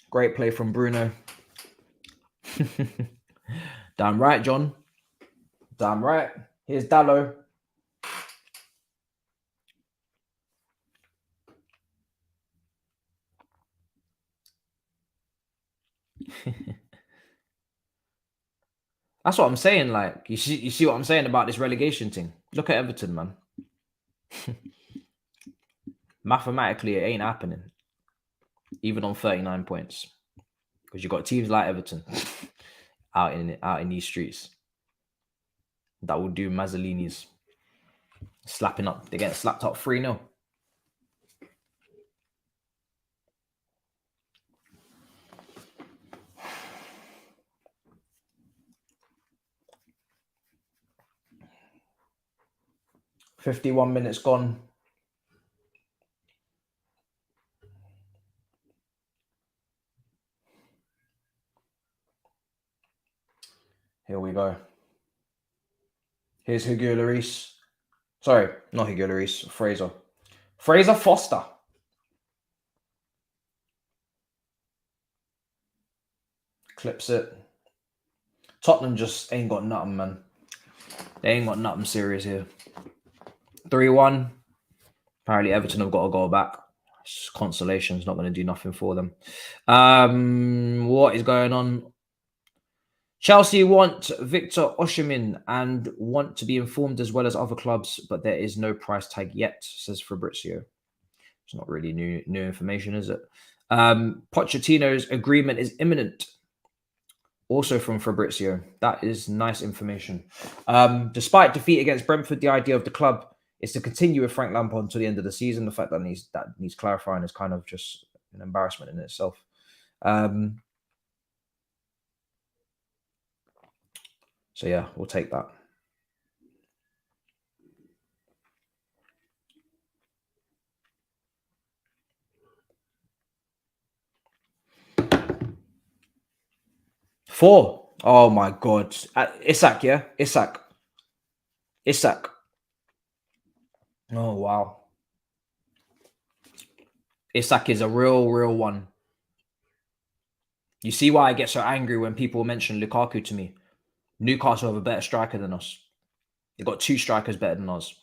Great play from Bruno. Damn right, John. Damn right. Here's Dallo. That's what I'm saying. Like, you see what I'm saying about this relegation thing. Look at Everton, man. Mathematically, it ain't happening, even on 39 points, because you got teams like Everton out in these streets that will do Mazzolini's slapping up. They get slapped up 3-0. "51 minutes gone." Here we go. Here's Hugo Lloris. Sorry, not Hugo Lloris. Fraser. Fraser Foster. Clips it. Tottenham just ain't got nothing, man. They ain't got nothing serious here. 3-1. Apparently Everton have got to go back. Consolation is not going to do nothing for them. What is going on? Chelsea want Victor Osimhen and want to be informed as well as other clubs, but there is no price tag yet, says Fabrizio. It's not really new information, is it? Pochettino's agreement is imminent. Also from Fabrizio. That is nice information. Despite defeat against Brentford, the idea of the club is to continue with Frank Lampard until the end of the season. The fact that needs clarifying is kind of just an embarrassment in itself. So yeah, we'll take that. Four. Oh my God. Isak, yeah? Isak. Oh, wow. Isak is a real one. You see why I get so angry when people mention Lukaku to me. Newcastle have a better striker than us. They've got 2 strikers better than us.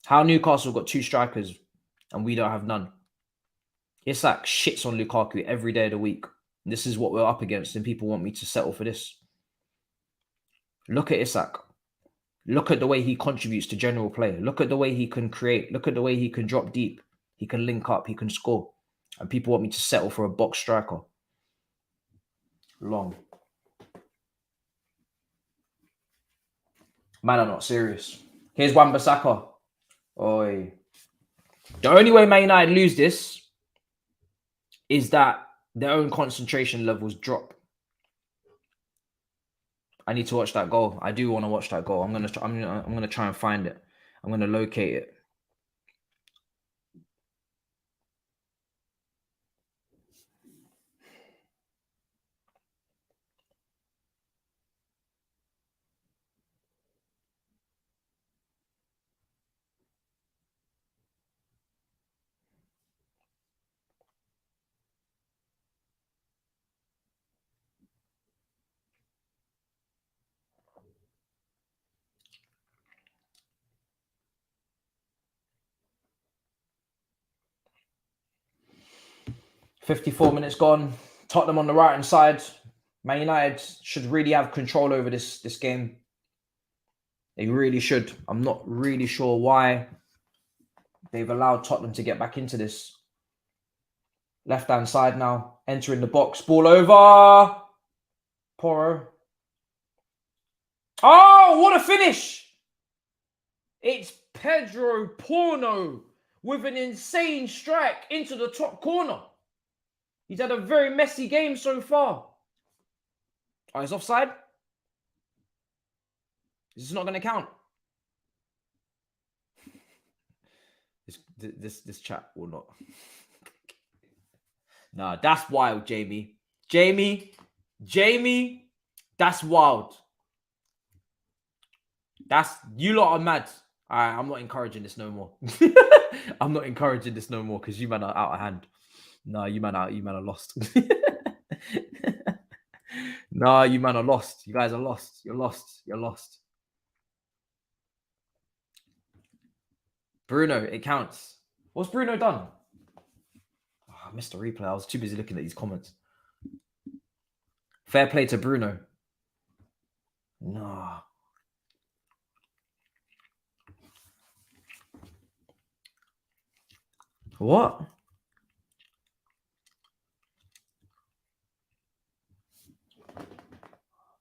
How Newcastle got 2 strikers and we don't have none? Isak shits on Lukaku every day of the week. This is what we're up against, and people want me to settle for this. Look at Isak. Look at the way he contributes to general play. Look at the way he can create. Look at the way he can drop deep. He can link up. He can score. And people want me to settle for a box striker. Long. Man, I'm not serious. Here's Wan-Bissaka. Oi. The only way Man United lose this is that their own concentration levels drop. I need to watch that goal. I do want to watch that goal. I'm gonna try and find it. I'm gonna locate it. 54 minutes gone. Tottenham on the right-hand side. Man United should really have control over this game. They really should. I'm not really sure why they've allowed Tottenham to get back into this. Left-hand side now. Entering the box. Ball over. Porro. Oh, what a finish! It's Pedro Porno with an insane strike into the top corner. He's had a very messy game so far. Oh, he's offside? Is this not going to count? This chat will not. Nah, that's wild, Jamie. Jamie, that's wild. You lot are mad. All right, I'm not encouraging this no more. I'm not encouraging this no more because you man are out of hand. No, you man are lost. No, you man are lost. You guys are lost. You're lost. Bruno, it counts. What's Bruno done? Oh, I missed the replay. I was too busy looking at these comments. Fair play to Bruno. No. What?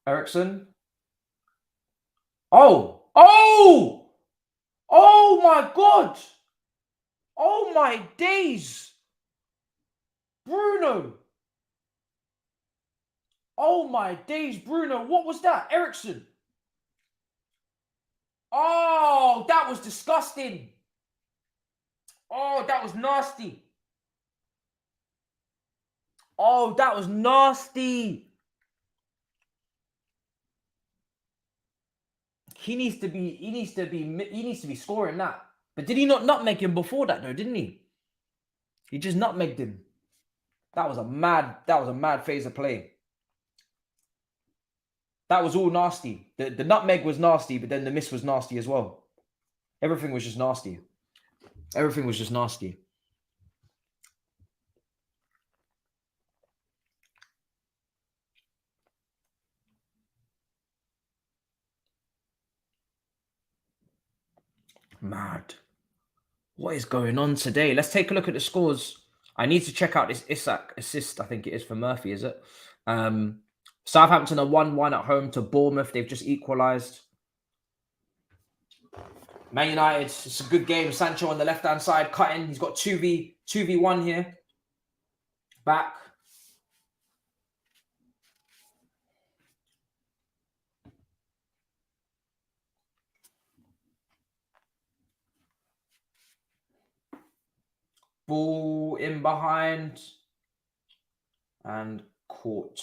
Ericsson? Oh my God! Oh my days! Bruno! Oh my days, Bruno! What was that, Ericsson? Oh, that was disgusting. Oh, that was nasty. Oh, that was nasty. He needs to be scoring that. But did he not nutmeg him before that though, didn't he? He just nutmegged him. That was a mad phase of play. That was all nasty. The nutmeg was nasty, but then the miss was nasty as well. Everything was just nasty. Everything was just nasty. Mad. What is going on today? Let's take a look at the scores. I need to check out this Isak assist. I think it is for Murphy, is it? Southampton are 1-1 at home to Bournemouth. They've just equalised. Man United, it's a good game. Sancho on the left-hand side, cutting. He's got 2v1 here. Back. Ball in behind. And caught.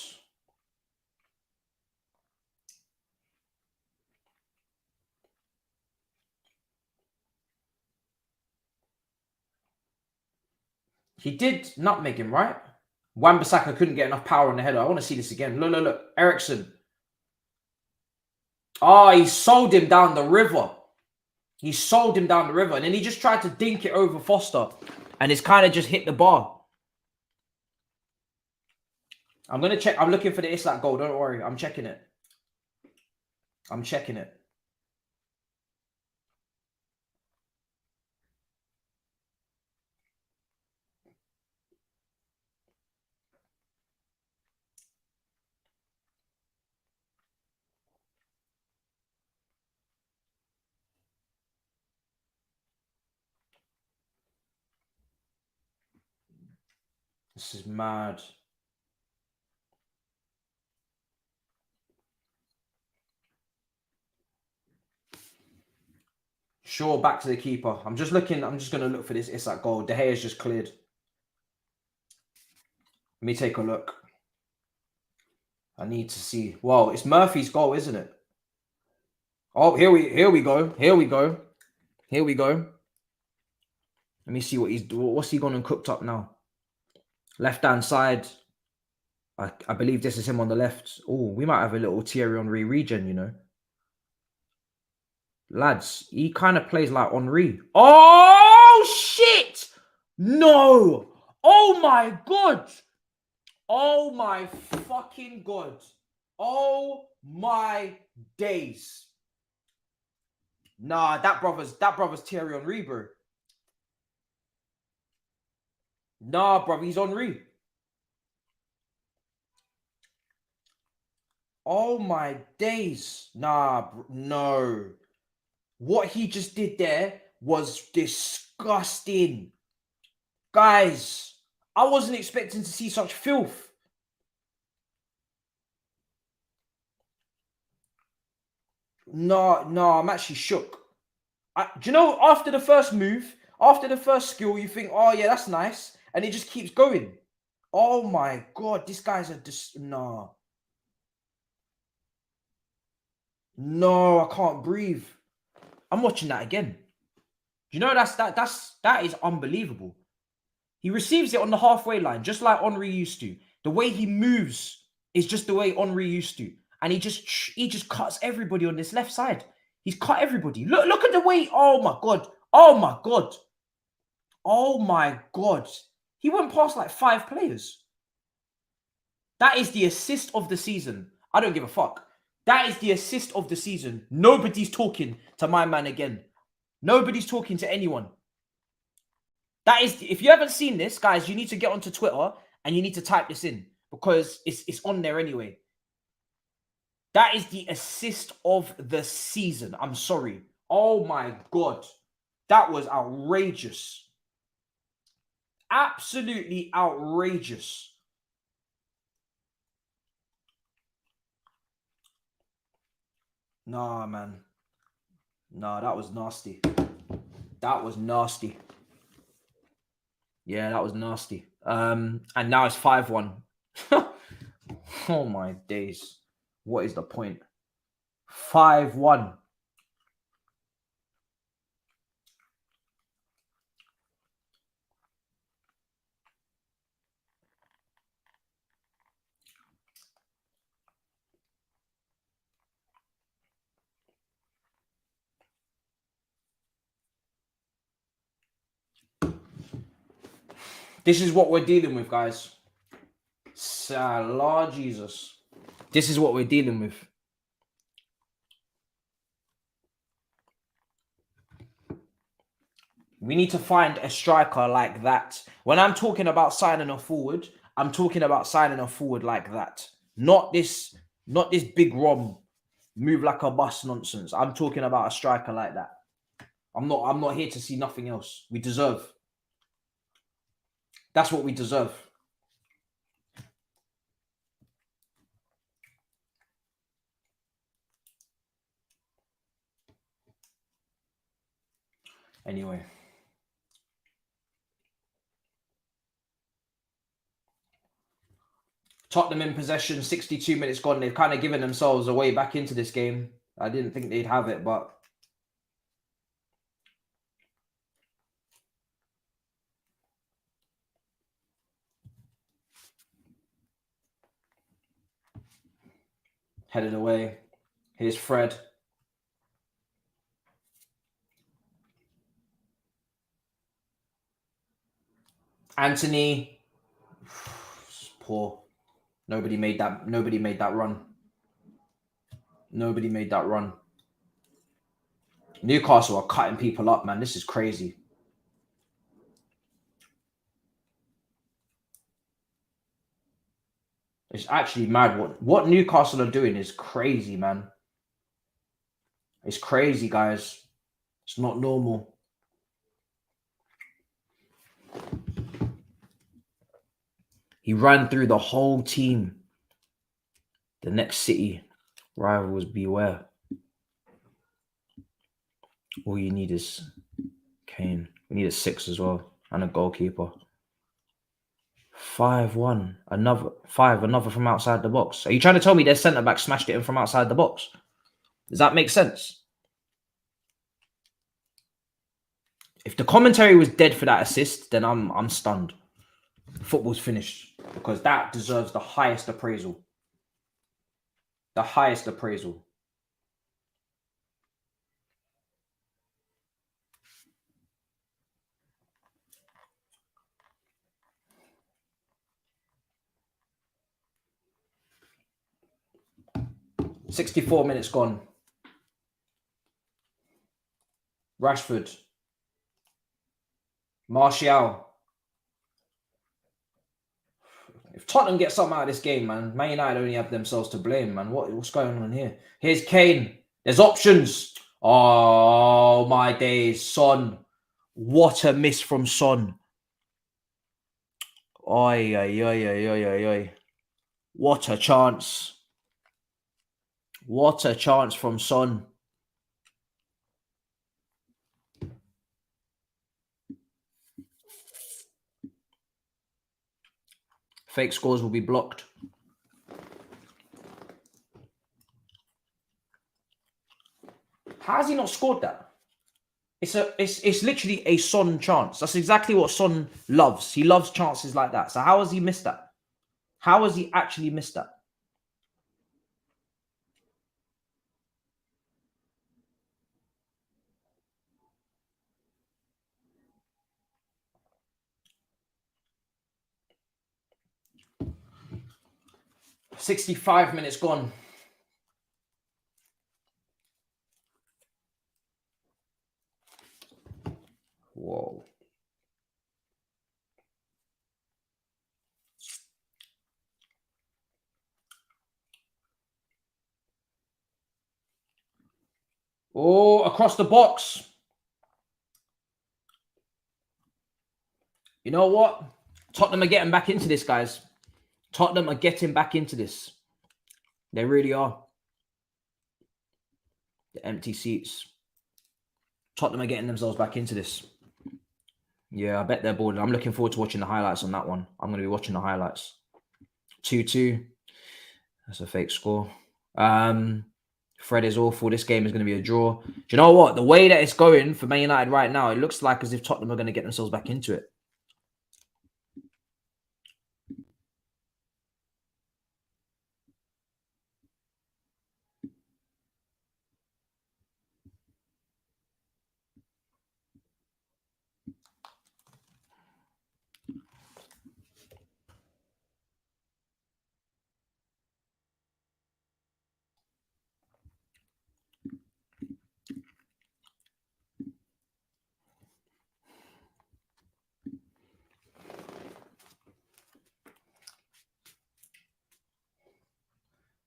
He did nutmeg him, right? Wan-Bissaka couldn't get enough power on the header. I want to see this again. Look. Ericsson. Oh, he sold him down the river. And then he just tried to dink it over Foster. And it's kind of just hit the bar. I'm going to check. I'm looking for the Isak goal. Don't worry. I'm checking it. This is mad. Sure, back to the keeper. I'm just going to look for this Isak goal. De Gea's just cleared. Let me take a look. I need to see. Well, it's Murphy's goal, isn't it? Oh, here we go. Let me see what's he gone and cooked up now. Left-hand side. I believe this is him on the left. Oh, we might have a little Thierry Henry regen, you know. Lads, he kind of plays like Henry. Oh, shit! No! Oh my God. Oh my fucking God. Oh my days. Nah, that brother's Thierry Henry, bro. Nah, bro, he's Henry. Oh my days. Nah, no. What he just did there was disgusting. Guys, I wasn't expecting to see such filth. No, I'm actually shook. Do you know, after the first move, after the first skill, you think, oh yeah, that's nice. And it just keeps going. Oh my God, this guy's nah. No, I can't breathe. I'm watching that again. You know, that is unbelievable. He receives it on the halfway line, just like Henry used to. The way he moves is just the way Henry used to. And he just cuts everybody on this left side. He's cut everybody. Look at the way. Oh my God. Oh my God. Oh my God. He went past like 5 players. That is the assist of the season. I don't give a fuck. That is the assist of the season. Nobody's talking to my man again. Nobody's talking to anyone. That is, if you haven't seen this, guys, you need to get onto Twitter and you need to type this in because it's on there anyway. That is the assist of the season. I'm sorry. Oh my God. That was outrageous. Absolutely outrageous. Nah, man. Nah, that was nasty. That was nasty. Yeah, that was nasty. And now it's 5-1. Oh my days. What is the point? 5-1. This is what we're dealing with, guys. Salah Jesus. This is what we're dealing with. We need to find a striker like that. When I'm talking about signing a forward, I'm talking about signing a forward like that. Not this big Rom move like a bus nonsense. I'm talking about a striker like that. I'm not here to see nothing else. We deserve. That's what we deserve. Anyway. Tottenham in possession, 62 minutes gone. They've kind of given themselves a way back into this game. I didn't think they'd have it, but headed away. Here's Fred. Anthony. Poor. Nobody made that run. Nobody made that run. Newcastle are cutting people up, man. This is crazy. It's actually mad. What Newcastle are doing is crazy, man. It's crazy, guys. It's not normal. He ran through the whole team. The next City rivals beware. All you need is Kane. We need a 6 as well and a goalkeeper. 5-1. Another from outside the box. Are you trying to tell me their centre back smashed it in from outside the box? Does that make sense? If the commentary was dead for that assist, then I'm stunned. Football's finished because that deserves the highest appraisal. The highest appraisal. 64 minutes gone. Rashford. Martial. If Tottenham get something out of this game, man, Man United only have themselves to blame, man. What's going on here? Here's Kane. There's options. Oh, my days. Son. What a miss from Son. Oi, oi, oi, oi, oi, oi, oi. What a chance. What a chance from Son. Fake scores will be blocked. How has he not scored that? It's literally a Son chance. That's exactly what Son loves. He loves chances like that. So how has he missed that? How has he actually missed that? $65 minutes gone. Whoa. Oh, across the box. You know what? Tottenham are getting back into this, guys. Tottenham are getting back into this. They really are. The empty seats. Tottenham are getting themselves back into this. Yeah, I bet they're bored. I'm looking forward to watching the highlights on that one. I'm going to be watching the highlights. 2-2. That's a fake score. Fred is awful. This game is going to be a draw. Do you know what? The way that it's going for Man United right now, it looks like as if Tottenham are going to get themselves back into it.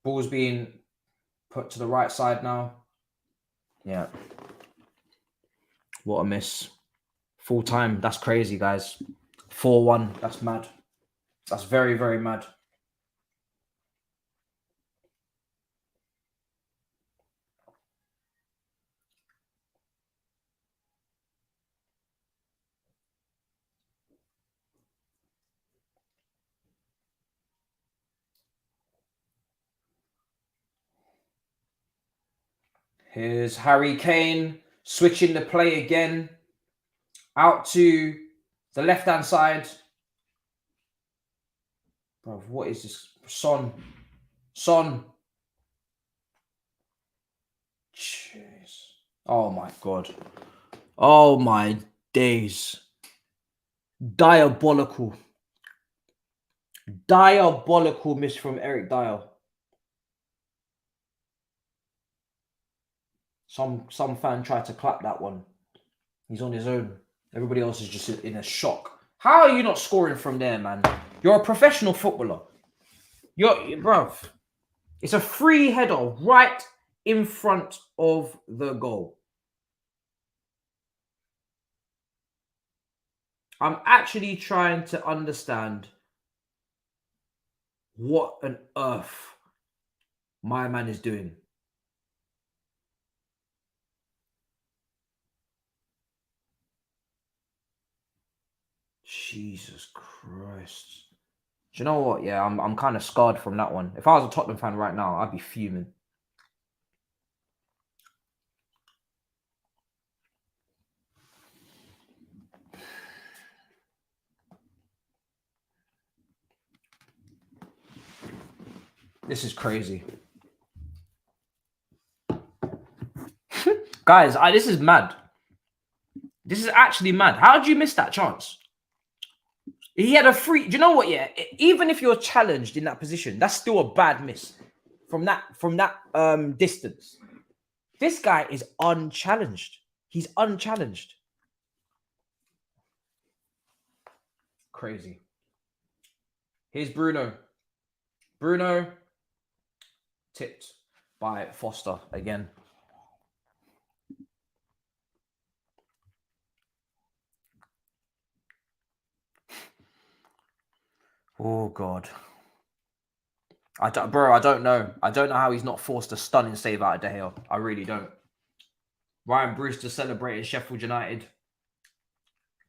Ball's being put to the right side now. Yeah. What a miss. Full time. That's crazy, guys. 4-1. That's mad. That's very, very mad. Here's Harry Kane switching the play again. Out to the left-hand side. Bro, what is this? Son. Son. Jeez. Oh, my God. Oh, my days. Diabolical. Diabolical miss from Eric Dyer. Some fan tried to clap that one. He's on his own. Everybody else is just in a shock. How are you not scoring from there, man? You're a professional footballer. Bro, it's a free header right in front of the goal. I'm actually trying to understand what on earth my man is doing. Jesus Christ. Do you know what? Yeah, I'm kind of scarred from that one. If I was a Tottenham fan right now, I'd be fuming. This is crazy. Guys, this is mad. This is actually mad. How did you miss that chance? He had a free... Do you know what, yeah? Even if you're challenged in that position, that's still a bad miss. from that distance. This guy is unchallenged. He's unchallenged. Crazy. Here's Bruno. Bruno tipped by Foster again. Oh, God. I don't know. I don't know how he's not forced a stunning save out of De Gea. I really don't. Ryan Brewster celebrated Sheffield United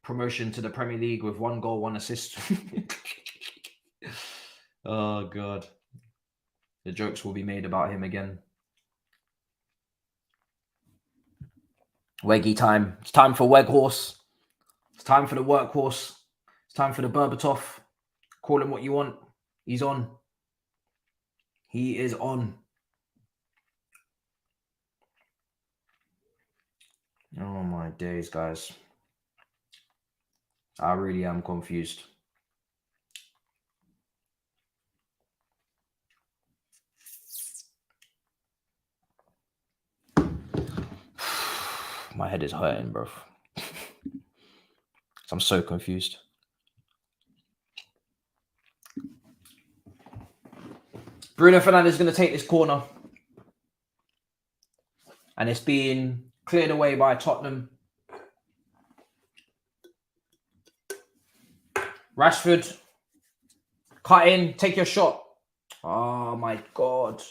promotion to the Premier League with 1 goal, 1 assist. Oh, God. The jokes will be made about him again. Weggy time. It's time for Weghorse. It's time for the workhorse. It's time for the Berbatov. Call him what you want. He's on. He is on. Oh my days, guys. I really am confused. My head is hurting, bro. I'm so confused. Bruno Fernandes is going to take this corner. And it's being cleared away by Tottenham. Rashford. Cut in. Take your shot. Oh, my God.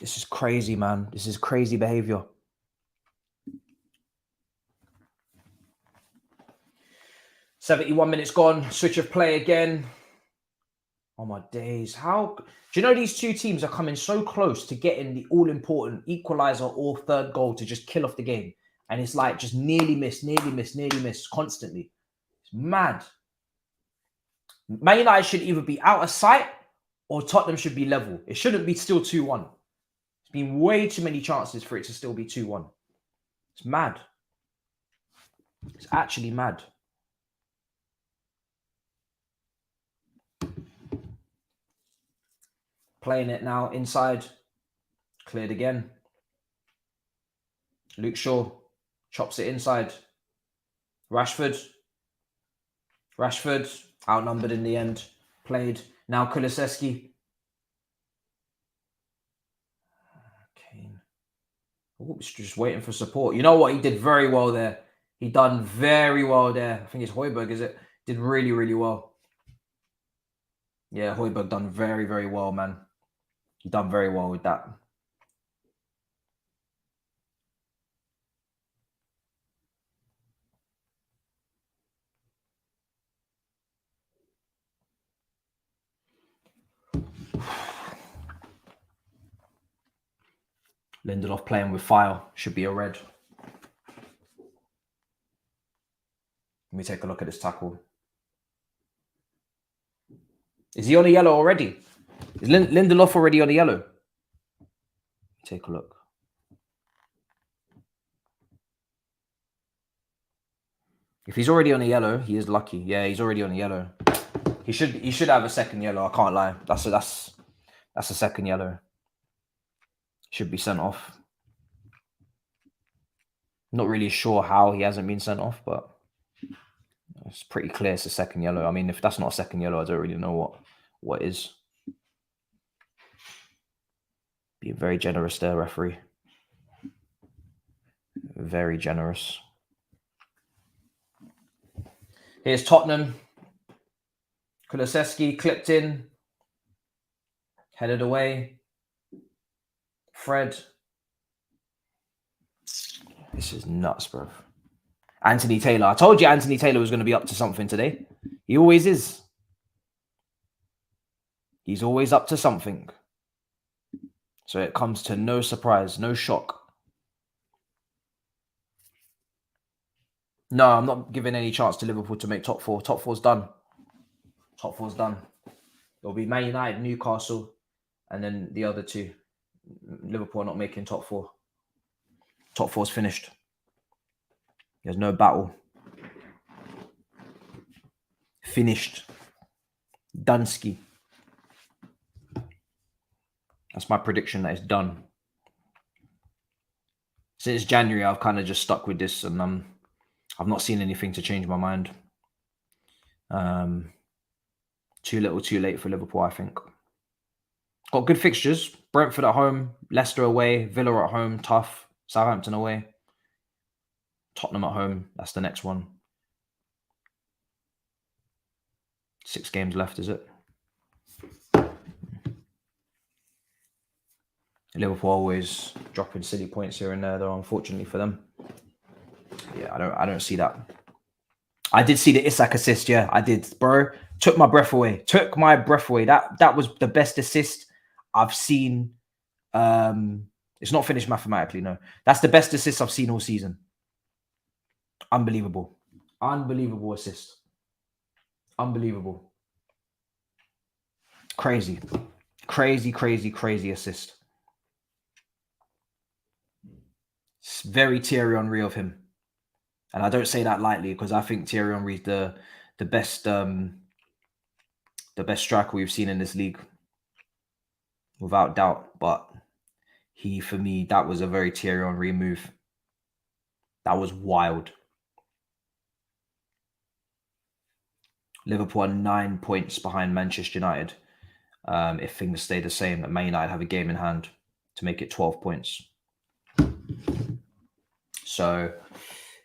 This is crazy, man. This is crazy behavior. $71 minutes gone. Switch of play again. Oh, my days. How... Do you know these two teams are coming so close to getting the all-important equalizer or third goal to just kill off the game? And it's like just nearly miss constantly. It's mad. Man United should either be out of sight or Tottenham should be level. It shouldn't be still 2-1. It's been way too many chances for it to still be 2-1. It's mad. It's actually mad. Playing it now inside. Cleared again. Luke Shaw chops it inside. Rashford outnumbered in the end. Played. Now Kulusevski. Kane. Oops, just waiting for support. You know what? He did very well there. He done very well there. I think it's Højbjerg, is it? Did really, really well. Yeah, Højbjerg done very, very well, man. He done very well with that. Lindelof playing with fire. Should be a red. Let me take a look at this tackle. Is he on a yellow already? Is Lindelof already on a yellow? Take a look. If he's already on a yellow, he is lucky. Yeah, he's already on a yellow. He should have a second yellow. I can't lie. That's a second yellow. Should be sent off. Not really sure how he hasn't been sent off, but it's pretty clear it's a second yellow. I mean, if that's not a second yellow, I don't really know what is. Being very generous there, referee. Very generous. Here's Tottenham. Kulusevski clipped in. Headed away. Fred. This is nuts, bro. Anthony Taylor. I told you Anthony Taylor was going to be up to something today. He always is. He's always up to something. So it comes to no surprise, no shock. No, I'm not giving any chance to Liverpool to make top four. Top four's done. Top four's done. It'll be Man United, Newcastle, and then the other two. Liverpool are not making top four. Top four's finished. There's no battle. Finished. Dunsky. That's my prediction that it's done. Since January, I've kind of just stuck with this, and I've not seen anything to change my mind. Too little, too late for Liverpool, I think. Got good fixtures. Brentford at home, Leicester away, Villa at home, tough. Southampton away. Tottenham at home. That's the next one. 6 games left, is it? Liverpool always dropping silly points here and there, though, unfortunately for them. Yeah, I don't see that. I did see the Isak assist, yeah, I did, bro. Took my breath away. That was the best assist I've seen. It's not finished mathematically, no. That's the best assist I've seen all season. Unbelievable. Unbelievable assist. Unbelievable. Crazy. Crazy assist. It's very Thierry Henry of him. And I don't say that lightly, because I think Thierry Henry's the best striker we've seen in this league, without doubt. But for me, that was a very Thierry Henry move. That was wild. Liverpool are 9 points behind Manchester United. If things stay the same, and Man United have a game in hand to make it 12 points. So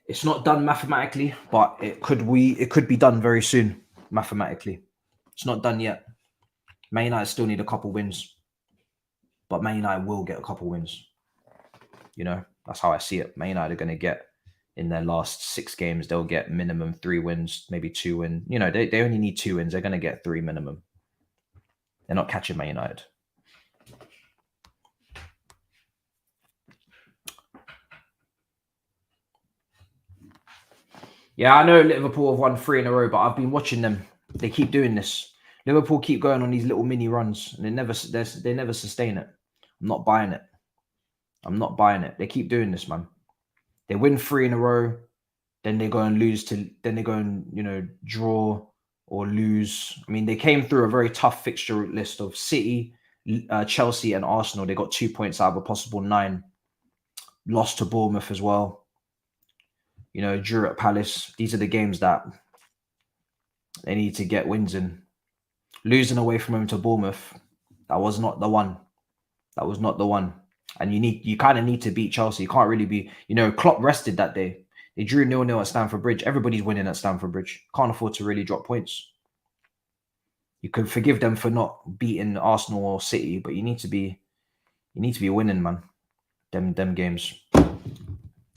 it's not done mathematically, but it could be done very soon mathematically. It's not done yet. Man United still need a couple wins, but Man United will get a couple wins. You know, that's how I see it. Man United are going to get, in their last 6 games, they'll get minimum 3 wins, maybe 2 wins. You know, they only need 2 wins. They're going to get 3 minimum. They're not catching Man United. Yeah, I know Liverpool have won 3 in a row, but I've been watching them. They keep doing this. Liverpool keep going on these little mini runs, and they never sustain it. I'm not buying it. They keep doing this, man. They win 3 in a row, then they go and lose then they go and, you know, draw or lose. I mean, they came through a very tough fixture list of City, Chelsea, and Arsenal. They got 2 points out of a possible 9. Lost to Bournemouth as well. You know, drew at Palace. These are the games that they need to get wins in. Losing away from home to Bournemouth, that was not the one. That was not the one. And you kind of need to beat Chelsea. You can't really be, you know, Klopp rested that day. They drew 0-0 at Stamford Bridge. Everybody's winning at Stamford Bridge. Can't afford to really drop points. You could forgive them for not beating Arsenal or City, but you need to be winning, man. Them games.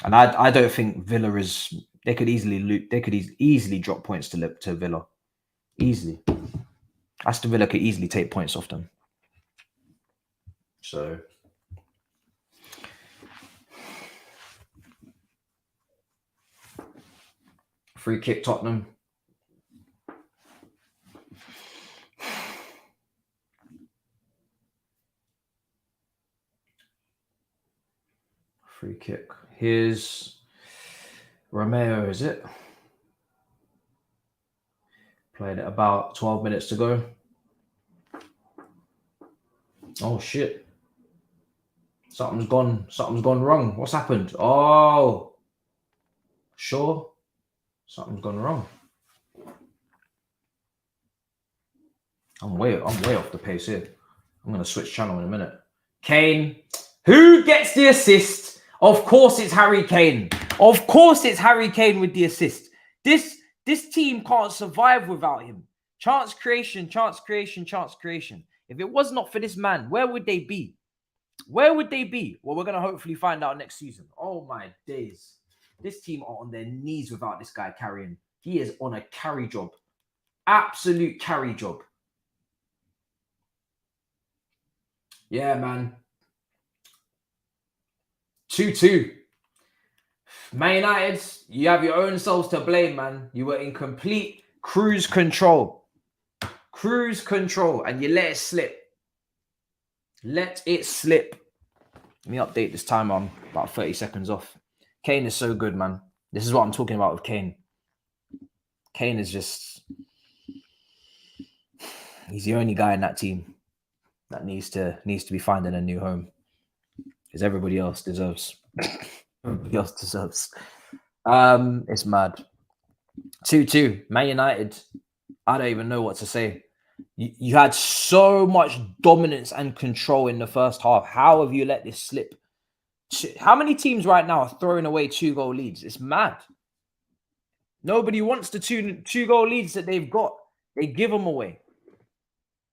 And I don't think Villa is. They could easily drop points to Villa. Easily. Aston Villa could easily take points off them. So free kick Tottenham. Free kick. Here's Romeo, is it? Played it about 12 minutes to go. Oh shit. Something's gone wrong. What's happened? Oh. Sure. Something's gone wrong. I'm way off the pace here. I'm gonna switch channel in a minute. Kane. Who gets the assist? Of course it's Harry Kane. Of course it's Harry Kane with the assist. This team can't survive without him. Chance creation. If it was not for this man, where would they be? Well, we're going to hopefully find out next season. Oh my days. This team are on their knees without this guy carrying. He is on a carry job. Absolute carry job. Yeah, man. 2-2. Man United, you have your own selves to blame, man. You were in complete cruise control. And you let it slip. Let me update this time. I'm about 30 seconds off. Kane is so good, man. This is what I'm talking about with Kane. Kane is just... He's the only guy in that team that needs to be finding a new home, because everybody else deserves. Everybody else deserves. It's mad. 2-2. Man United. I don't even know what to say. You had so much dominance and control in the first half. How have you let this slip? How many teams right now are throwing away 2-goal leads? It's mad. Nobody wants the two-goal leads that they've got. They give them away.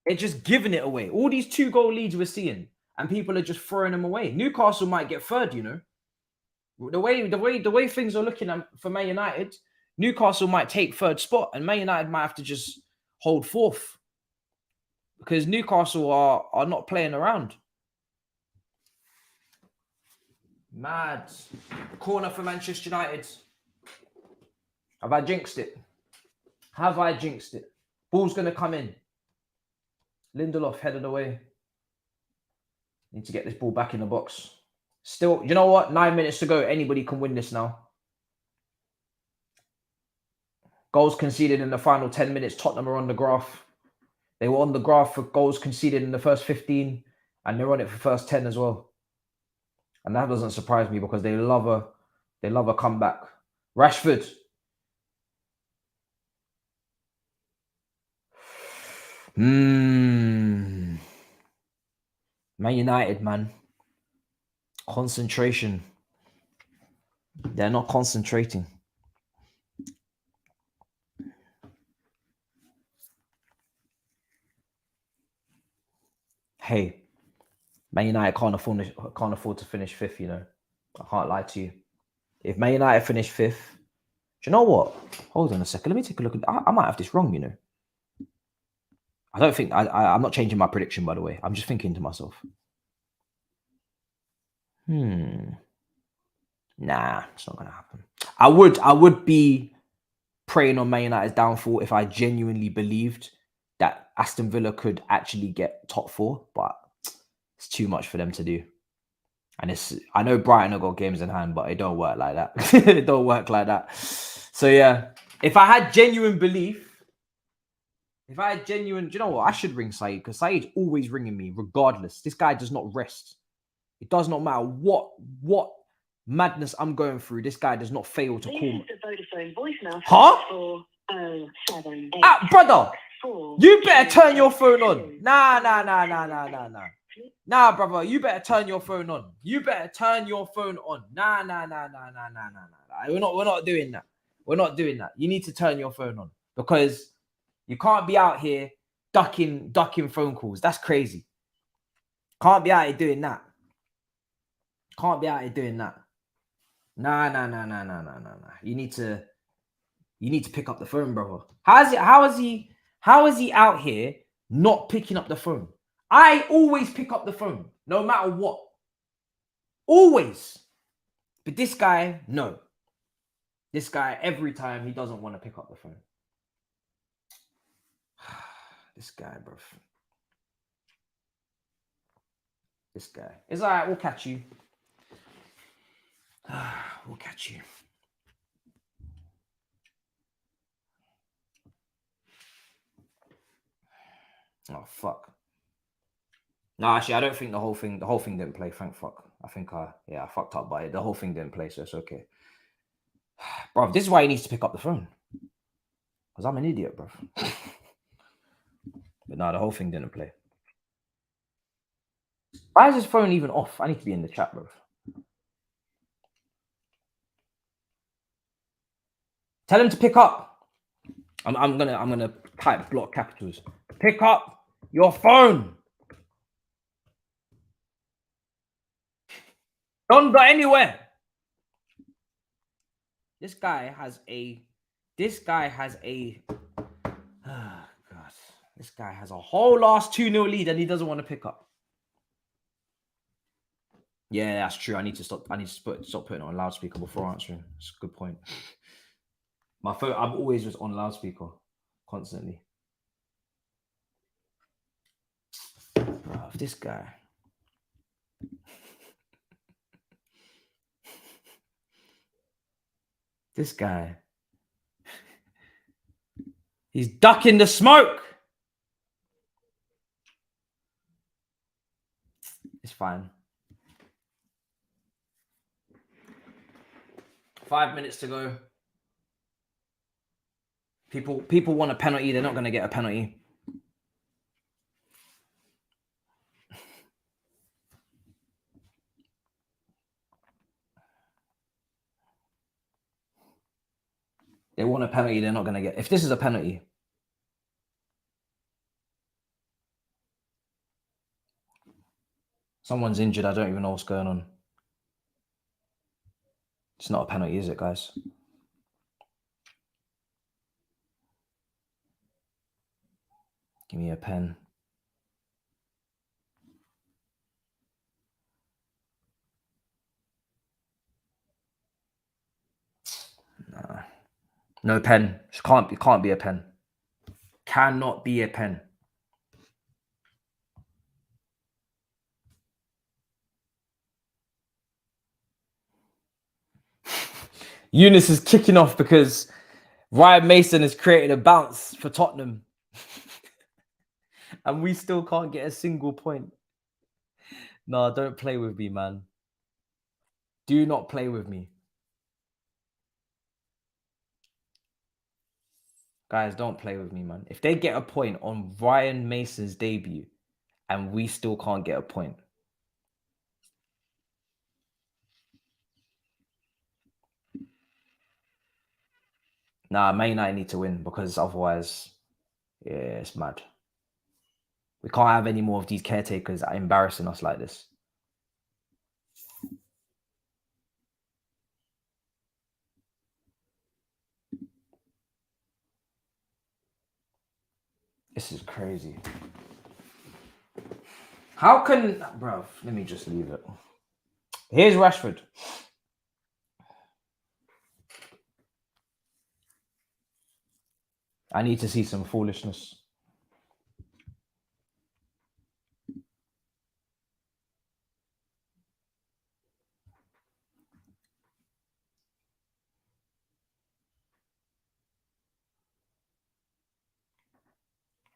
They're just giving it away. All these 2-goal leads we're seeing, and people are just throwing them away. Newcastle might get third, you know. The way things are looking for Man United, Newcastle might take third spot, and Man United might have to just hold fourth, because Newcastle are not playing around. Mad. Corner for Manchester United. Have I jinxed it? Have I jinxed it? Ball's going to come in. Lindelof headed away. Need to get this ball back in the box. Still, you know what? 9 minutes to go. Anybody can win this now. Goals conceded in the final 10 minutes. Tottenham are on the graph. They were on the graph for goals conceded in the first 15, and they're on it for first 10 as well. And that doesn't surprise me, because they love a comeback. Rashford. Man United, man. Concentration. They're not concentrating. Hey, Man United can't afford to finish fifth, you know. I can't lie to you. If Man United finish fifth, do you know what? Hold on a second. Let me take a look. I might have this wrong, you know. I don't think I'm not changing my prediction, by the way. I'm just thinking to myself. Nah, it's not gonna happen. I would be preying on Man United's downfall if I genuinely believed that Aston Villa could actually get top 4, but it's too much for them to do. And I know Brighton have got games in hand, but it don't work like that. It don't work like that. So yeah, if I had genuine belief, do you know what? I should ring Saeed, because Saeed's always ringing me, regardless. This guy does not rest. It does not matter what madness I'm going through. This guy does not fail to call me. Huh? Brother, you better turn your phone on. Nah. Nah, brother, you better turn your phone on. Nah. We're not doing that. We're not doing that. You need to turn your phone on, because you can't be out here ducking phone calls. That's crazy. Can't be out here doing that. Nah. You need to pick up the phone, brother. How is he out here not picking up the phone? I always pick up the phone, no matter what. Always. But this guy, no. This guy, every time, he doesn't want to pick up the phone. This guy, bro. This guy. It's all right. We'll catch you. We'll catch you. Oh, fuck. No, actually, I don't think the whole thing didn't play. Thank fuck. I think I fucked up by it. The whole thing didn't play, so it's okay. Bro, this is why he needs to pick up the phone. Because I'm an idiot, bro. But no, the whole thing didn't play. Why is his phone even off? I need to be in the chat, bro. Tell him to pick up. I'm gonna type block capitals. Pick up your phone. Don't go anywhere. This guy has a whole last 2-0 lead, and he doesn't want to pick up. Yeah, that's true. I need to stop putting it on loudspeaker before answering. It's a good point. My phone, I'm always just on loudspeaker constantly. Bro, this guy. This guy. He's ducking the smoke. fine. 5 minutes to go. People want a penalty. They're not going to get a penalty. They want a penalty. They're not going to get. If this is a penalty. Someone's injured. I don't even know what's going on. It's not a penalty, is it, guys? Give me a pen. Nah. No pen. It can't be a pen. Cannot be a pen. Eunice is kicking off because Ryan Mason has created a bounce for Tottenham. And we still can't get a single point. No, don't play with me, man. Do not play with me. Guys, don't play with me, man. If they get a point on Ryan Mason's debut and we still can't get a point. Nah, Man United need to win because otherwise, yeah, it's mad. We can't have any more of these caretakers embarrassing us like this. This is crazy. How can... Bro, let me just leave it. Here's Rashford. I need to see some foolishness.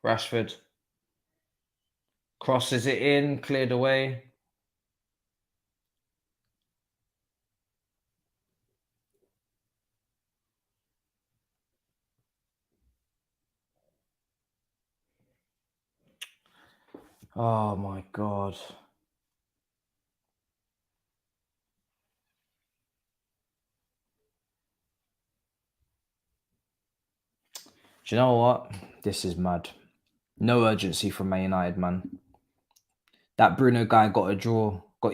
Rashford. Crosses it in, cleared away. Oh my God. Do you know what? This is mad. No urgency from Man United, man. That Bruno guy got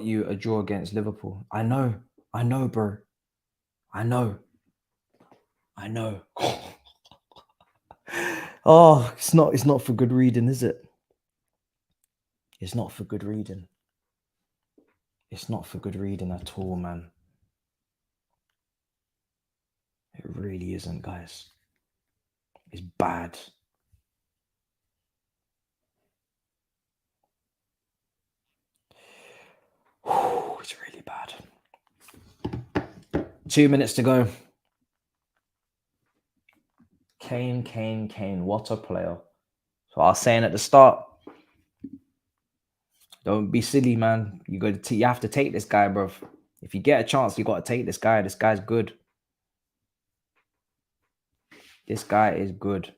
you a draw against Liverpool. I know, bro. I know. Oh, it's not for good reading, is it? It's not for good reading. It's not for good reading at all, man. It really isn't, guys. It's bad. It's really bad. 2 minutes to go. Kane. What a player. So I was saying at the start, don't be silly, man. You have to take this guy, bro. If you get a chance, you got to take this guy. This guy's good. This guy is good.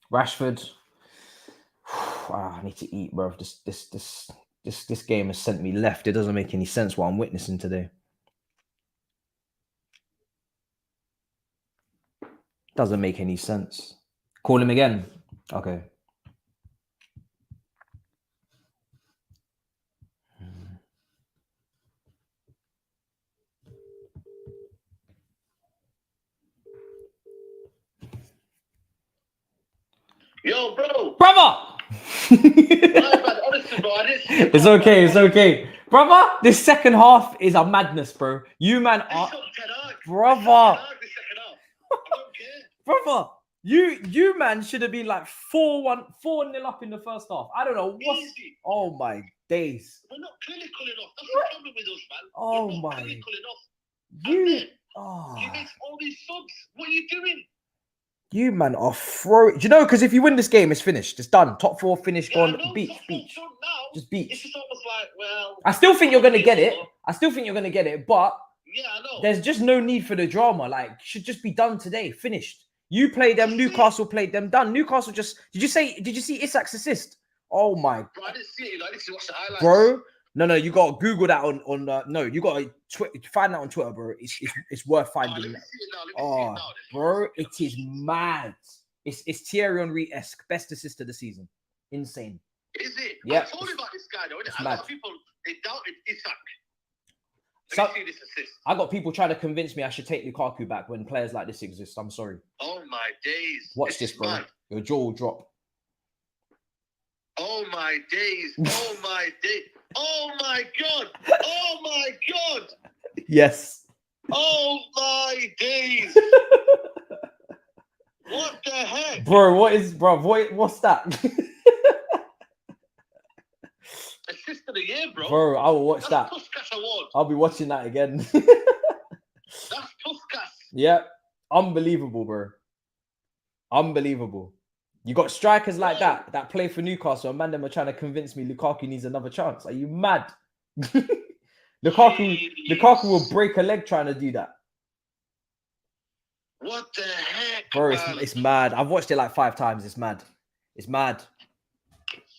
Rashford. I need to eat, bro. This game has sent me left. It doesn't make any sense what I'm witnessing today. Doesn't make any sense. Call him again. Okay. Yo, bro. Brother! Honestly, bro, It's okay. Brother, this second half is a madness, bro. You, man, are... Brother! Brother, you man should have been like 4-0 up in the first half. I don't know what. Oh my days. We're not clinical enough. That's the problem with us, man. Oh We're not my. clinical enough. And then Oh, he makes all these subs. What are you doing? you man are throwing. Do you know? Because if you win this game, it's finished. It's done. Top 4 finish. Yeah, I Gone. know Beach. top Beach. four done now. Just It's beach. just almost like, well, I still think you're gonna get it. But I still think you're gonna get it. But yeah, I know. there's just no need for the drama. Like, it should just be done today. Finished. You played them. That's Newcastle played them. Done. Newcastle just. Did you see Isak's assist? Oh my, Bro, I didn't see it. I need to watch the highlights. bro. No, you got to Google that on no, you got to find that on Twitter, bro. It's worth Let finding. me see it now. Let me see it now. Bro, it is mad. It's Thierry Henry-esque. Best assist of the season. Insane. Is it? Yeah. I told you about this guy, though. It's A mad. lot of people, they doubted Isak. So, Let me see this assist. I got people trying to convince me I should take Lukaku back when players like this exist. I'm sorry. Oh, my days. Watch this, bro. Mad. Your jaw will drop. Oh, my days. Oh, my days. Oh, my God. Oh, my God. Yes. Oh, my days. What the heck? Bro, what's that? Assist of the year, bro. Bro, I will watch that. That's Puskas award. I'll be watching that again. That's Puskas. Yeah. Unbelievable, bro. Unbelievable. You got strikers like that play for Newcastle, and man, them are trying to convince me Lukaku needs another chance. Are you mad? Lukaku will break a leg trying to do that. What the heck, bro? man? It's mad. I've watched it like 5 times. It's mad. It's mad.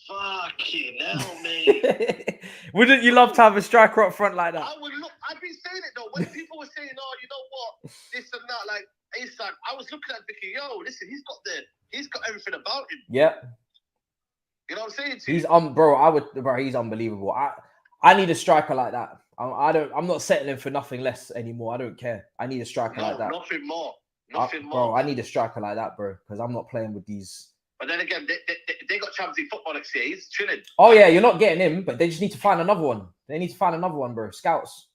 Fucking hell, mate. Wouldn't you love to have a striker up front like that? I would look. I've been saying it though. When people were saying, "Oh, you know what, this and that," like Isak, I was looking at thinking, "Yo, listen, he's got everything about him." Yeah. You know what I'm saying to you? He's unbelievable. I need a striker like that. I'm not settling for nothing less anymore. I don't care. I need a striker like that. Nothing more. Nothing more. Bro, I need a striker like that, bro, because I'm not playing with these. But then again, they got Champions League football next year. He's chilling. Oh yeah, you're not getting him, but they just need to find another one. They need to find another one, bro. Scouts.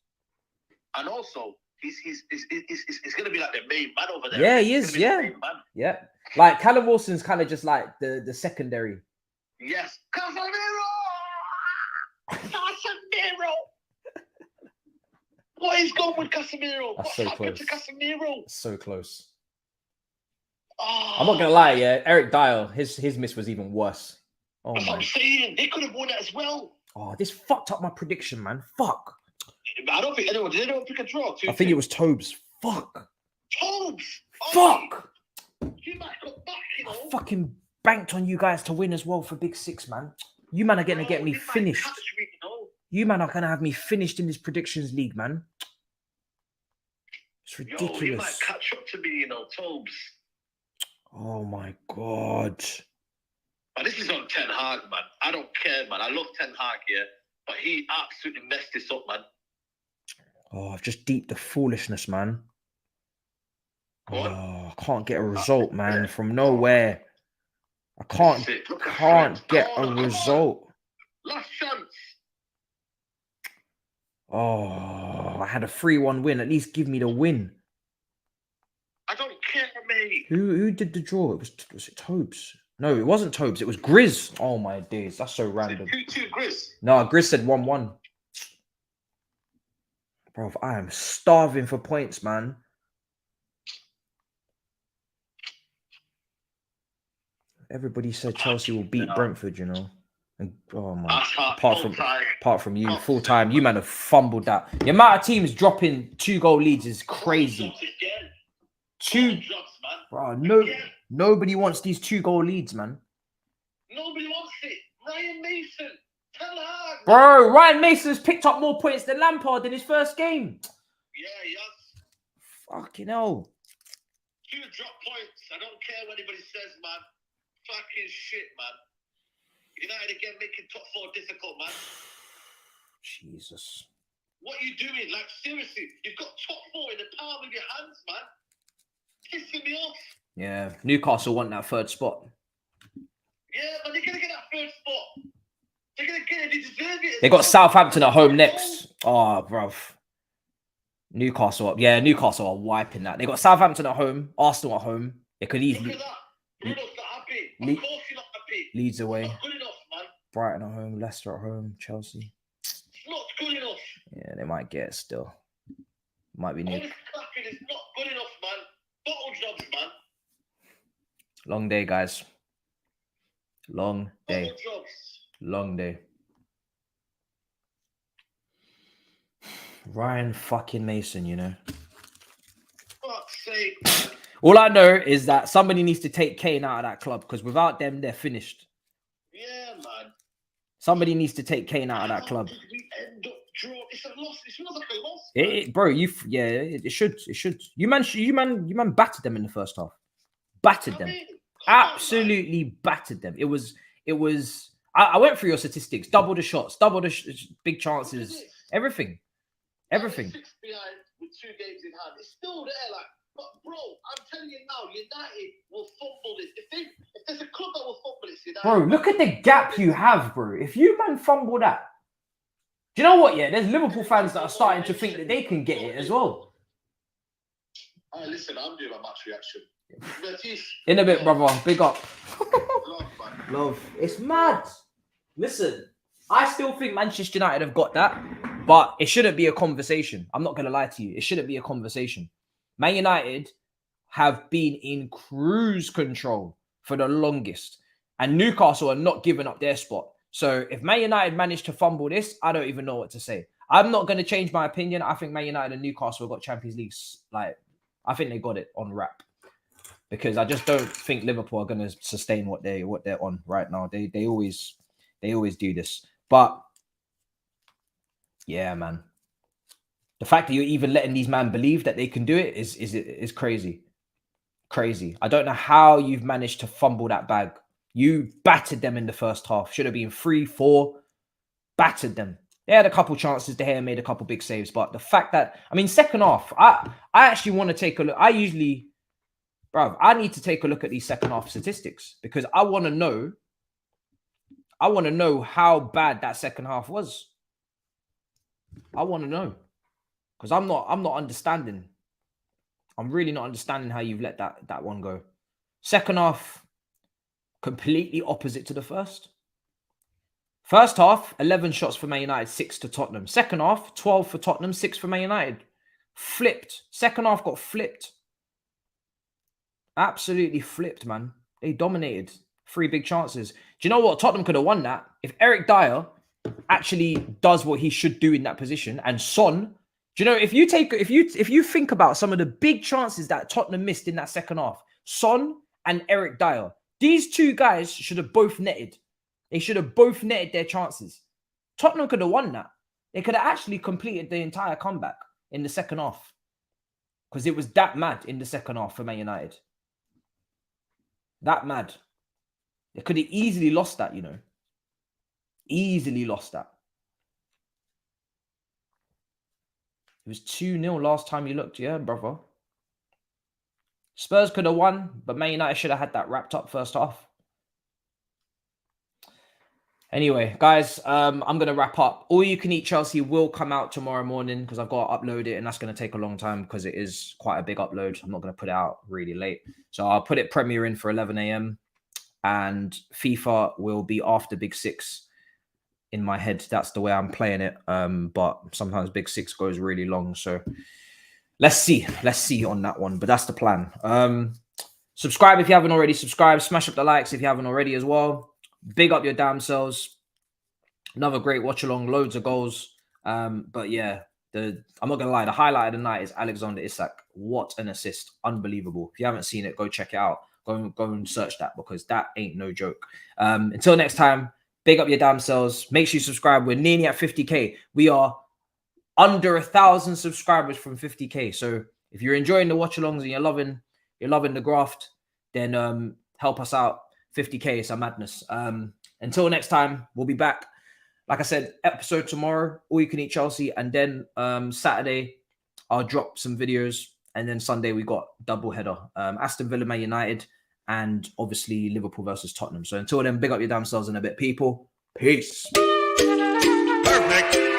And also, he's gonna be like the main man over there. Yeah, he is. Yeah, yeah. Like Callum Wilson's kind of just like the secondary. Yes, Casemiro. What is going with Casemiro? That's What's so happened close. to Casemiro? So close. Oh, I'm not gonna lie, yeah. Eric Dyer, his miss was even worse. Oh that's what I'm saying. They could have won it as well. Oh, this fucked up my prediction, man. Fuck. I don't think anyone did. Anyone pick a draw? I think it was Thabz. Fuck. Tobes. Fuck. He might got back, you know. I fucking banked on you guys to win as well for Big Six, man. You man are gonna get me finished. You man are gonna have me finished in this predictions league, man. It's ridiculous. Yo, you might catch up to me, you know, Tobes. Oh my god. But this is on Ten Hag, man. I don't care, man. I love Ten Hag, yeah. But he absolutely messed this up, man. Oh, I've just deeped the foolishness, man. Go on. Oh, I can't get a result, man, from nowhere. I can't get a result. Last chance. Oh, I had a 3-1 win. At least give me the win. I don't care, mate. Who did the draw? Was it Tobes? No, it wasn't Tobes. It was Grizz. Oh my days, that's so random. 2-2 Grizz. No, Grizz said 1-1. Bro, I am starving for points, man. Everybody said Chelsea will beat Brentford, you know. And oh my, apart from you, full time, you man have fumbled that. The amount of teams dropping 2-goal leads is crazy. Bro, nobody wants these 2-goal leads, man. Nobody wants it. Ryan Mason, Ten Hag. Bro, Ryan Mason's picked up more points than Lampard in his first game. Yeah, he has. Fucking hell. 2 drop points. I don't care what anybody says, man. Fucking shit, man. United again making top 4 difficult, man. Jesus. What are you doing? Like, seriously, you've got top 4 in the palm of your hands, man. Pissing me off. Yeah, Newcastle want that 3rd spot. Yeah, but they're going to get that 3rd spot. They're going to get it. They deserve it. They got Southampton at home next. Oh, bruv. Newcastle up. Yeah, Newcastle are wiping that. They got Southampton at home, Arsenal at home. They could easily. Look at that. Bruno's not happy. Of course you're not happy. Leeds away. It's not good enough, man. Brighton at home, Leicester at home, Chelsea. It's not good enough. Yeah, they might get it still. Might be new. All this clapping is not good enough, man. Bottle jobs, man. Long day, guys. Long day. Bottle jobs. Long day. Ryan fucking Mason, you know. Fuck's sake, man. All I know is that somebody needs to take Kane out of that club because without them, they're finished. Yeah, man. Somebody needs to take Kane out of that club. How did we end up draw? It's a loss. It feels like a loss. Bro, it should. You man battered them in the first half. Battered them. Absolutely battered them. It was. I went through your statistics. Double the shots, double the big chances, everything. 6 behind with 2 games in hand. It's still there, like. But bro, I'm telling you now, United will fumble this. If there's a club that will fumble this, United. Bro, look at the gap you have, bro. If you man fumble that, do you know what? Yeah, there's Liverpool fans that are starting to think that they can get it as well. Listen, I'm doing a match reaction. Matisse, In a bit, brother. Big up. love, man. Love. It's mad. Listen, I still think Manchester United have got that, but it shouldn't be a conversation. I'm not going to lie to you. It shouldn't be a conversation. Man United have been in cruise control for the longest, and Newcastle are not giving up their spot. So if Man United managed to fumble this, I don't even know what to say. I'm not going to change my opinion. I think Man United and Newcastle have got Champions League. Like, I think they got it on wrap. Because I just don't think Liverpool are going to sustain what they're on right now. They always do this. But yeah, man. The fact that you're even letting these men believe that they can do it is crazy. Crazy. I don't know how you've managed to fumble that bag. You battered them in the first half. Should have been 3-4. Battered them. They had a couple chances. De Gea made a couple big saves. But the fact that, I mean, second half, I actually want to take a look. I need to take a look at these second half statistics because I want to know how bad that second half was. I want to know. Because I'm not understanding. I'm really not understanding how you've let that one go. Second half, completely opposite to the first. First half, 11 shots for Man United, 6 to Tottenham. Second half, 12 for Tottenham, 6 for Man United. Flipped. Second half got flipped. Absolutely flipped, man. They dominated. 3 big chances. Do you know what? Tottenham could have won that if Eric Dyer actually does what he should do in that position. And Son, do you know, if you think about some of the big chances that Tottenham missed in that second half, Son and Eric Dyer, these 2 guys should have both netted. They should have both netted their chances. Tottenham could have won that. They could have actually completed the entire comeback in the second half. Because it was that mad in the second half for Man United. That mad. They could have easily lost that, you know. Easily lost that. It was 2-0 last time you looked, yeah, brother. Spurs could have won, but Man United should have had that wrapped up first half. Anyway, guys, I'm going to wrap up. All You Can Eat Chelsea will come out tomorrow morning because I've got to upload it, and that's going to take a long time because it is quite a big upload. I'm not going to put it out really late. So I'll put it premiere in for 11 a.m. and FIFA will be after Big Six. In my head, that's the way I'm playing it. But sometimes Big Six goes really long. So let's see on that one. But that's the plan. Subscribe if you haven't already subscribed. Smash up the likes if you haven't already as well. Big up your damn selves. Another great watch along. Loads of goals. But yeah, I'm not going to lie. The highlight of the night is Alexander Isak. What an assist. Unbelievable. If you haven't seen it, go check it out. Go and search that because that ain't no joke. Until next time. Big up your damn selves. Make sure you subscribe. We're nearly at 50K. We are under 1,000 subscribers from 50K. So if you're enjoying the watch-alongs and you're loving the graft, then help us out. 50K is a madness. Until next time, we'll be back. Like I said, episode tomorrow, All You Can Eat Chelsea. And then Saturday, I'll drop some videos. And then Sunday, we got double header. Aston Villa, Man United. And obviously Liverpool versus Tottenham. So until then, big up your damn selves in a bit, people. Peace. Perfect.